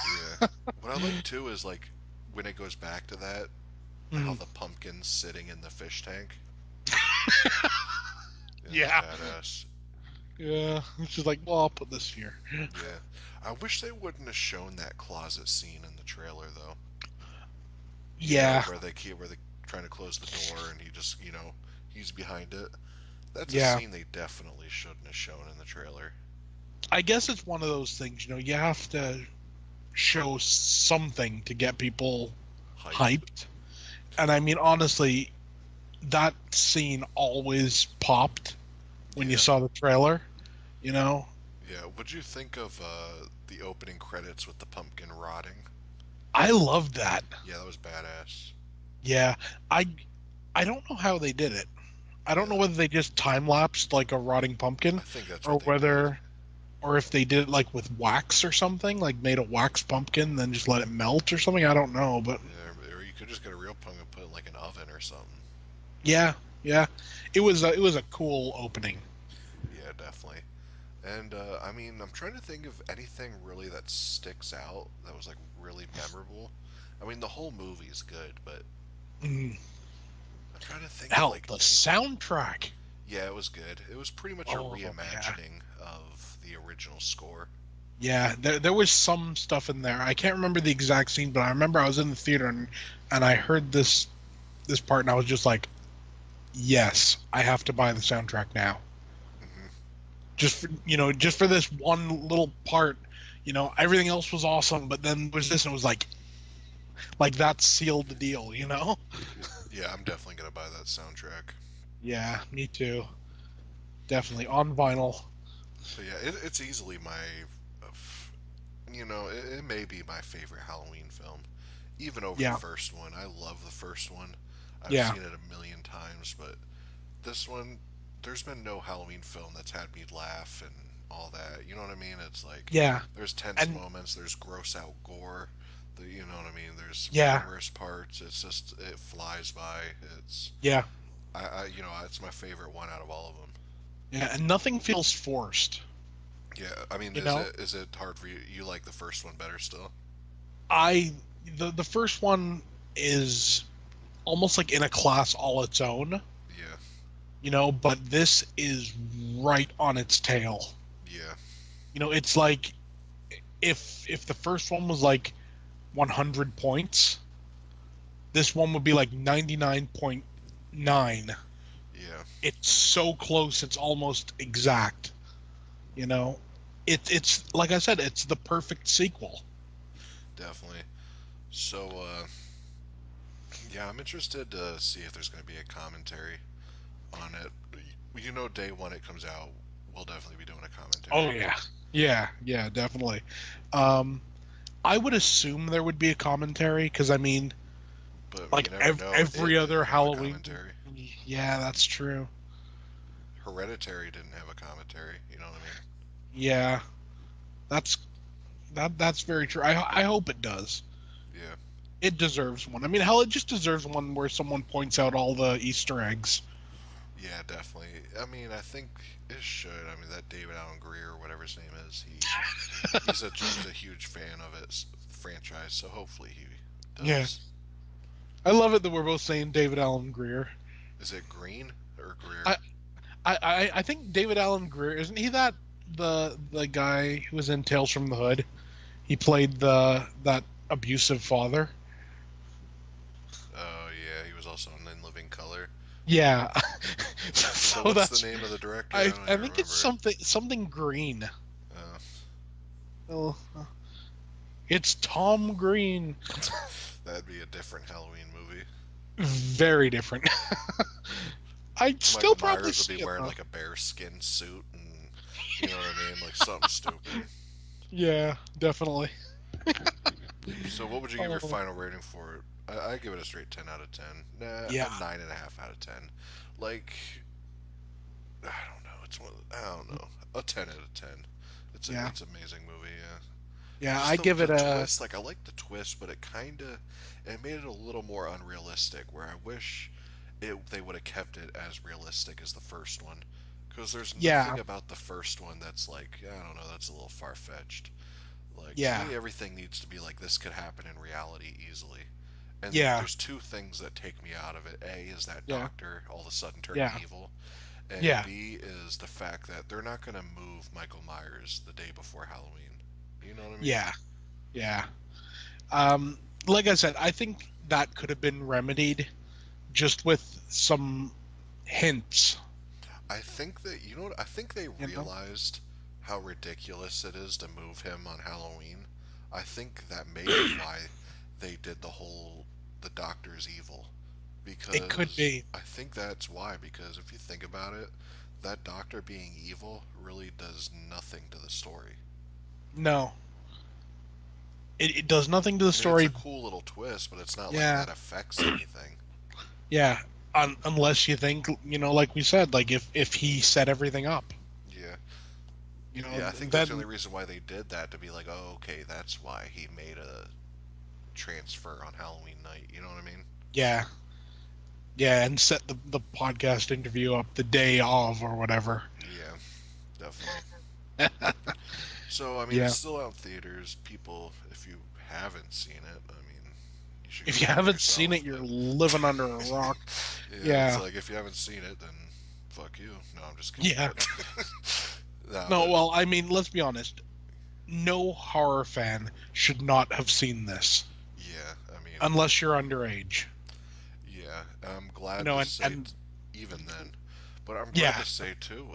Yeah. What I like too is like when it goes back to that, how Mm, the pumpkin's sitting in the fish tank. Yeah, that was yeah, badass. yeah. It's just like, well, I'll put this here. Yeah. I wish they wouldn't have shown that closet scene in the trailer though. Yeah, Where they trying to close the door and he just, he's behind it. That's a yeah. scene they definitely shouldn't have shown in the trailer. I guess it's one of those things. You have to show something to get people Hype. hyped. And I mean, honestly, that scene always popped when you Yeah. saw the trailer. You know, Yeah. What'd you think of the opening credits with the pumpkin rotting? I loved that. Yeah, that was badass. Yeah, I I don't know how they did it. I don't know Yeah, whether they just time lapsed like a rotting pumpkin, I think that's or what they did. if they did it like with wax or something, like made a wax pumpkin, then just let it melt or something. I don't know, but Yeah, or you could just get a real pumpkin and put it in like an oven or something. yeah, yeah, it was a cool opening. Yeah, definitely. And I mean, I'm trying to think of anything really that sticks out that was like really memorable. I mean, the whole movie's good, but Mm, I'm trying to think of hell, like the anything. soundtrack. Yeah, it was good. It was pretty much a Oh yeah, reimagining of the original score. yeah. There was some stuff in there. I can't remember the exact scene, but I remember I was in the theater and I heard this part, and I was just like, yes, I have to buy the soundtrack now. Hmm. Just for this one little part. Everything else was awesome, but then there was this, and it was like that sealed the deal. Yeah, I'm definitely gonna buy that soundtrack. Yeah, me too. Definitely on vinyl. But yeah, it's easily it may be my favorite Halloween film, even over the Yeah, first one. I love the first one. I've yeah, seen it a million times, but this one, there's been no Halloween film that's had me laugh and all that. You know what I mean? It's like yeah, there's tense and moments, there's gross out gore. You know what I mean? There's some yeah, humorous parts. It's just it flies by. It's yeah, it's my favorite one out of all of them. yeah, and nothing feels forced. Yeah, I mean, You is know, it hard for you? You like the first one better still? I the first one is almost like in a class all its own. Yeah, But this is right on its tail. yeah, It's like if the first one was like 100 points, this one would be like 99.9. yeah, It's so close, it's almost exact. You know, it's like I said, it's the perfect sequel. definitely. So, yeah, I'm interested to see if there's going to be a commentary on it. Day one it comes out, we'll definitely be doing a Oh commentary. yeah, yeah, definitely. Um, I would assume there would be a commentary because I mean, But you like never know. It every other didn't have a Halloween commentary. movie. Yeah, that's true. Hereditary didn't have a commentary. You know what I mean? Yeah, that's that's very true. I hope it does. Yeah. It deserves one. I mean, hell, it just deserves one where someone points out all the Easter eggs. Yeah, definitely. I mean, I think it should. I mean, that David Allen Greer, or whatever his name is, he's a huge fan of it franchise. So hopefully he Yeah, does. I love it that we're both saying David Allen Greer. Is it Green or Greer? I, I think David Allen Greer, isn't he that the guy who was in Tales from the Hood? He played the that abusive father. Oh yeah, he was also in Living Color. Yeah. So So what's the that's name of the director? I don't I even think it's remember it. something green. Uh, Oh, it's Tom Green. that'd be a different Halloween movie. Very different. I'd still Michael probably Myers would be see it wearing though. like a bearskin suit and you know what I mean, like something stupid. Yeah, definitely. So what would you give your Oh, final rating for it? I give it a straight 10 out of 10. Nah, yeah, a 9.5 out of 10. Like, I don't know. I don't know. A 10 out of 10. yeah, It's an amazing movie. Yeah. yeah. Just I give the it a twist. Like I like the twist, but it made it a little more unrealistic. Where I wish they would have kept it as realistic as the first one. Because there's yeah, nothing about the first one that's like, I don't know, that's a little far fetched. Like to yeah, me, everything needs to be like this could happen in reality easily. And yeah, there's two things that take me out of it. A is that yeah, doctor all of a sudden turning yeah, evil, and yeah, B is the fact that they're not gonna move Michael Myers the day before Halloween. You know what I mean? yeah, yeah. Um, like I said, I think that could have been remedied just with some hints. I think that you know what I think they You know? realized how ridiculous it is to move him on Halloween. I think that may be why they did the doctor's evil It could because be. I think that's why because if you think about it, that doctor being evil really does nothing to the story. No, it does nothing to the I mean, it's a story. cool little twist, but it's not like Yeah, that affects anything. yeah. Unless you think, like we said, like if he set everything up, Yeah. you know, Yeah, I think that's the only then reason why they did that to be like, "Oh, okay, that's why he made a transfer on Halloween night." You know what I mean? yeah, yeah, and set the podcast interview up the day of or whatever. Yeah, definitely. So, I mean, it's Yeah. still out in theaters. People, if you haven't seen it, I mean, you should go If you see it haven't seen yourself. it, you're But living under a rock. yeah, it's Yeah. like if you haven't seen it, then fuck you. No, I'm just kidding. Yeah. But nah, No, but well, I mean, let's be honest. No horror fan should not have seen this yeah, I mean, unless you're underage. yeah, I'm glad You know, to and say and even then, but I'm glad yeah, to say too,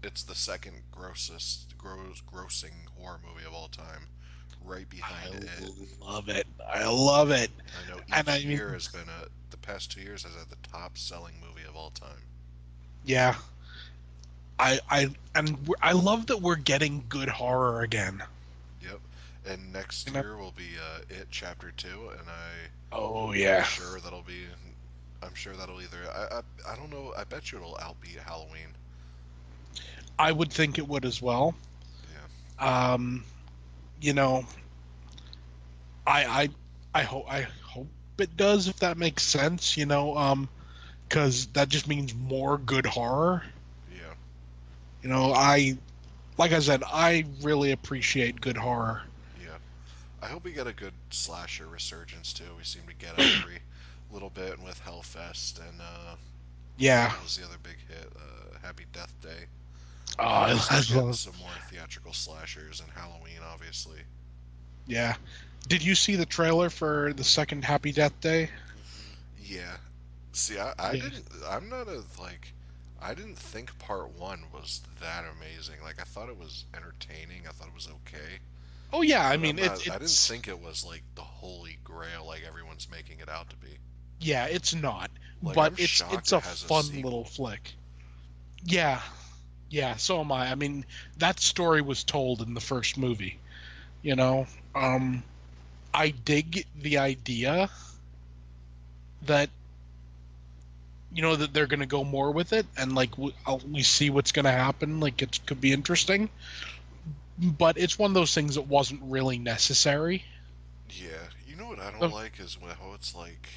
it's the second grossing horror movie of all time, right I behind it. love it. I love it. I know And each I mean, year has been the past 2 years has had the top selling movie of all time. yeah, I love that we're getting good horror again. Yep. And next You know? year will be It Chapter 2, and Oh I'm yeah. sure I'm sure that'll either I don't know, I bet you it'll outbeat Halloween. I would think it would as well. Yeah. Um, you know, I I hope it does if that makes sense. Because that just means more good horror. Yeah. I like I said, I really appreciate good horror. Yeah. I hope we get a good slasher resurgence too. We seem to get them every little bit, and with Hellfest and Yeah. what was the other big hit? Happy Death Day. Oh, I hope we I start getting love. some more theatrical slashers and Halloween, obviously. Yeah. Did you see the trailer for the second Happy Death Day? Yeah. See, I Yeah. didn't. I'm not a like. I didn't think part one was that amazing. Like I thought it was entertaining. I thought it was okay, Oh yeah. I but I'm mean, not. I didn't it's think it was like the holy grail like everyone's making it out to be. yeah, it's not, Like but I'm it's shocked it a has a fun little sequel. flick. Yeah. Yeah. So am I. I mean, that story was told in the first movie. You know. Um. I dig the idea that that they're going to go more with it and like we see what's going to happen, like it could be interesting, but it's one of those things that wasn't really necessary. Yeah, you know what I don't So, like is how it's like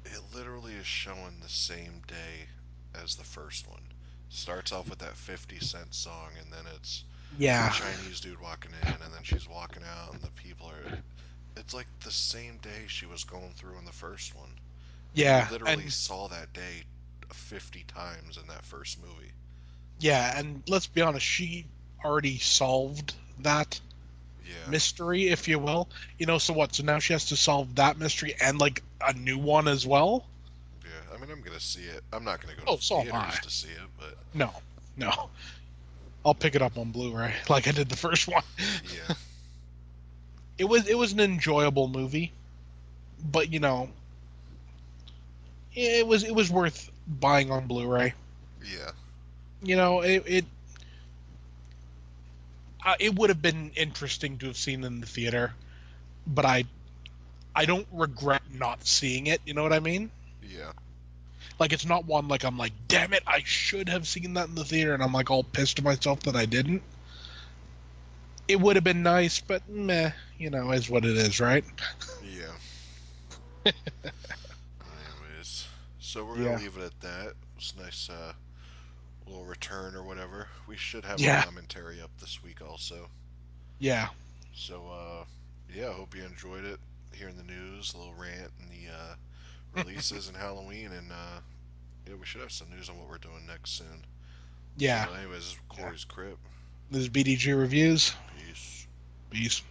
it literally is showing the same day as the first one. Starts off with that 50 Cent song, and then it's the yeah, Chinese dude walking in, and then she's walking out, and the people are. It's like the same day she was going through in the first one. And you yeah, literally and saw that day 50 times in that first movie. yeah, and let's be honest, she already solved that Yeah, mystery, if you will. So what? So now she has to solve that mystery and like a new one as well. yeah. I mean, I'm gonna see it. I'm not gonna go to Oh, so am theaters I. to see it, but No, no, I'll pick it up on Blu-ray like I did the first one. yeah, It was an enjoyable movie, but it was worth buying on Blu-ray. yeah, It would have been interesting to have seen in the theater, but I don't regret not seeing it. You know what I mean? yeah, Like it's not one like I'm like, damn it, I should have seen that in the theater, and I'm like all pissed at myself that I didn't. It would have been nice, but meh, is what it is, right? yeah. Anyways, so we're gonna Yeah, leave it at that. It's nice, little return or whatever. We should have a yeah, commentary up this week also. yeah, So, yeah, I hope you enjoyed it. Hearing the news, a little rant, and the releases and Halloween, and yeah, we should have some news on what we're doing next soon. yeah, So, anyways, this is yeah. Corey's Crip. This is BDG reviews. Peace. Peace.